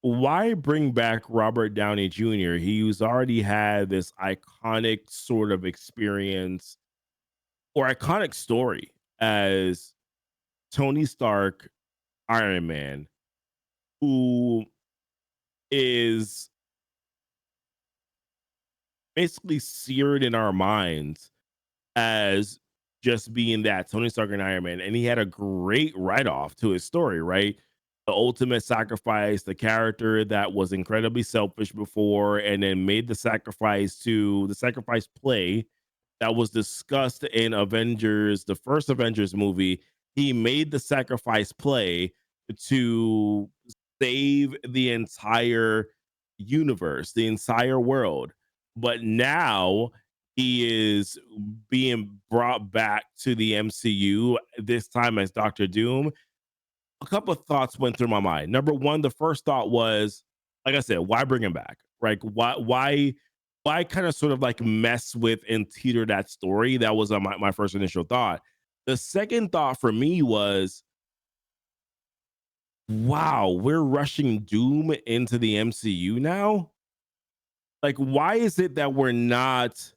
Speaker 2: why bring back Robert Downey Jr.? He's already had this iconic sort of experience or iconic story as Tony Stark, Iron Man, who is basically seared in our minds as just being that Tony Stark and Iron Man. And he had a great write off to his story, right? The ultimate sacrifice, the character that was incredibly selfish before and then made the sacrifice play that was discussed in Avengers, the first Avengers movie. He made the sacrifice play to save the entire universe, the entire world. But now he is being brought back to the MCU, this time as Doctor Doom. A couple of thoughts went through my mind. Number one, the first thought was, like I said, why bring him back? Right? Why kind of sort of like mess with and teeter that story? That was my first initial thought. The second thought for me was, wow, we're rushing Doom into the MCU now. Like, why is it that we're not?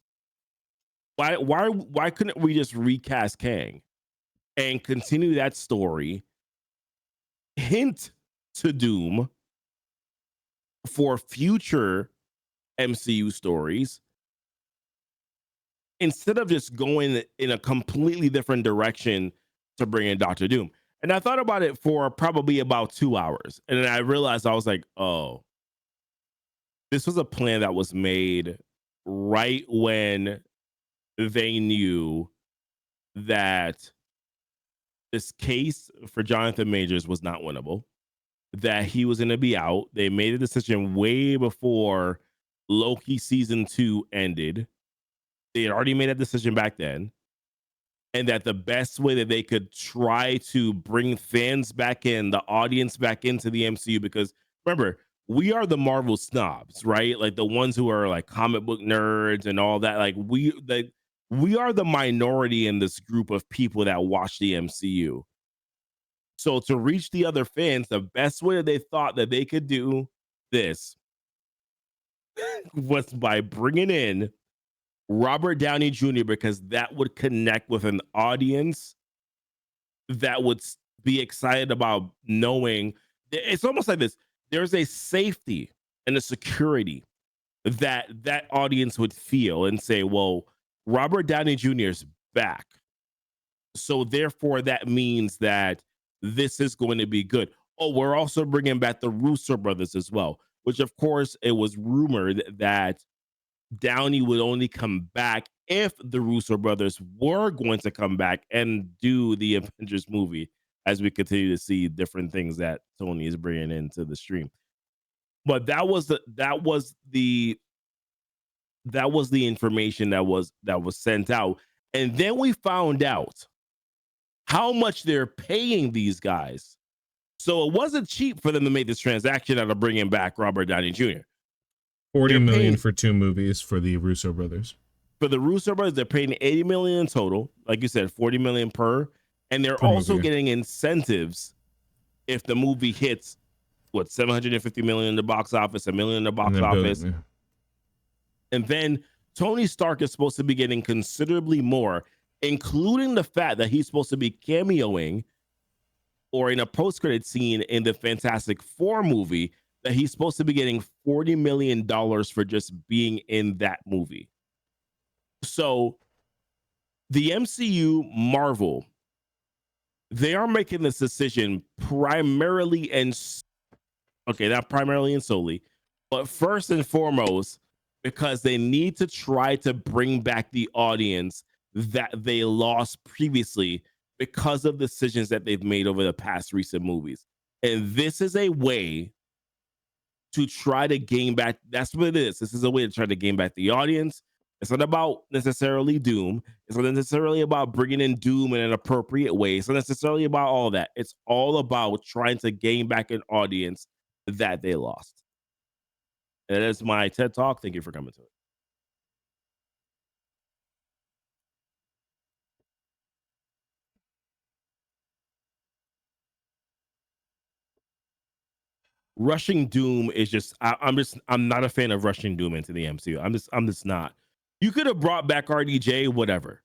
Speaker 2: Why couldn't we just recast Kang and continue that story? Hint to Doom for future MCU stories instead of just going in a completely different direction to bring in Doctor Doom. And I thought about it for probably about 2 hours. And then I realized, I was like, oh, this was a plan that was made right when they knew that this case for Jonathan Majors was not winnable, that he was going to be out. They made a decision way before Loki season 2 ended. They had already made a decision back then. And that the best way that they could try to bring fans back in, the audience back into the MCU, because remember, we are the Marvel snobs, right? Like the ones who are like comic book nerds and all that. Like we are the minority in this group of people that watch the MCU. So to reach the other fans, the best way that they thought that they could do this was by bringing in Robert Downey Jr. because that would connect with an audience that would be excited about knowing. It's almost like this. There's a safety and a security that audience would feel and say, well, Robert Downey Jr. is back. So therefore that means that this is going to be good. Oh, we're also bringing back the Russo brothers as well, which of course it was rumored that Downey would only come back if the Russo brothers were going to come back and do the Avengers movie, as we continue to see different things that Tony is bringing into the stream. But that was the information that was sent out, and then we found out how much they're paying these guys. So it wasn't cheap for them to make this transaction out of bringing back Robert Downey Jr.
Speaker 1: 40 million for 2 movies for the Russo brothers.
Speaker 2: For the Russo brothers, they're paying 80 million in total. Like you said, 40 million per. And they're also getting incentives if the movie hits, what, 750 million in the box office, $1 million in the box office. And then Tony Stark is supposed to be getting considerably more, including the fact that he's supposed to be cameoing or in a post-credit scene in the Fantastic Four movie, that he's supposed to be getting $40 million for just being in that movie. So the MCU, Marvel, they are making this decision primarily and not primarily and solely, but first and foremost, because they need to try to bring back the audience that they lost previously because of decisions that they've made over the past recent movies. And this is a way to try to gain back. That's what it is. This is a way to try to gain back the audience. It's not about necessarily Doom. It's not necessarily about bringing in Doom in an appropriate way. It's not necessarily about all that. It's all about trying to gain back an audience that they lost. And that's my TED Talk. Thank you for coming to it. rushing Doom is just I'm not a fan of rushing Doom into the MCU. I'm just not. You could have brought back RDJ, whatever,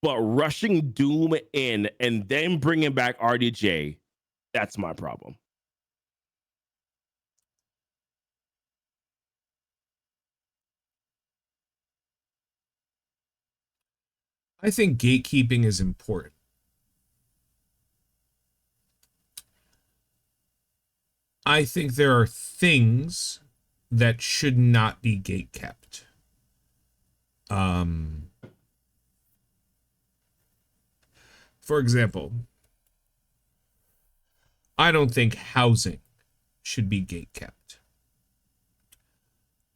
Speaker 2: but rushing Doom in and then bringing back RDJ, that's my problem.
Speaker 1: I think gatekeeping is important. I think there are things that should not be gatekept. For example, I don't think housing should be gatekept.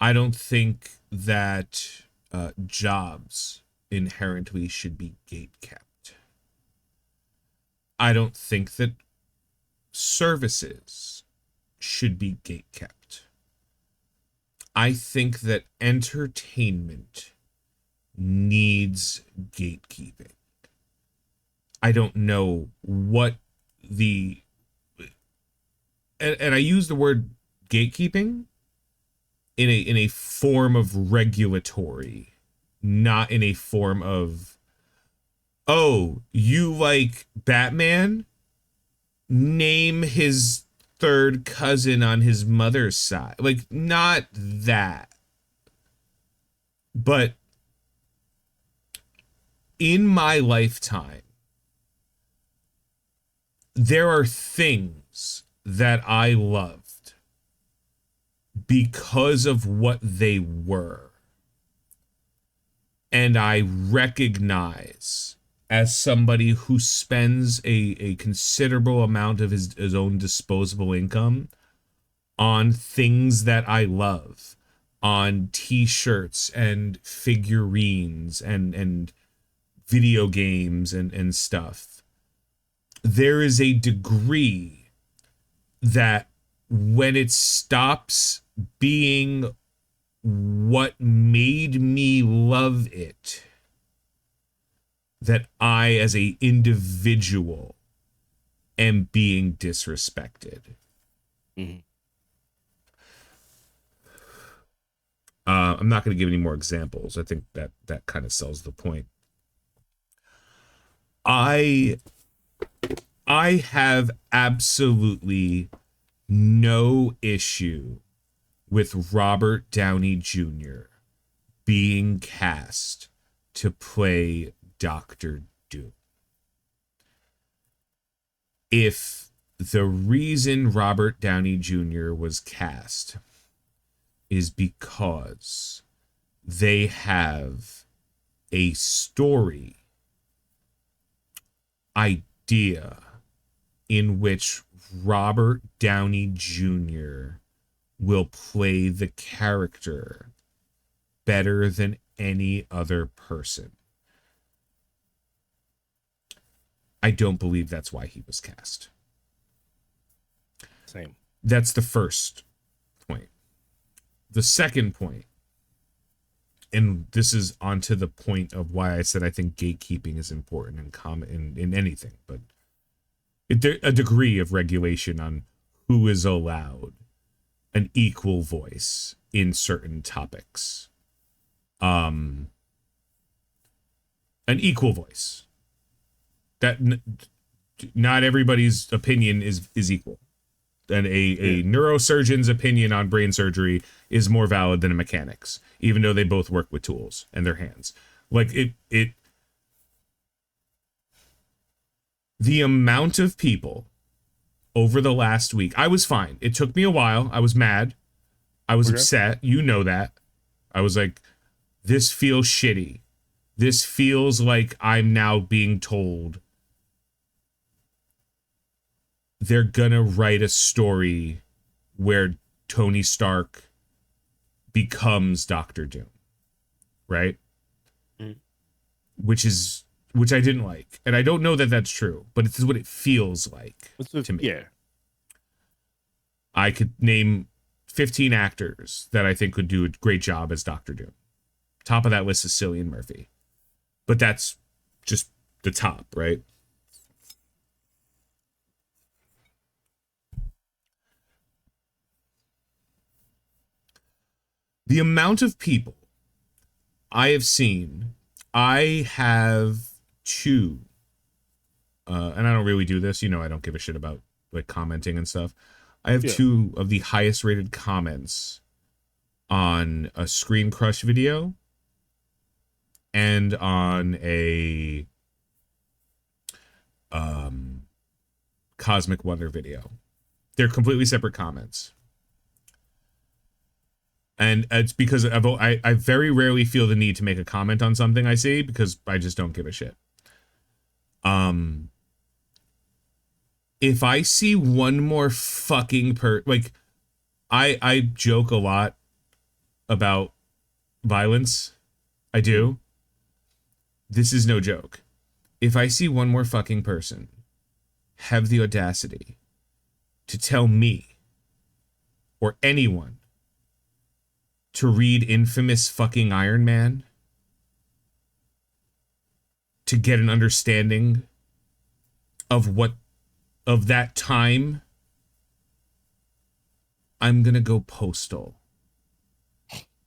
Speaker 1: I don't think that jobs inherently should be gatekept. I don't think that services should be gatekept. I think that entertainment needs gatekeeping. I don't know what the... And I use the word gatekeeping in a form of regulatory, not in a form of, oh, you like Batman? Name his third cousin on his mother's side. Like, not that. But in my lifetime, there are things that I loved because of what they were. And I recognize, as somebody who spends a considerable amount of his own disposable income on things that I love, on t-shirts and figurines and video games and stuff, there is a degree that when it stops being what made me love it, that I, as a individual, am being disrespected.
Speaker 2: Mm-hmm.
Speaker 1: I'm not going to give any more examples. I think that kind of sells the point. I have absolutely no issue with Robert Downey Jr. being cast to play Dr. Doom. If the reason Robert Downey Jr. was cast is because they have a story idea in which Robert Downey Jr. will play the character better than any other person, I don't believe that's why he was cast.
Speaker 2: Same.
Speaker 1: That's the first point. The second point, and this is onto the point of why I said I think gatekeeping is important in anything, but a degree of regulation on who is allowed an equal voice in certain topics. An equal voice. That not everybody's opinion is equal. And a neurosurgeon's opinion on brain surgery is more valid than a mechanic's, even though they both work with tools and their hands. Like the amount of people over the last week, I was fine. It took me a while. I was mad. I was upset. You know that. I was like, this feels shitty. This feels like I'm now being told they're gonna write a story where Tony Stark becomes Doctor Doom, right?
Speaker 2: Mm.
Speaker 1: Which I didn't like, and I don't know that that's true, but it's what it feels like to me.
Speaker 2: Yeah,
Speaker 1: I could name 15 actors that I think would do a great job as Doctor Doom. Top of that list is Cillian Murphy, but that's just the top, right? The amount of people I have seen, I have two, and I don't really do this, I don't give a shit about like commenting and stuff. I have two of the highest rated comments on a Screen Crush video and on a Cosmic Wonder video. They're completely separate comments. And it's because I very rarely feel the need to make a comment on something I see because I just don't give a shit. If I see one more fucking I joke a lot about violence. I do. This is no joke. If I see one more fucking person have the audacity to tell me or anyone to read infamous fucking Iron Man to get an understanding of that time, I'm gonna go postal.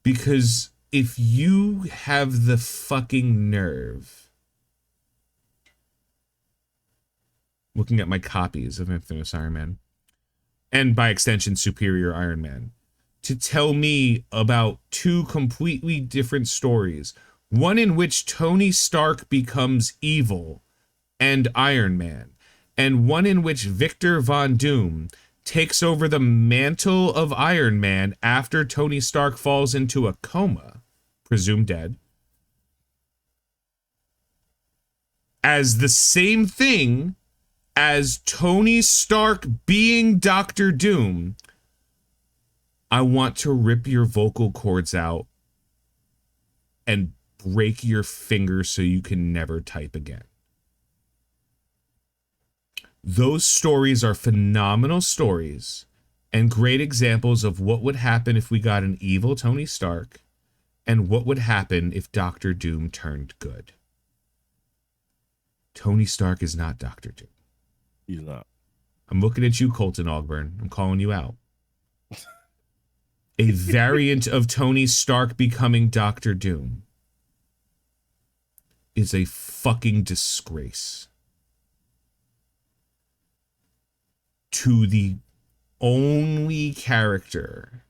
Speaker 1: Because if you have the fucking nerve, looking at my copies of Infamous Iron Man, and by extension Superior Iron Man, to tell me about two completely different stories, one in which Tony Stark becomes evil and Iron Man, and one in which Victor Von Doom takes over the mantle of Iron Man after Tony Stark falls into a coma, presumed dead, as the same thing as Tony Stark being Doctor Doom, I want to rip your vocal cords out and break your fingers so you can never type again. Those stories are phenomenal stories and great examples of what would happen if we got an evil Tony Stark and what would happen if Doctor Doom turned good. Tony Stark is not Doctor Doom.
Speaker 2: He's not.
Speaker 1: I'm looking at you, Colton Ogburn. I'm calling you out. A variant of Tony Stark becoming Doctor Doom is a fucking disgrace to the only character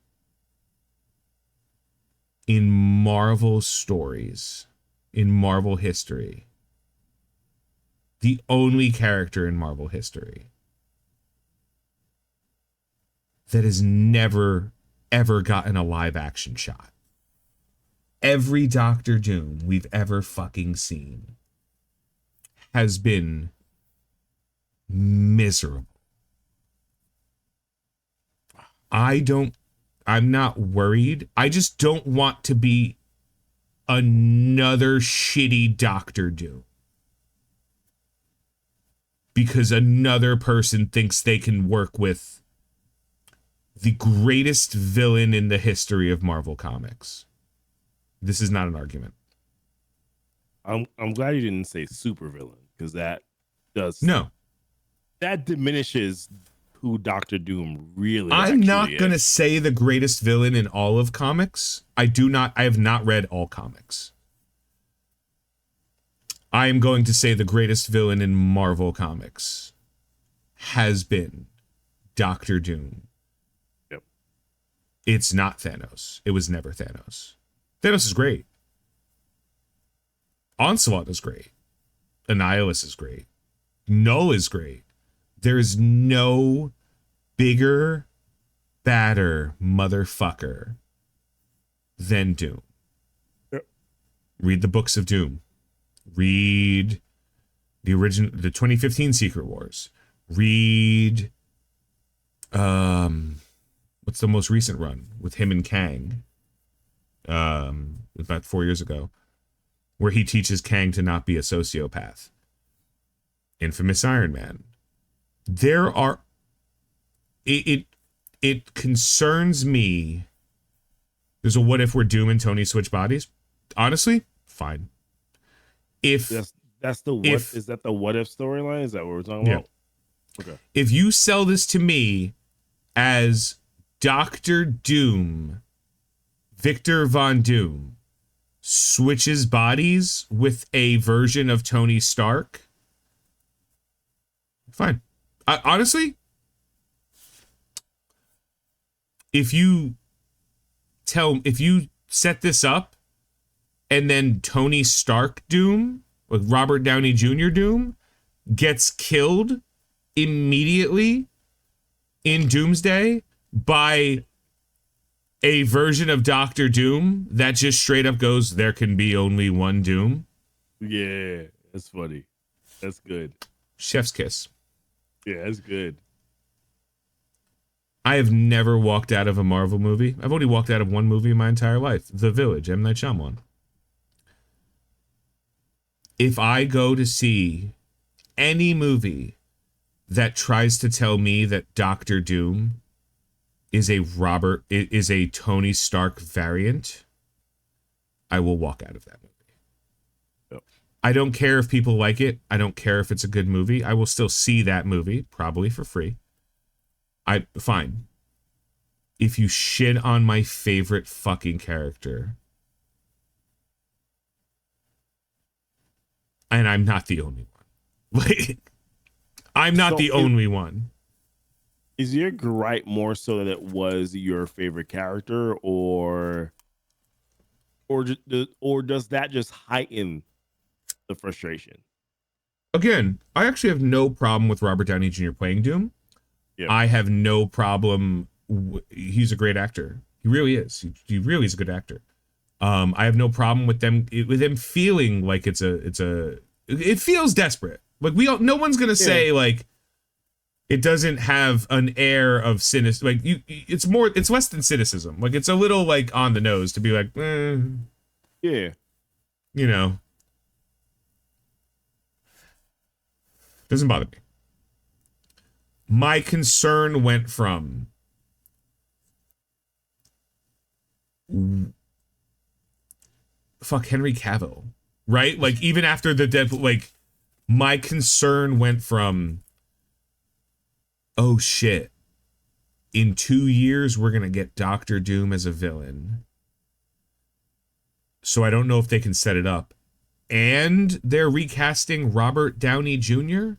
Speaker 1: in Marvel stories, in Marvel history, the only character in Marvel history that has never, ever gotten a live action shot. Every Doctor Doom we've ever fucking seen has been miserable. I'm not worried. I just don't want to be another shitty Doctor Doom. Because another person thinks they can work with the greatest villain in the history of Marvel Comics. This is not an argument.
Speaker 2: I'm glad you didn't say supervillain, because that diminishes who Doctor Doom really
Speaker 1: I'm not going to say the greatest villain in all of comics. I have not read all comics. I am going to say the greatest villain in Marvel Comics has been Doctor Doom.
Speaker 2: Yep.
Speaker 1: It's not Thanos. It was never Thanos. Thanos is great. Onslaught is great. Annihilus is great. Null is great. There is no bigger, badder motherfucker than Doom.
Speaker 2: Yep.
Speaker 1: Read the books of Doom. Read the 2015 Secret Wars. Read what's the most recent run with him and Kang? About 4 years ago, where he teaches Kang to not be a sociopath. Infamous Iron Man. There are it concerns me. There's a what if we're Doom and Tony switch bodies? Honestly, fine. If
Speaker 2: that's the what is that the what if storyline? Is that what we're talking about? Okay.
Speaker 1: If you sell this to me as Doctor Doom, Victor Von Doom switches bodies with a version of Tony Stark, fine. Honestly, if you set this up and then Tony Stark Doom with Robert Downey Jr. Doom gets killed immediately in Doomsday by a version of Doctor Doom that just straight up goes, there can be only one Doom.
Speaker 2: Yeah, that's funny. That's good.
Speaker 1: Chef's kiss.
Speaker 2: Yeah, that's good.
Speaker 1: I have never walked out of a Marvel movie. I've only walked out of one movie in my entire life. The Village, M. Night Shyamalan. If I go to see any movie that tries to tell me that Doctor Doom is a Tony Stark variant, I will walk out of that movie. Yep. I don't care if people like it. I don't care if it's a good movie. I will still see that movie, probably for free. Fine. If you shit on my favorite fucking character, and I'm not the only one. Like, I'm not the only one.
Speaker 2: Is your gripe more so that it was your favorite character, or does that just heighten the frustration?
Speaker 1: Again, I actually have no problem with Robert Downey Jr. playing Doom. Yep. I have no problem. He's a great actor. He really is. He really is a good actor. I have no problem with him feeling like it feels desperate. Like no one's gonna say like it doesn't have an air of cynicism. Like it's less than cynicism. Like it's a little like on the nose to be like,
Speaker 2: yeah,
Speaker 1: you know, doesn't bother me. My concern went from Henry Cavill, right? Like even after the Deadpool, like my concern went from, oh shit, in 2 years we're gonna get Doctor Doom as a villain. So I don't know if they can set it up. And they're recasting Robert Downey Jr.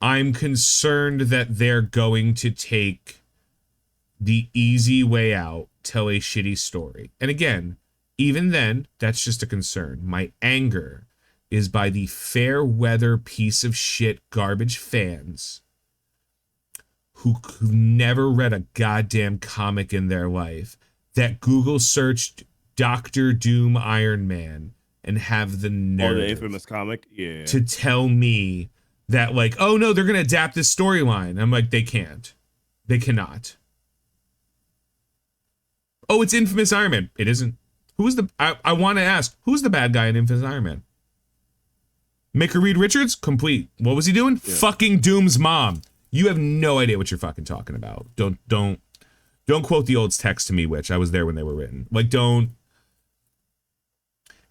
Speaker 1: I'm concerned that they're going to take the easy way out, tell a shitty story. And again, even then, that's just a concern. My anger is by the fair weather piece of shit garbage fans who never read a goddamn comic in their life that Google searched Doctor Doom Iron Man and have the nerve
Speaker 2: the infamous comic,
Speaker 1: to tell me that like, oh no, they're gonna adapt this storyline. I'm like, they cannot. Oh, it's Infamous Iron Man. It isn't. I want to ask, who's the bad guy in Infamous Iron Man? Maker Reed Richards? Complete. What was he doing? Yeah. Fucking Doom's mom. You have no idea what you're fucking talking about. Don't quote the old text to me, which I was there when they were written. Like, don't.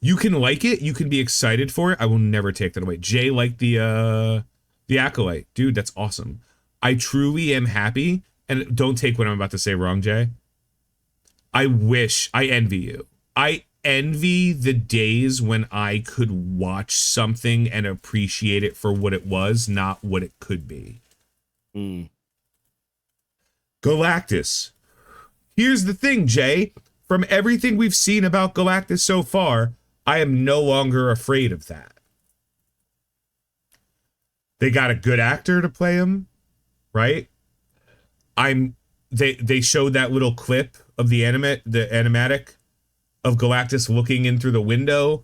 Speaker 1: You can like it. You can be excited for it. I will never take that away. Jay liked the Acolyte. Dude, that's awesome. I truly am happy. And don't take what I'm about to say wrong, Jay. I envy you. I envy the days when I could watch something and appreciate it for what it was, not what it could be. Galactus. Here's the thing, Jay. From everything we've seen about Galactus so far, I am no longer afraid of that. They got a good actor to play him, right? They showed that little clip of the animatic of Galactus looking in through the window.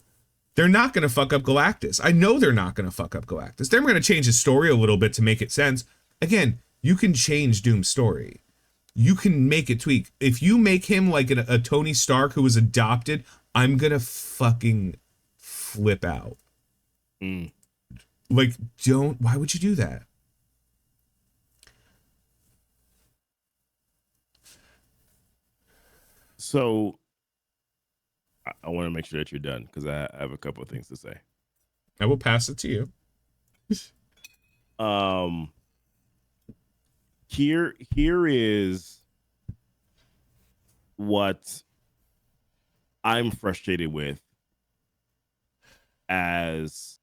Speaker 1: They're not going to fuck up Galactus. I know they're not going to fuck up Galactus. They're going to change his story a little bit to make it sense. Again, you can change Doom's story. You can make it tweak. If you make him like a Tony Stark who was adopted, I'm going to fucking flip out. Like, why would you do that?
Speaker 2: So I want to make sure that you're done because I have a couple of things to say.
Speaker 1: I will pass it to you.
Speaker 2: here is what I'm frustrated with as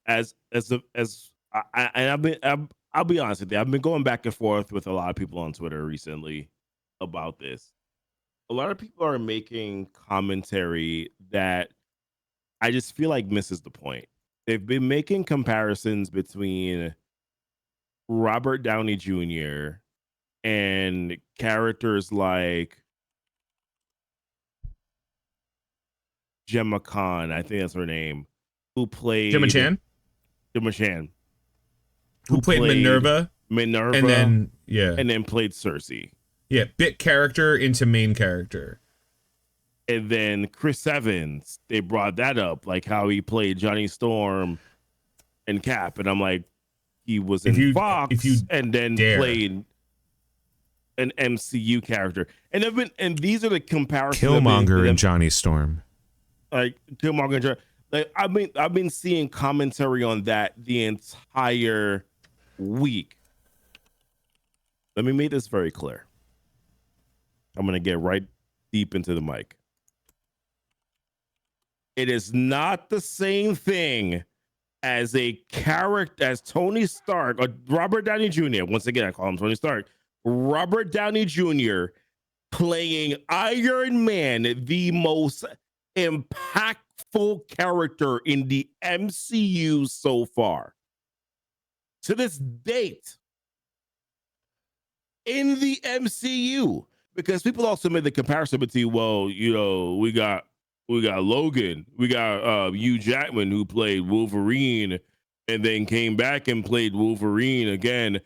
Speaker 2: I'll be honest with you. I've been going back and forth with a lot of people on Twitter recently about this. A lot of people are making commentary that I just feel like misses the point. They've been making comparisons between Robert Downey Jr. and characters like Gemma Khan, I think that's her name, who played
Speaker 1: Gemma Chan, who played Minerva, and then
Speaker 2: played Cersei.
Speaker 1: Yeah, bit character into main character.
Speaker 2: And then Chris Evans, they brought that up, like how he played Johnny Storm and Cap, and I'm like, he was in Fox, and then played an MCU character, and these are the comparisons.
Speaker 1: Killmonger and Johnny Storm,
Speaker 2: like Killmonger and Johnny. Like I've been seeing commentary on that the entire week. Let me make this very clear. I'm gonna get right deep into the mic. It is not the same thing as a character as Tony Stark or Robert Downey Jr. Once again, I call him Tony Stark. Robert Downey Jr. playing Iron Man, the most impactful character in the MCU so far. To this date, in the MCU, because people also made the comparison between, well, you know, we got Logan, we got Hugh Jackman, who played Wolverine and then came back and played Wolverine again.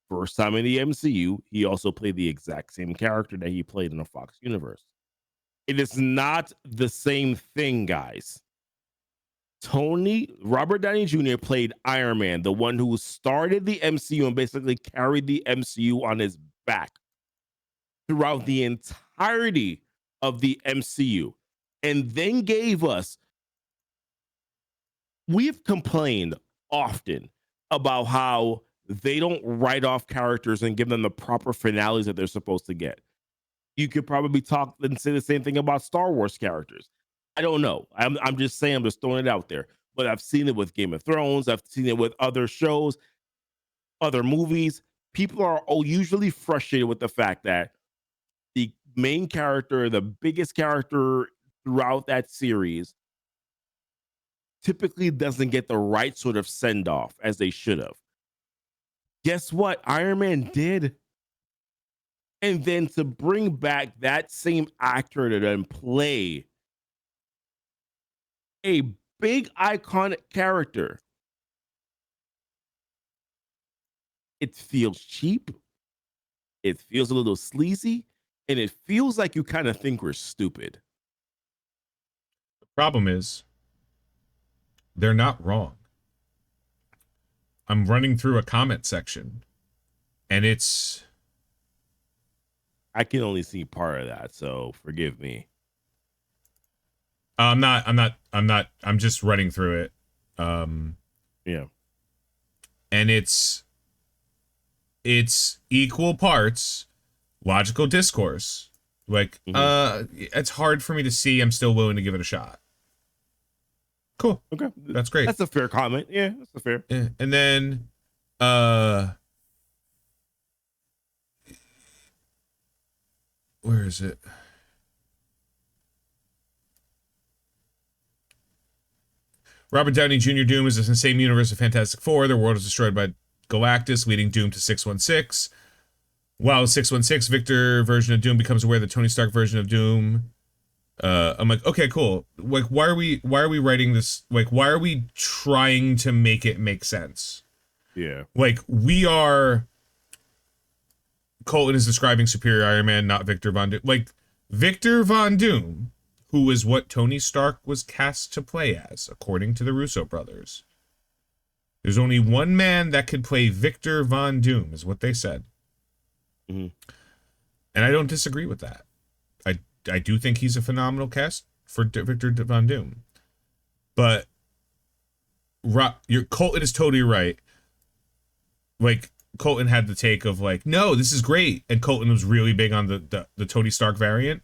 Speaker 2: First time in the MCU, he also played the exact same character that he played in the Fox universe. It is not the same thing, guys. Robert Downey Jr. played Iron Man, the one who started the MCU and basically carried the MCU on his back throughout the entirety of the MCU, and then gave us. We've complained often about how they don't write off characters and give them the proper finales that they're supposed to get. You could probably talk and say the same thing about Star Wars characters. I don't know. I'm just saying, I'm just throwing it out there. But I've seen it with Game of Thrones. I've seen it with other shows, other movies. People are usually frustrated with the fact that the main character, the biggest character throughout that series, typically doesn't get the right sort of send off as they should have. Guess what? Iron Man did. And then to bring back that same actor to then play a big iconic character, it feels cheap. It feels a little sleazy. And it feels like you kind of think we're stupid.
Speaker 1: The problem is, they're not wrong. I'm running through a comment section, and
Speaker 2: I can only see part of that, so forgive me.
Speaker 1: I'm just running through it.
Speaker 2: Yeah.
Speaker 1: And it's equal parts logical discourse. Like, it's hard for me to see. I'm still willing to give it a shot. Cool.
Speaker 2: Okay.
Speaker 1: That's great.
Speaker 2: That's a fair comment. Yeah, that's a fair.
Speaker 1: Yeah. And then, where is it? Robert Downey Jr. Doom is in the same universe of Fantastic Four. Their world is destroyed by Galactus, leading Doom to 616. While 616 Victor version of Doom becomes aware that Tony Stark version of Doom. I'm like, okay, cool. Like, why are we writing this? Like, why are we trying to make it make sense?
Speaker 2: Yeah.
Speaker 1: Like, Colton is describing Superior Iron Man, not Victor Von Doom. Like, Victor Von Doom, who is what Tony Stark was cast to play as, according to the Russo brothers. There's only one man that could play Victor Von Doom, is what they said.
Speaker 2: Mm-hmm.
Speaker 1: And I don't disagree with that. I do think he's a phenomenal cast for Victor Von Doom. But Colton is totally right. Like, Colton had the take of like, no, this is great, and Colton was really big on the Tony Stark variant.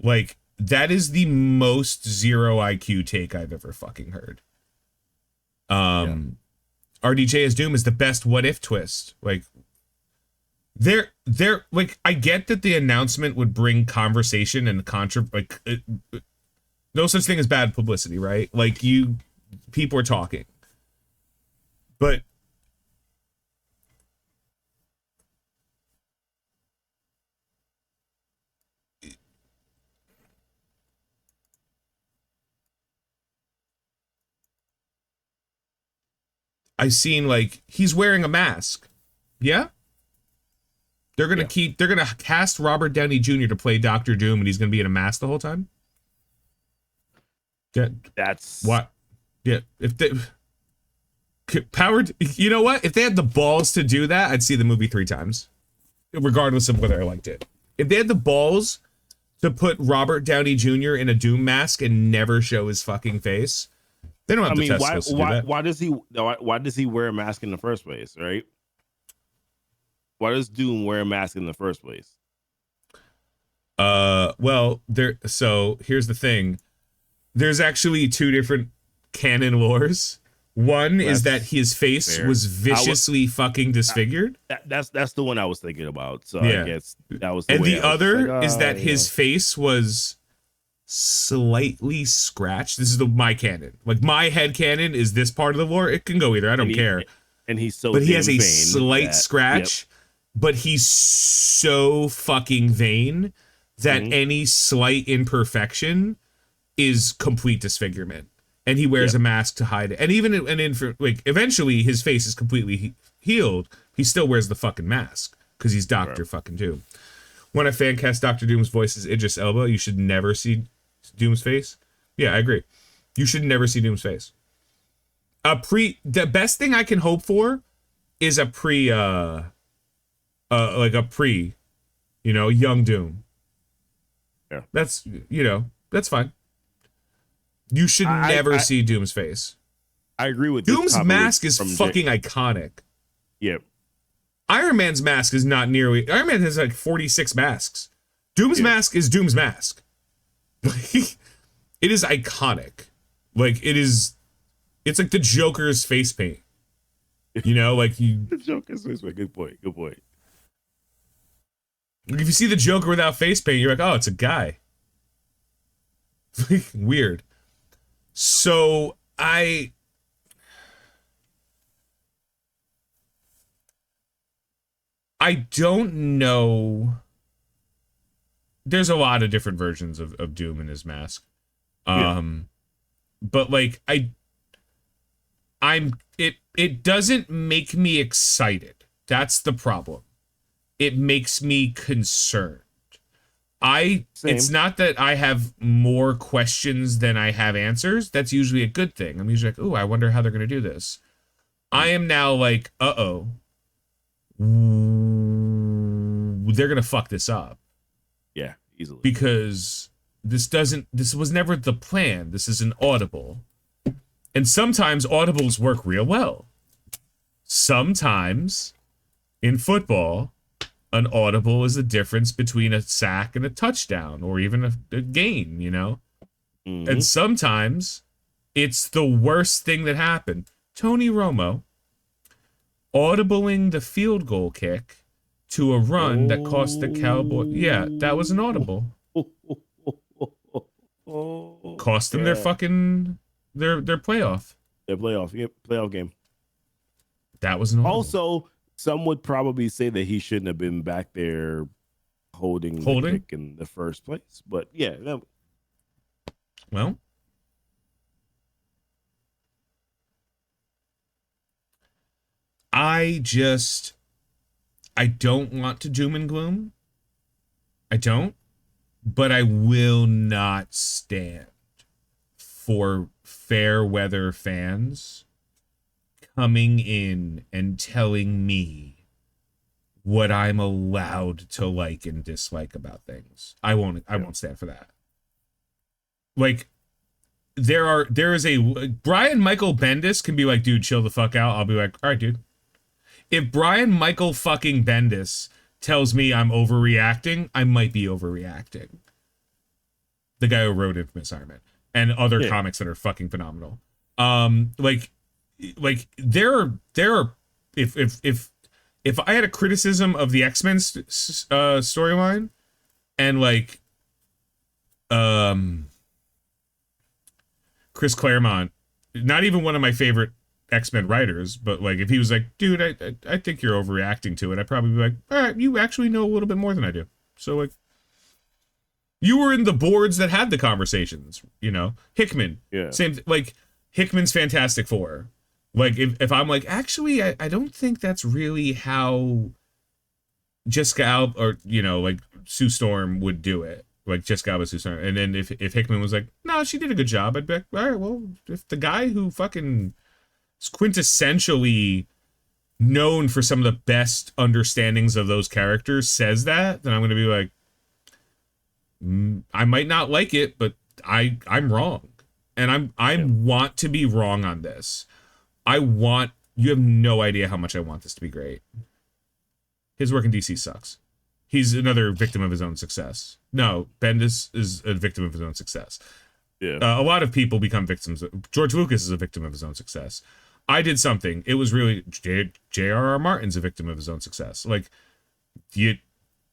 Speaker 1: Like, that is the most zero IQ take I've ever fucking heard. RDJ as Doom is the best what if twist. Like, they're like, I get that the announcement would bring conversation and no such thing as bad publicity, right? Like, people are talking, but I seen like he's wearing a mask. Yeah. They're gonna cast Robert Downey Jr. to play Doctor Doom, and he's gonna be in a mask the whole time.
Speaker 2: That's
Speaker 1: what. Yeah, if they powered, you know what? If they had the balls to do that, I'd see the movie 3 times, regardless of whether I liked it. If they had the balls to put Robert Downey Jr. in a Doom mask and never show his fucking face, they don't have the testicles to do that.
Speaker 2: Why does he wear a mask in the first place, right? Why does Doom wear a mask in the first place?
Speaker 1: Well, so here's the thing. There's actually 2 different canon lores. One is that his face was viciously fucking disfigured.
Speaker 2: That's the one I was thinking about. So
Speaker 1: yeah.
Speaker 2: I guess that was the
Speaker 1: and
Speaker 2: way
Speaker 1: the other is that his face was slightly scratched. This is my canon. Like, my head canon is this part of the lore. It can go either. I don't care.
Speaker 2: And he's so,
Speaker 1: but he has a slight scratch. Yep. But he's so fucking vain that any slight imperfection is complete disfigurement. And he wears a mask to hide it. And even eventually his face is completely healed. He still wears the fucking mask because he's Doctor fucking Doom. When a fan casts Doctor Doom's voice as Idris Elba, you should never see Doom's face. Yeah, I agree. You should never see Doom's face. The best thing I can hope for is a young Doom.
Speaker 2: Yeah.
Speaker 1: That's fine. You should never see Doom's face.
Speaker 2: I agree with
Speaker 1: Doom's mask is fucking iconic.
Speaker 2: Yeah.
Speaker 1: Iron Man's mask is not nearly. Iron Man has like 46 masks. Doom's mask is Doom's mask. It is iconic. Like, it's like the Joker's face paint. You know, like
Speaker 2: the Joker's face paint. Good point.
Speaker 1: If you see the Joker without face paint, you're like, oh, it's a guy. Weird. So I don't know. There's a lot of different versions of Doom and his mask. But like it doesn't make me excited. That's the problem. It makes me concerned. It's not that I have more questions than I have answers. That's usually a good thing. I'm usually like, oh, I wonder how they're going to do this. I am now like, they're going to fuck this up.
Speaker 2: Yeah, easily.
Speaker 1: Because this was never the plan. This is an audible. And sometimes audibles work real well. Sometimes in football, an audible is the difference between a sack and a touchdown, or even a gain, you know? Mm-hmm. And sometimes it's the worst thing that happened. Tony Romo audibling the field goal kick to a run that cost the Cowboys. Yeah, that was an audible. Cost them their fucking their playoff.
Speaker 2: Their playoff game.
Speaker 1: That was an audible.
Speaker 2: Also, some would probably say that he shouldn't have been back there holding the kick in the first place. But yeah,
Speaker 1: well, I don't want to doom and gloom. I don't, but I will not stand for fair weather fans coming in and telling me what I'm allowed to like and dislike about things. I won't stand for that. Like, there is a Brian Michael Bendis can be like, dude, chill the fuck out. I'll be like, all right, dude. If Brian Michael fucking Bendis tells me I'm overreacting, I might be overreacting. The guy who wrote Infamous Iron Man and other comics that are fucking phenomenal. Like there are if I had a criticism of the X-Men storyline and like Chris Claremont, not even one of my favorite X-Men writers, but like if he was like, dude, I think you're overreacting to it, I'd probably be like, all right, you actually know a little bit more than I do. So like, you were in the boards that had the conversations, you know. Hickman, same like Hickman's Fantastic Four. Like if I'm like, actually, I don't think that's really how Jessica Alba or like Sue Storm would do it. Like Jessica Alba, Sue Storm, and then if Hickman was like, no, she did a good job, I'd be like, all right, well, if the guy who fucking is quintessentially known for some of the best understandings of those characters says that, then I'm going to be like, I might not like it, but I'm wrong. And I want to be wrong on this. You have no idea how much I want this to be great. His work in DC sucks. He's another victim of his own success. No, Bendis is a victim of his own success.
Speaker 2: Yeah.
Speaker 1: A lot of people become victims. George Lucas is a victim of his own success. I did something. It was really J.R.R. Martin's a victim of his own success. Like, you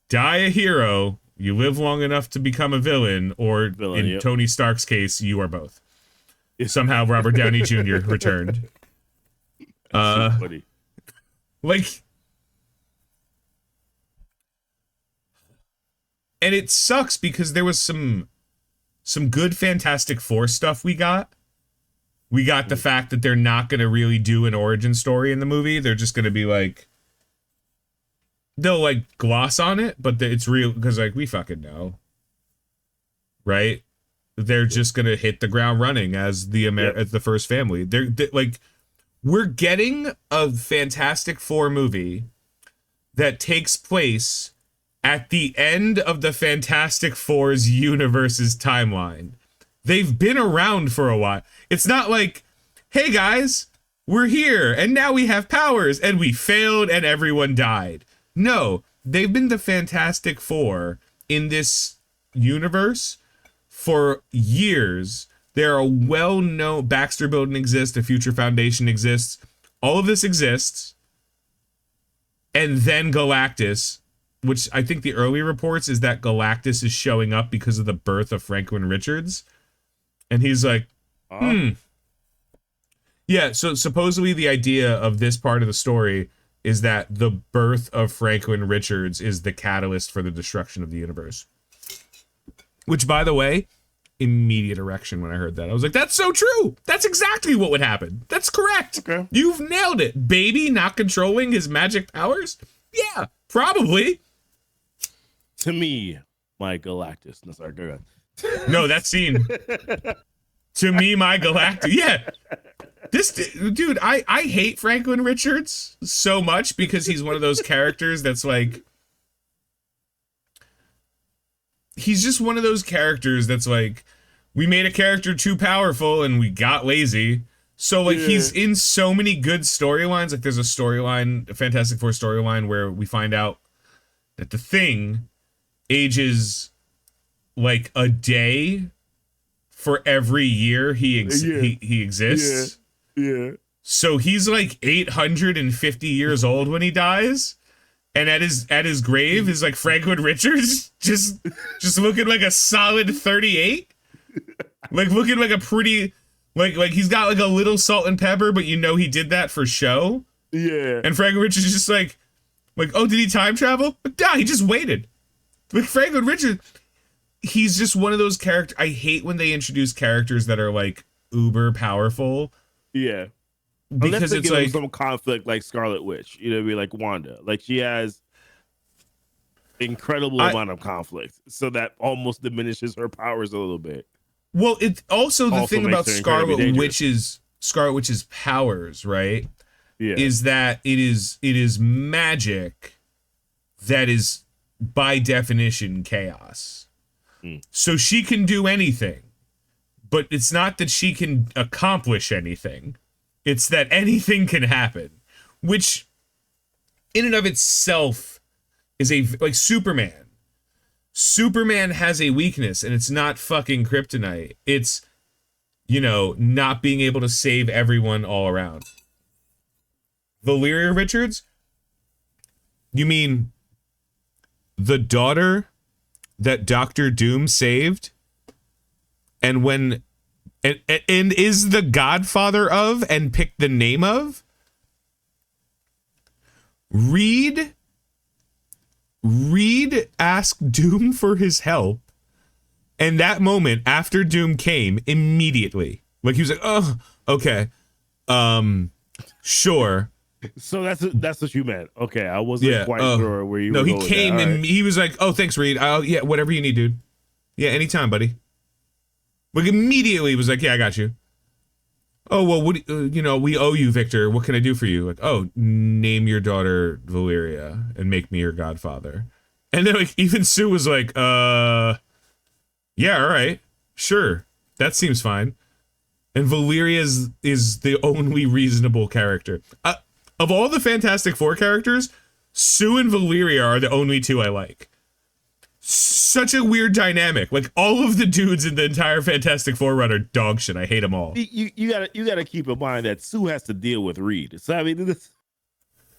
Speaker 1: die a hero, you live long enough to become a villain, or in Tony Stark's case, you are both. Somehow Robert Downey Jr. returned.
Speaker 2: So funny.
Speaker 1: Like, and it sucks because there was some good Fantastic Four stuff we got. We got the fact that they're not going to really do an origin story in the movie. They're just going to be like, they'll like gloss on it, but it's real because like we fucking know, right? They're just going to hit the ground running as as the first family. They're like, we're getting a Fantastic Four movie that takes place at the end of the Fantastic Four's universe's timeline. They've been around for a while. It's not like, hey guys, we're here and now we have powers and we failed and everyone died. No, they've been the Fantastic Four in this universe for years. There are well-known, Baxter Building exists, the Future Foundation exists. All of this exists. And then Galactus, which I think the early reports is that Galactus is showing up because of the birth of Franklin Richards. And he's like, Yeah, so supposedly the idea of this part of the story is that the birth of Franklin Richards is the catalyst for the destruction of the universe. Which, by the way, immediate erection when I heard that. I was like, that's so true. That's exactly what would happen. That's correct. Okay. You've nailed it. Baby not controlling his magic powers? Yeah, probably.
Speaker 2: To me, my Galactus. No, sorry, go ahead.
Speaker 1: No, that scene. To me, my Galactus. Yeah. This dude, I hate Franklin Richards so much because he's one of those characters that's like, he's just one of those characters that's like, we made a character too powerful and we got lazy. So like he's in so many good storylines. Like there's a storyline, a Fantastic Four storyline where we find out that the Thing ages like a day for every year he exists.
Speaker 2: Yeah.
Speaker 1: So he's like 850 years old when he dies. And at his grave is like Franklin Richards just looking like a solid 38. Like looking like a pretty like he's got like a little salt and pepper, but you know he did that for show.
Speaker 2: Yeah.
Speaker 1: And Franklin Richards is just like, oh, did he time travel? Like, nah, he just waited. Like Franklin Richards, he's just one of those characters. I hate when they introduce characters that are like uber powerful.
Speaker 2: Yeah.
Speaker 1: Because
Speaker 2: unless they
Speaker 1: it's
Speaker 2: give
Speaker 1: like
Speaker 2: some conflict like Scarlet Witch, be like Wanda. Like she has incredible amount of conflict. So that almost diminishes her powers a little bit.
Speaker 1: Well, it's also the thing about Scarlet Witch's powers, right?
Speaker 2: Yeah.
Speaker 1: Is that it is magic that is by definition chaos. So she can do anything. but it's not that she can accomplish anything. It's that anything can happen, which in and of itself is like Superman. Superman has a weakness, and it's not fucking kryptonite. It's, not being able to save everyone all around. Valeria Richards? You mean the daughter that Dr. Doom saved? And is the godfather of and picked the name of? Reed asked Doom for his help, and that moment after Doom came, immediately, like he was like, "Oh, okay, sure."
Speaker 2: So that's what you meant. Okay, I wasn't quite sure where you.
Speaker 1: No,
Speaker 2: were
Speaker 1: he
Speaker 2: going
Speaker 1: came
Speaker 2: with that.
Speaker 1: and he was like, "Oh, thanks, Reed. Yeah, whatever you need, dude. Yeah, anytime, buddy." Like immediately was like, "Yeah, I got you." Oh, well, what we owe you, Victor. What can I do for you? Like, oh, name your daughter Valeria and make me your godfather. And then like even Sue was like, yeah, all right, sure, that seems fine. And Valeria is the only reasonable character. Of all the Fantastic Four characters, Sue and Valeria are the only two I like. Such a weird dynamic. Like all of the dudes in the entire Fantastic Four run are dog shit. I hate them all.
Speaker 2: You gotta keep in mind that Sue has to deal with Reed. So I mean,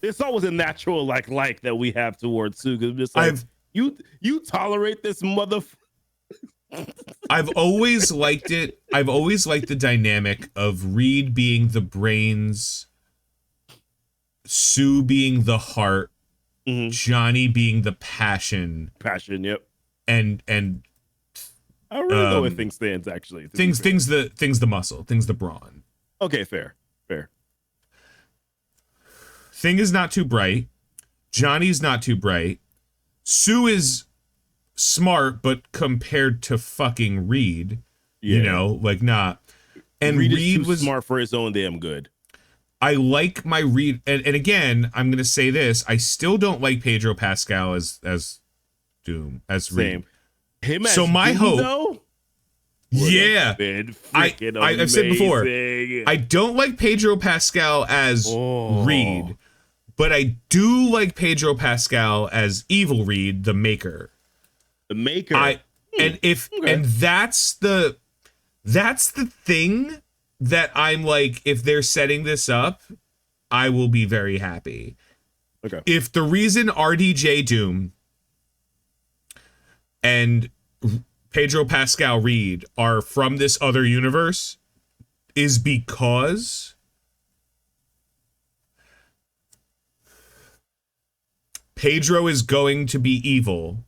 Speaker 2: it's always a natural like that we have towards Sue, because just like you tolerate this mother.
Speaker 1: I've always liked it. I've always liked the dynamic of Reed being the brains, Sue being the heart, Johnny being the passion.
Speaker 2: Yep.
Speaker 1: And
Speaker 2: I really know where things stands actually.
Speaker 1: Things the muscle, things the brawn.
Speaker 2: Okay, fair.
Speaker 1: Thing is not too bright. Johnny's not too bright. Sue is smart, but compared to fucking Reed, like not. And Reed was
Speaker 2: smart for his own damn good.
Speaker 1: I like my Reed, and again, I'm gonna say this: I still don't like Pedro Pascal as Doom, as Reed.
Speaker 2: Him as
Speaker 1: so my
Speaker 2: Doom,
Speaker 1: hope,
Speaker 2: though,
Speaker 1: I've said before, I don't like Pedro Pascal as Reed, but I do like Pedro Pascal as Evil Reed, the Maker.
Speaker 2: The Maker.
Speaker 1: And that's the thing that I'm like, if they're setting this up, I will be very happy.
Speaker 2: Okay.
Speaker 1: If the reason RDJ Doom and Pedro Pascal Reed are from this other universe is because Pedro is going to be evil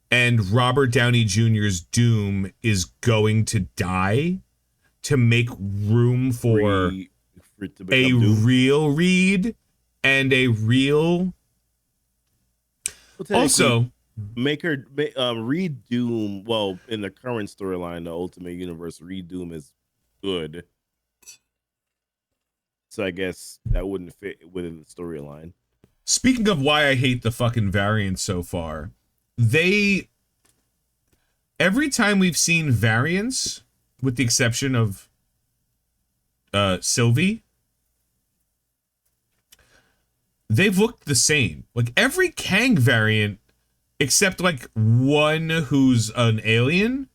Speaker 1: and Robert Downey Jr.'s Doom is going to die to make room for a real Reed and a real. Also,
Speaker 2: Reed Doom. Well, in the current storyline, the Ultimate Universe, Reed Doom is good. So I guess that wouldn't fit within the storyline.
Speaker 1: Speaking of why I hate the fucking variants so far, every time we've seen variants, with the exception of Sylvie, they've looked the same. Like every Kang variant, except like one who's an alien,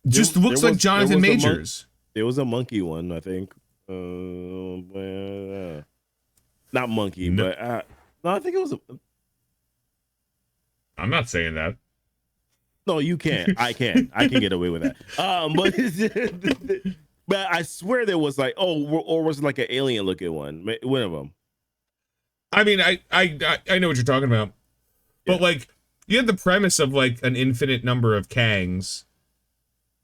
Speaker 1: just looks like Jonathan Majors.
Speaker 2: There was a monkey one, I think. Not monkey, no. But no, I think it was.
Speaker 1: I'm not saying that.
Speaker 2: No, you can't. I can. I can get away with that. But I swear there was like, or was it like an alien looking one? One of them.
Speaker 1: I mean, I know what you're talking about, but like you had the premise of like an infinite number of Kangs,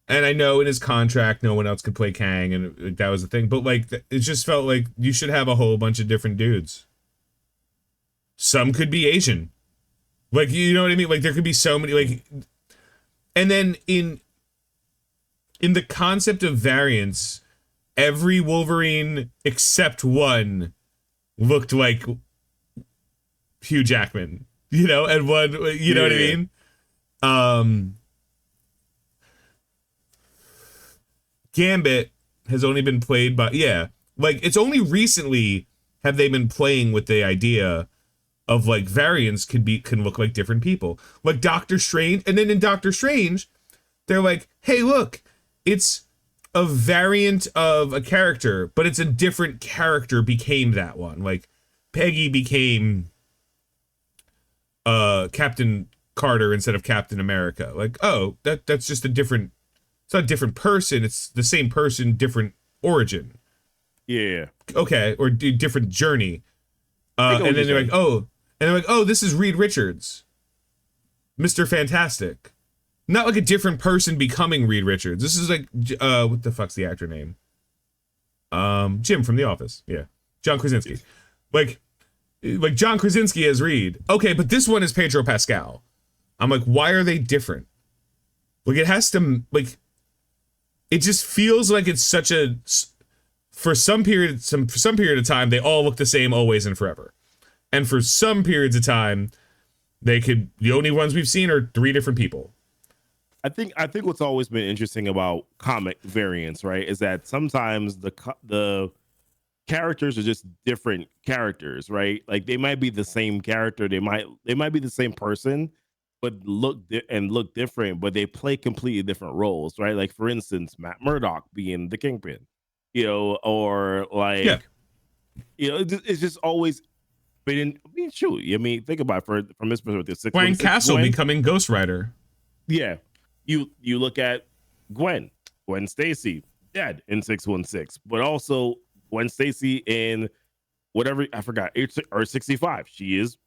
Speaker 1: and I know in his contract no one else could play Kang, and that was the thing. But like it just felt like you should have a whole bunch of different dudes. Some could be Asian, like you know what I mean. Like there could be so many like. And then in the concept of variants, every Wolverine except one looked like Hugh Jackman, and one, know what I mean? Gambit has only been played by, like it's only recently have they been playing with the idea of like variants can look like different people, like Doctor Strange. And then in Doctor Strange, they're like, hey, look, it's a variant of a character, but it's a different character became that one. Like Peggy became Captain Carter instead of Captain America. Like, oh, that's just a different, it's not a different person, it's the same person, different origin.
Speaker 2: Yeah.
Speaker 1: Okay, or different journey. And then they're like, oh, this is Reed Richards, Mr. Fantastic. Not like a different person becoming Reed Richards. This is like, what the fuck's the actor name? Jim from The Office. Yeah, John Krasinski. Like John Krasinski as Reed. Okay, but this one is Pedro Pascal. I'm like, why are they different? Like, it has to, like, it just feels like it's such a, for some period of time, they all look the same always and forever. And for some periods of time, the only ones we've seen are 3 different people.
Speaker 2: I think what's always been interesting about comic variants, right, is that sometimes the characters are just different characters, right? Like they might be the same character, they might be the same person, but look different, but they play completely different roles, right? Like for instance, Matt Murdock being the Kingpin, or like, it's just always been. I mean, shoot, I mean, think about it from this perspective.
Speaker 1: Gwen Castle becoming Ghost Rider.
Speaker 2: Yeah, you look at Gwen Stacy dead in 616, but also Gwen Stacy in whatever, I forgot, or 65. She is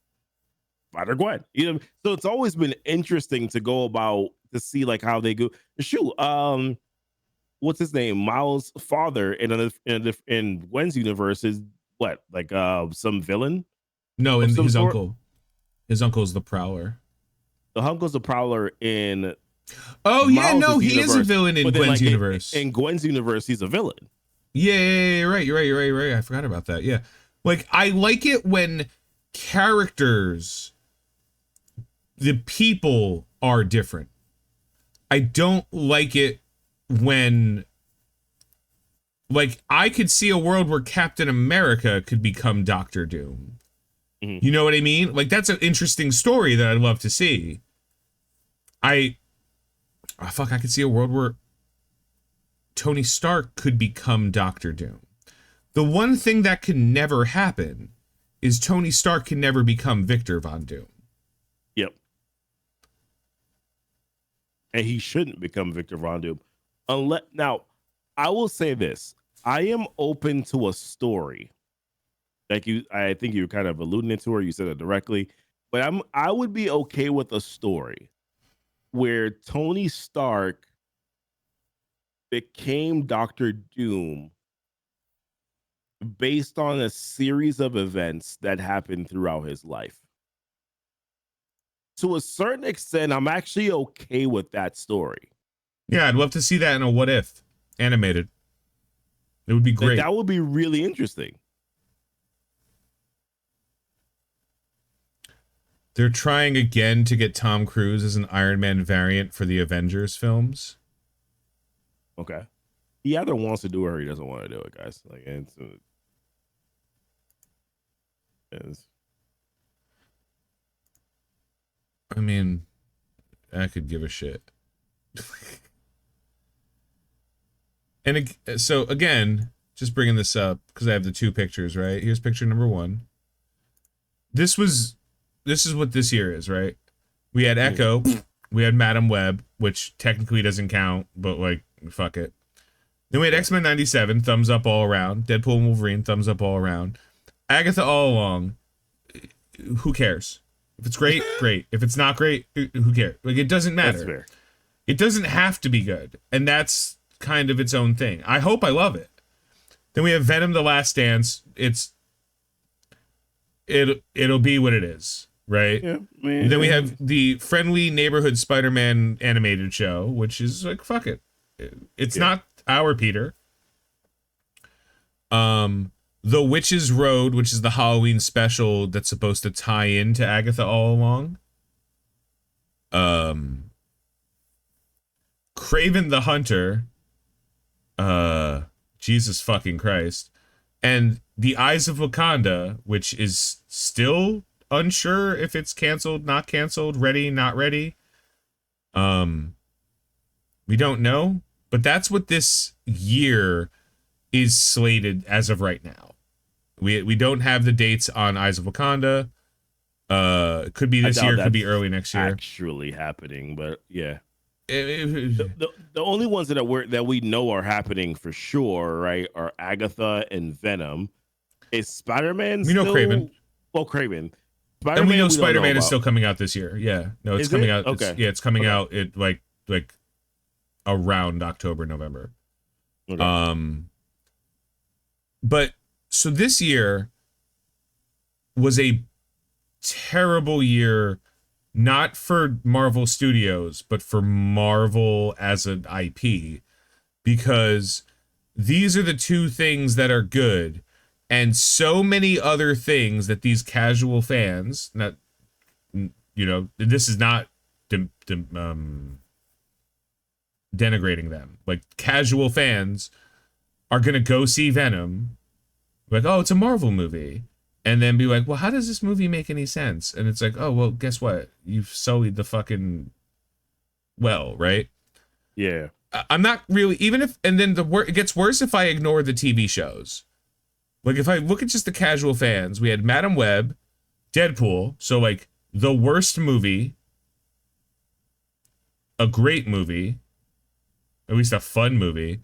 Speaker 2: Spider Gwen. So it's always been interesting to go about to see like how they go. Shoot, what's his name? Miles' father in Gwen's universe is what, like some villain?
Speaker 1: No, and his uncle. His uncle's the Prowler.
Speaker 2: The uncle's the Prowler in.
Speaker 1: Oh yeah, no, he is a villain in Gwen's universe.
Speaker 2: In Gwen's universe, he's a villain.
Speaker 1: Yeah, right. You're right. I forgot about that. Yeah, like I like it when characters, the people are different. I don't like it when, like, I could see a world where Captain America could become Doctor Doom. Mm-hmm. You know what I mean? Like, that's an interesting story that I'd love to see. I could see a world where Tony Stark could become Doctor Doom. The one thing that can never happen is Tony Stark can never become Victor Von Doom.
Speaker 2: Yep. And he shouldn't become Victor Von Doom. Now, I will say this. I am open to a story. Like I think you were kind of alluding to her. You said it directly. But I would be okay with a story where Tony Stark became Doctor Doom based on a series of events that happened throughout his life. To a certain extent, I'm actually okay with that story.
Speaker 1: Yeah, I'd love to see that in a What If animated. It would be great.
Speaker 2: That would be really interesting.
Speaker 1: They're trying again to get Tom Cruise as an Iron Man variant for the Avengers films.
Speaker 2: Okay. He either wants to do it or he doesn't want to do it, guys. Like,
Speaker 1: I mean, I could give a shit. And so again, just bringing this up because I have the 2 pictures, right? Here's picture number 1. This is what this year is, right? We had Echo, we had Madam Web, which technically doesn't count, but like, fuck it. Then we had X-Men 97, thumbs up all around. Deadpool and Wolverine, thumbs up all around. Agatha All Along, who cares? If it's great, great. If it's not great, who cares? Like, it doesn't matter.
Speaker 2: That's fair.
Speaker 1: It doesn't have to be good, and that's kind of its own thing. I hope I love it. Then we have Venom: The Last Dance. It'll be what it is, right? Yeah, man. Then we have the Friendly Neighborhood Spider-Man animated show, which is like, fuck it. It's not our Peter. The Witch's Road, which is the Halloween special that's supposed to tie into Agatha All Along. Craven the Hunter, Jesus fucking Christ. And The Eyes of Wakanda, which is still unsure if it's canceled, not canceled, ready, not ready. We don't know, but that's what this year is slated as of right now. We don't have the dates on Eyes of Wakanda. It could be this year, could be early next year.
Speaker 2: Actually happening, but yeah. The only ones that we know are happening for sure, right, are Agatha and Venom. Is Spider-Man
Speaker 1: we know
Speaker 2: still...
Speaker 1: Kraven.
Speaker 2: Well, Kraven.
Speaker 1: Spider-Man, and we know Spider-Man is still coming out this year. Yeah. No, it's coming out.
Speaker 2: Okay.
Speaker 1: It's coming out like around October, November.
Speaker 2: Okay.
Speaker 1: But so this year was a terrible year, not for Marvel Studios, but for Marvel as an IP, because these are the two things that are good, and so many other things that these casual fans, not, you know, this is not denigrating them. Like, casual fans are gonna go see Venom, like, oh, it's a Marvel movie, and then be like, well, how does this movie make any sense? And it's like, oh, well, guess what? You've sullied the fucking well, right?
Speaker 2: Yeah.
Speaker 1: I'm not really, even if, and then it gets worse if I ignore the TV shows. Like, if I look at just the casual fans, we had Madam Web, Deadpool, so like the worst movie, a great movie, at least a fun movie.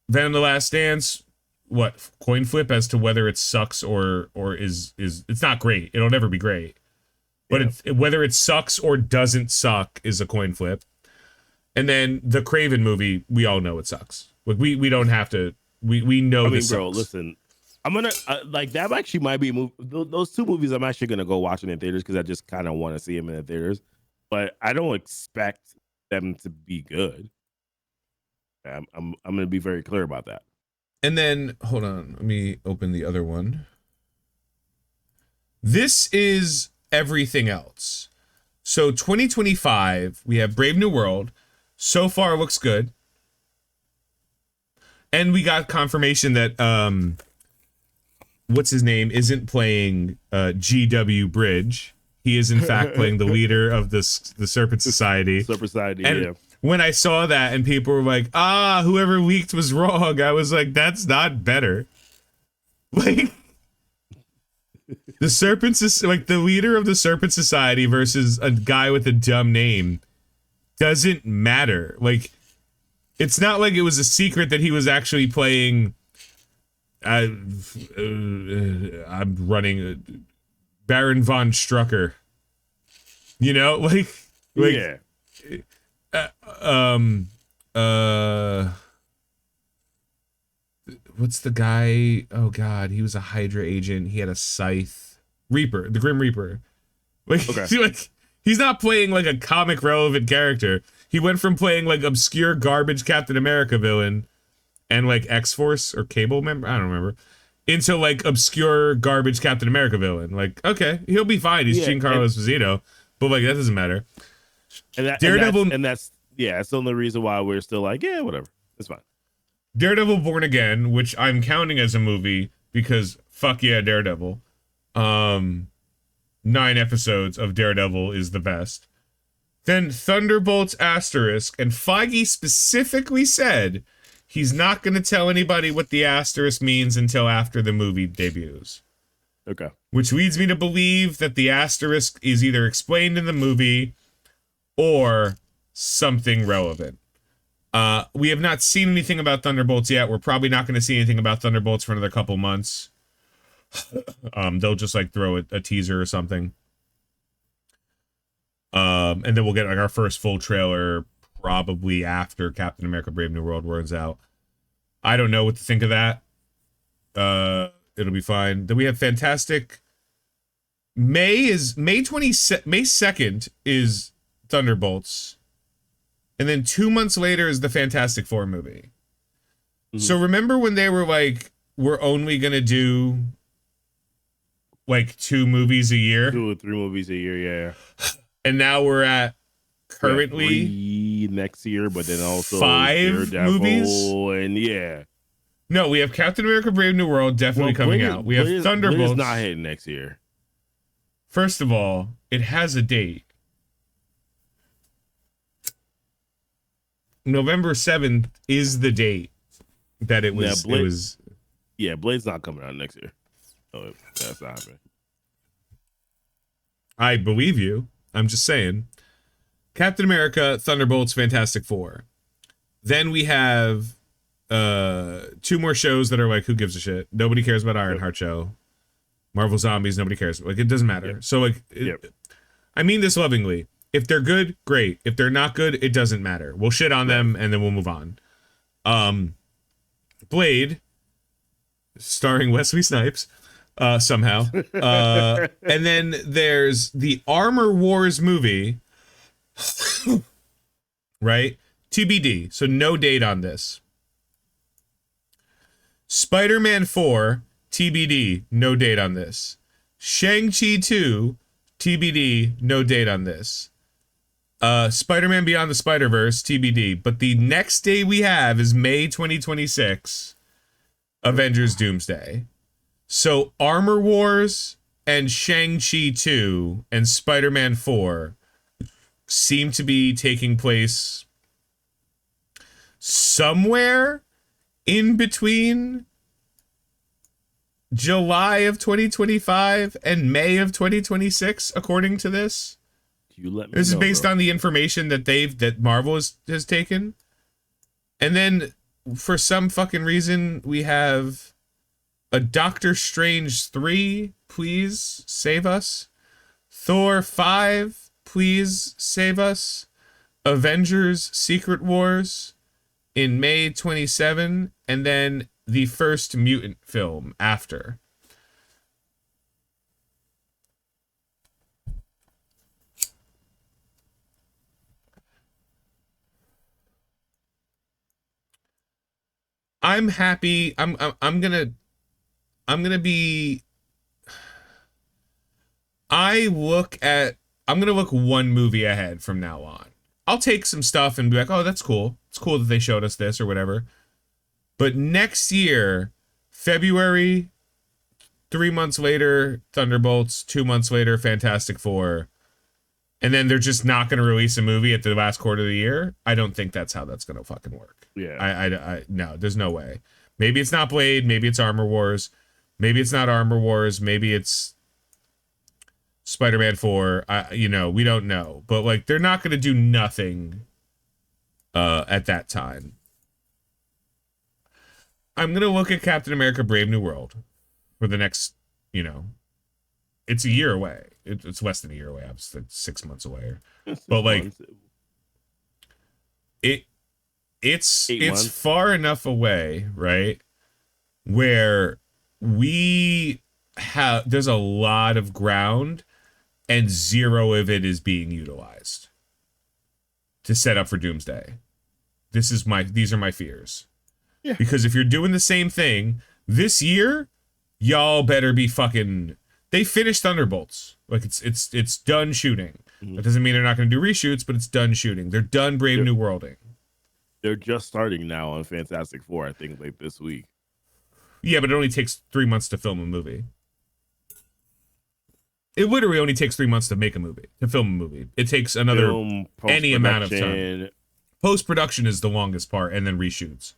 Speaker 1: Venom: The Last Dance, what, coin flip as to whether it sucks or is it's not great. It'll never be great. But whether it sucks or doesn't suck is a coin flip. And then the Kraven movie, we all know it sucks. Like, we don't have to, we know. I mean,
Speaker 2: bro, listen, I'm gonna like that actually might be a movie. Those two movies I'm actually gonna go watch in the theaters because I just kind of want to see them in the theaters, but I don't expect them to be good. I'm gonna be very clear about that.
Speaker 1: And then hold on, let me open the other one. This is everything else. So 2025, we have Brave New World. So far looks good. And we got confirmation that what's his name isn't playing GW Bridge. He is in fact playing the leader of the Serpent Society.
Speaker 2: Serpent Society,
Speaker 1: and
Speaker 2: yeah.
Speaker 1: When I saw that and people were like, whoever leaked was wrong, I was like, that's not better. Like, the Serpent, like, the leader of the Serpent Society versus a guy with a dumb name doesn't matter. Like, it's not like it was a secret that he was actually playing. I'm running Baron von Strucker. You know, like
Speaker 2: yeah.
Speaker 1: What's the guy? Oh God, he was a Hydra agent. He had a scythe. Reaper, the Grim Reaper. Like,
Speaker 2: okay.
Speaker 1: He's not playing like a comic relevant character. He went from playing like obscure garbage Captain America villain and like X-Force or Cable member, I don't remember, into like obscure garbage Captain America villain. Like, okay, he'll be fine. He's Giancarlo Esposito, but like that doesn't matter.
Speaker 2: And Daredevil, that's the only reason why we're still like, yeah, whatever, it's fine.
Speaker 1: Daredevil Born Again, which I'm counting as a movie because fuck yeah, Daredevil. 9 episodes of Daredevil is the best. Then Thunderbolts asterisk, and Feige specifically said he's not going to tell anybody what the asterisk means until after the movie debuts.
Speaker 2: Okay.
Speaker 1: Which leads me to believe that the asterisk is either explained in the movie or something relevant. We have not seen anything about Thunderbolts yet. We're probably not going to see anything about Thunderbolts for another couple months. They'll just like throw a teaser or something. And then we'll get like our first full trailer probably after Captain America Brave New World runs out. I don't know what to think of that. It'll be fine. Then we have Fantastic. May 2nd is Thunderbolts. And then 2 months later is the Fantastic Four movie. Mm-hmm. So remember when they were like, we're only going to do like 2 movies a year?
Speaker 2: 2 or 3 movies a year, yeah.
Speaker 1: And now we're at currently
Speaker 2: next year, but then also
Speaker 1: 5 movies.
Speaker 2: And
Speaker 1: no, we have Captain America: Brave New World definitely coming out. We have Thunderbolts.
Speaker 2: Blade is not hitting next year.
Speaker 1: First of all, it has a date. November 7th is the date that it was.
Speaker 2: Yeah,
Speaker 1: it was.
Speaker 2: Yeah, Blade's not coming out next year. Oh, that's not happening.
Speaker 1: I believe you. I'm just saying. Captain America, Thunderbolts, Fantastic Four. Then we have 2 more shows that are like, who gives a shit? Nobody cares about Ironheart show. Marvel Zombies, nobody cares. Like, it doesn't matter. Yep. So, like, I mean this lovingly. If they're good, great. If they're not good, it doesn't matter. We'll shit on them and then we'll move on. Blade, starring Wesley Snipes, somehow. And then there's the Armor Wars movie, right? TBD. So no date on this. Spider-Man 4, TBD. No date on this. Shang-Chi 2, TBD. No date on this. Spider-Man Beyond the Spider-Verse, TBD. But the next day we have is May 2026, Avengers Doomsday. So Armor Wars and Shang-Chi 2 and Spider-Man 4 seem to be taking place somewhere in between July of 2025 and May of 2026, according to this. This is based on the information that Marvel has taken. And then for some fucking reason we have a Doctor Strange 3, please save us. Thor 5, please save us. Avengers Secret Wars in May 27, and then the first mutant film after. I'm happy. I'm gonna be. I'm gonna look one movie ahead from now on. I'll take some stuff and be like, oh, that's cool. It's cool that they showed us this or whatever. But next year, February, 3 months later, Thunderbolts, 2 months later, Fantastic Four, and then they're just not going to release a movie at the last quarter of the year. I don't think that's how that's going to fucking work.
Speaker 2: Yeah.
Speaker 1: I no, there's no way. Maybe it's not Blade. Maybe it's Armor Wars. Maybe it's not Armor Wars. Maybe it's Spider-Man 4. We don't know. But, like, they're not going to do nothing at that time. I'm going to look at Captain America Brave New World for the next, it's a year away. It's less than a year away. It's like 6 months away. But, like, it's far enough away, right, where there's a lot of ground and zero of it is being utilized to set up for Doomsday. These are my fears. Yeah. Because if you're doing the same thing this year, y'all better be fucking. They finished Thunderbolts. Like it's done shooting. Mm-hmm. That doesn't mean they're not going to do reshoots, but it's done shooting. They're done Brave New Worlding.
Speaker 2: They're just starting now on Fantastic Four, I think, like this week.
Speaker 1: Yeah, but it only takes 3 months to film a movie. It literally only takes 3 months to make a movie, to film a movie. It takes any amount of time. Post-production is the longest part, and then reshoots.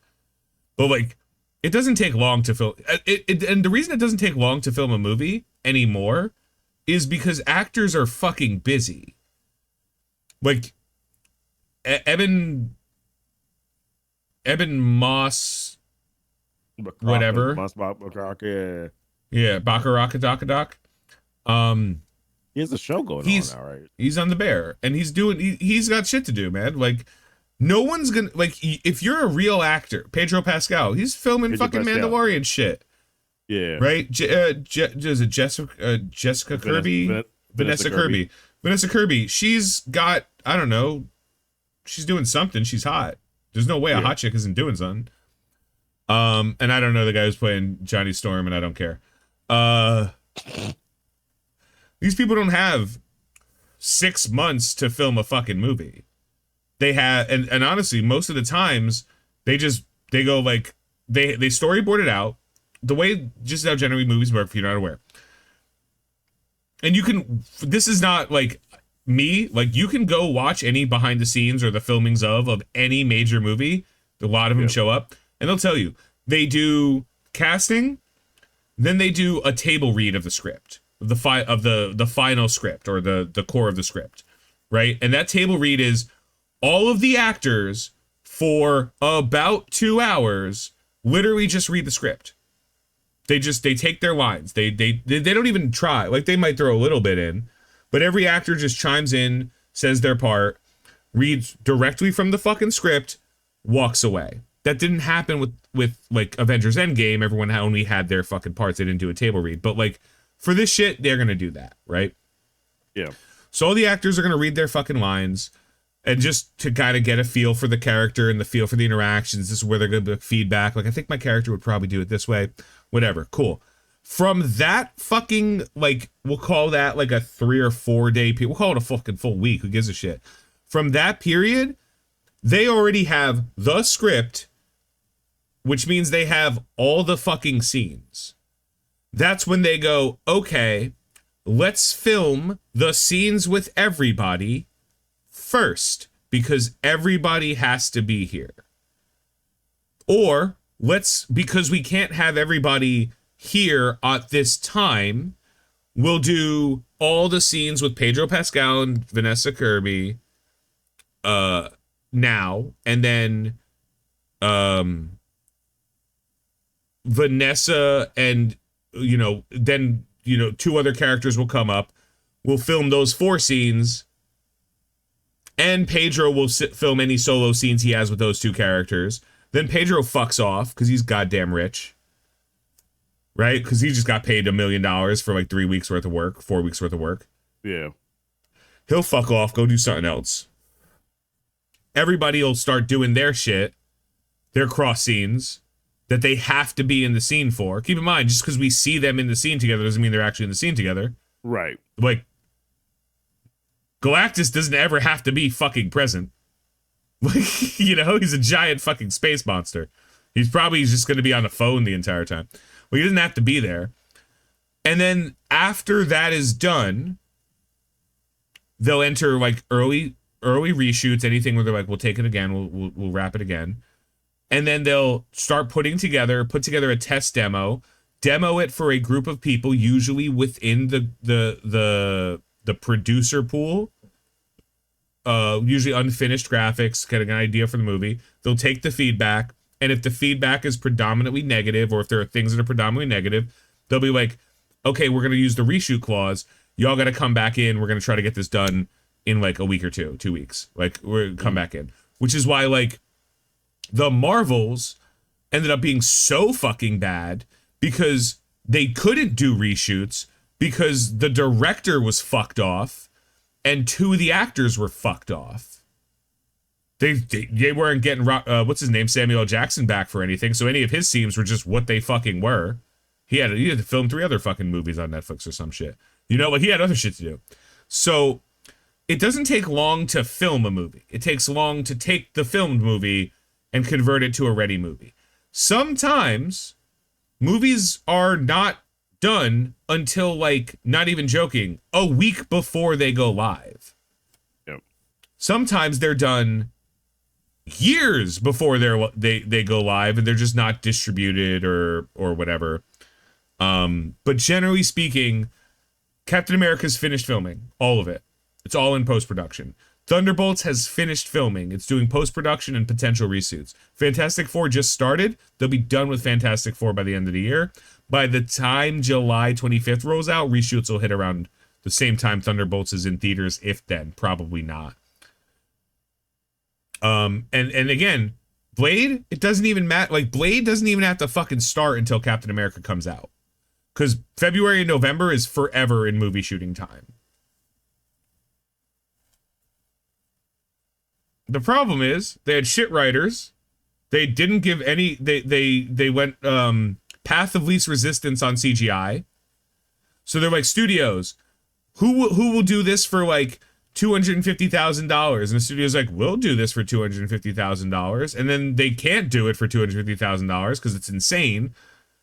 Speaker 1: But, like, it doesn't take long to film. And the reason it doesn't take long to film a movie anymore is because actors are fucking busy. Like, Evan Moss, whatever. Yeah, Baccarat.
Speaker 2: He has a show going on now, right?
Speaker 1: He's on The Bear, and he's got shit to do, man. Like, no one's gonna, like, if you're a real actor, Pedro Pascal, he's filming fucking Mandalorian shit.
Speaker 2: Yeah.
Speaker 1: Right? Is it Jessica Kirby? Vanessa Kirby. Vanessa Kirby. She's got, I don't know, she's doing something. She's hot. There's no way a hot chick isn't doing something. And I don't know the guy who's playing Johnny Storm, and I don't care. These people don't have 6 months to film a fucking movie. They have, and honestly, most of the times they go like they storyboard it out the way just how generally movies work if you're not aware. And you can, this is not like me, like you can go watch any behind the scenes or the filmings of any major movie. A lot of them show up and they'll tell you they do casting, then they do a table read of the script, of the final script or the core of the script, right? And that table read is all of the actors for about 2 hours literally just read the script. They take their lines. They don't even try. Like they might throw a little bit in, but every actor just chimes in, says their part, reads directly from the fucking script, walks away. That didn't happen with like Avengers Endgame. Everyone only had their fucking parts. They didn't do a table read. But like for this shit, they're gonna do that, right?
Speaker 2: Yeah.
Speaker 1: So all the actors are gonna read their fucking lines, and just to kind of get a feel for the character and the feel for the interactions. This is where they're gonna be feedback. Like I think my character would probably do it this way. Whatever. Cool. From that fucking, like, we'll call that like a 3 or 4 day period. We'll call it a fucking full week. Who gives a shit? From that period, they already have the script, which means they have all the fucking scenes. That's when they go, okay, let's film the scenes with everybody first, because everybody has to be here. Or because we can't have everybody here at this time, we'll do all the scenes with Pedro Pascal and Vanessa Kirby now, and then Vanessa and then 2 other characters will come up. We'll film those 4 scenes, and Pedro will film any solo scenes he has with those 2 characters. Then Pedro fucks off because he's goddamn rich, right? Because he just got paid $1 million for like 3 weeks worth of work, 4 weeks worth of work.
Speaker 2: Yeah.
Speaker 1: He'll fuck off, go do something else. Everybody will start doing their shit, their cross scenes that they have to be in the scene for. Keep in mind, just because we see them in the scene together doesn't mean they're actually in the scene together.
Speaker 2: Right.
Speaker 1: Like, Galactus doesn't ever have to be fucking present. He's a giant fucking space monster. He's probably just going to be on the phone the entire time. Well, he doesn't have to be there. And then after that is done, they'll enter like early reshoots, anything where they're like, we'll take it again, we'll wrap it again. And then they'll start put together a test demo it for a group of people, usually within the producer pool. Usually unfinished graphics, getting an idea for the movie. They'll take the feedback, and if the feedback is predominantly negative, or if there are things that are predominantly negative, they'll be like, okay, we're going to use the reshoot clause. Y'all got to come back in. We're going to try to get this done in like a week or 2 weeks. Like, we're going to come back in. Which is why, like, the Marvels ended up being so fucking bad because they couldn't do reshoots because the director was fucked off and 2 of the actors were fucked off. They weren't getting what's his name, Samuel L. Jackson, back for anything, so any of his scenes were just what they fucking were. He had to film 3 other fucking movies on Netflix or some shit. He had other shit to do. So it doesn't take long to film a movie. It takes long to take the filmed movie and convert it to a ready movie. Sometimes movies are not done until, like, not even joking, a week before they go live.
Speaker 2: Yep. Sometimes
Speaker 1: they're done years before they go live, and they're just not distributed or whatever. But generally speaking, Captain America's finished filming, all of it. It's all in post-production. Thunderbolts has finished filming. It's doing post-production and potential reshoots. Fantastic Four just started. They'll be done with Fantastic Four by the end of the year. By the time July 25th rolls out, reshoots will hit around the same time Thunderbolts is in theaters, if then. Probably not. And again, Blade, it doesn't even matter. Like, Blade doesn't even have to fucking start until Captain America comes out. Because February and November is forever in movie shooting time. The problem is they had shit writers. They didn't give any. They went path of least resistance on CGI. So they're like, studios, who will do this for like $250,000, and the studio's like, we'll do this for $250,000, and then they can't do it for $250,000 because it's insane.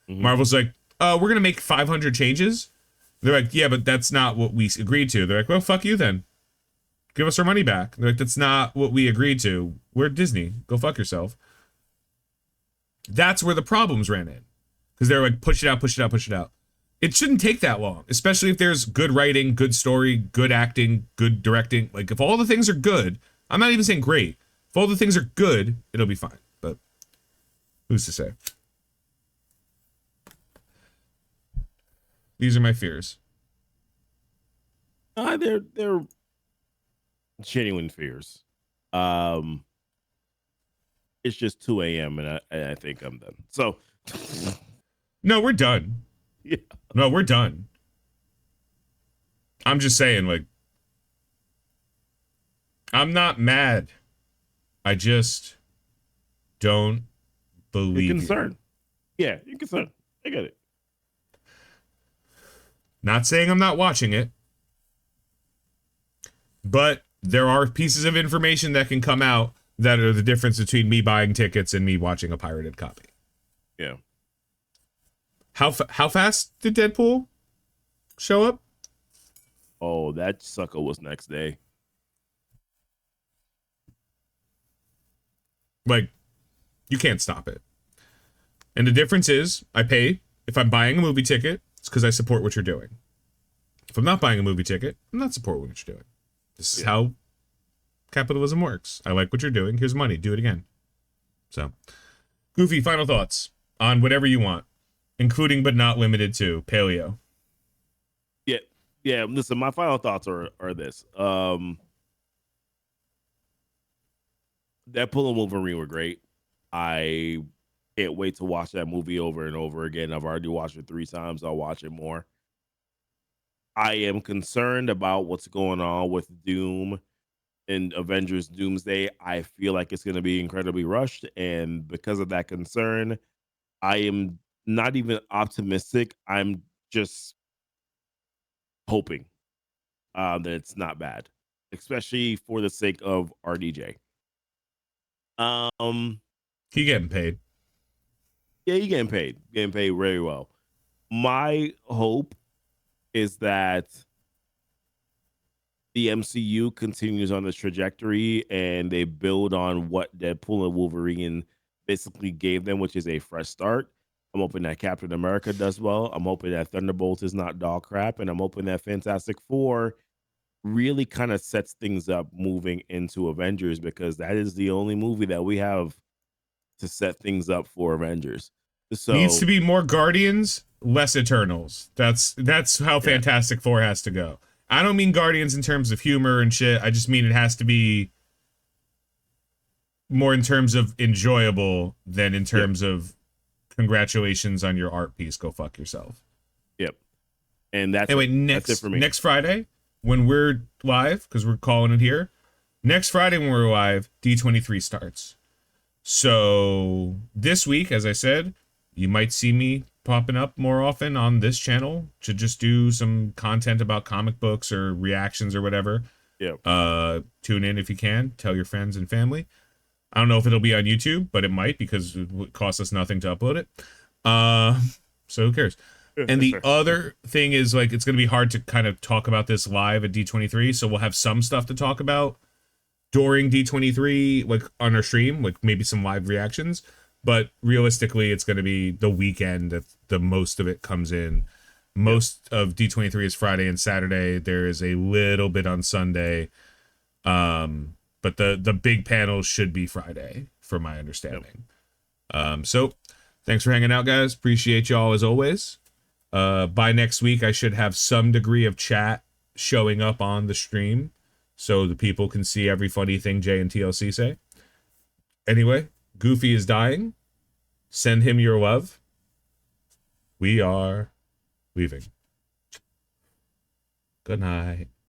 Speaker 1: Marvel's like, we're gonna make 500 changes. They're like, yeah, but that's not what we agreed to. They're like, well, fuck you then. Give us our money back. They're like, that's not what we agreed to. We're Disney. Go fuck yourself. That's where the problems ran in. Because they're like, push it out, push it out, push it out. It shouldn't take that long, especially if there's good writing, good story, good acting, good directing. Like, if all the things are good, I'm not even saying great. If all the things are good, it'll be fine. But who's to say? These are my fears.
Speaker 2: They're genuine fears. It's just 2 a.m. and I think I'm done. So
Speaker 1: no, we're done.
Speaker 2: Yeah.
Speaker 1: No, we're done. I'm just saying, like, I'm not mad. I just don't believe.
Speaker 2: You're concerned. Yeah, you're concerned. I get it.
Speaker 1: Not saying I'm not watching it, but there are pieces of information that can come out that are the difference between me buying tickets and me watching a pirated copy.
Speaker 2: Yeah.
Speaker 1: How fast did Deadpool show up?
Speaker 2: Oh, that sucker was next day.
Speaker 1: Like, you can't stop it. And the difference is, I pay. If I'm buying a movie ticket, it's because I support what you're doing. If I'm not buying a movie ticket, I'm not supporting what you're doing. This is how capitalism works. I like what you're doing. Here's money. Do it again. So, Goofy, final thoughts on whatever you want, including but not limited to paleo.
Speaker 2: Yeah. Listen, my final thoughts are this. Deadpool and Wolverine were great. I can't wait to watch that movie over and over again. I've already watched it 3 times. I'll watch it more. I am concerned about what's going on with Doom and Avengers Doomsday. I feel like it's going to be incredibly rushed. And because of that concern, I am not even optimistic. I'm just hoping that it's not bad, especially for the sake of RDJ.
Speaker 1: He getting paid.
Speaker 2: Yeah, he getting paid very well. My hope is that the MCU continues on this trajectory and they build on what Deadpool and Wolverine basically gave them, which is a fresh start. I'm hoping that Captain America does well. I'm hoping that Thunderbolt is not dog crap. And I'm hoping that Fantastic Four really kind of sets things up moving into Avengers, because that is the only movie that we have to set things up for Avengers. So
Speaker 1: needs to be more Guardians, less Eternals. That's how Fantastic Four has to go. I don't mean Guardians in terms of humor and shit. I just mean it has to be more in terms of enjoyable than in terms of congratulations on your art piece. Go fuck yourself.
Speaker 2: Yep. And that's
Speaker 1: that's
Speaker 2: it for me.
Speaker 1: Next Friday when we're live, because we're calling it here. Next Friday when we're live, D23 starts. So this week, as I said, you might see me popping up more often on this channel to just do some content about comic books or reactions or whatever.
Speaker 2: Yeah.
Speaker 1: Tune in if you can. Tell your friends and family. I don't know if it'll be on YouTube, but it might, because it costs us nothing to upload it. So who cares? And the other thing is, like, it's going to be hard to kind of talk about this live at D23. So we'll have some stuff to talk about during D23, like on our stream, like maybe some live reactions. But realistically, it's going to be the weekend that the most of it comes in. Most of D23 is Friday and Saturday. There is a little bit on Sunday. But the big panels should be Friday, from my understanding. So thanks for hanging out, guys. Appreciate y'all as always. By next week, I should have some degree of chat showing up on the stream so the people can see every funny thing Jay and TLC say. Anyway, Goofy is dying. Send him your love. We are leaving. Good night.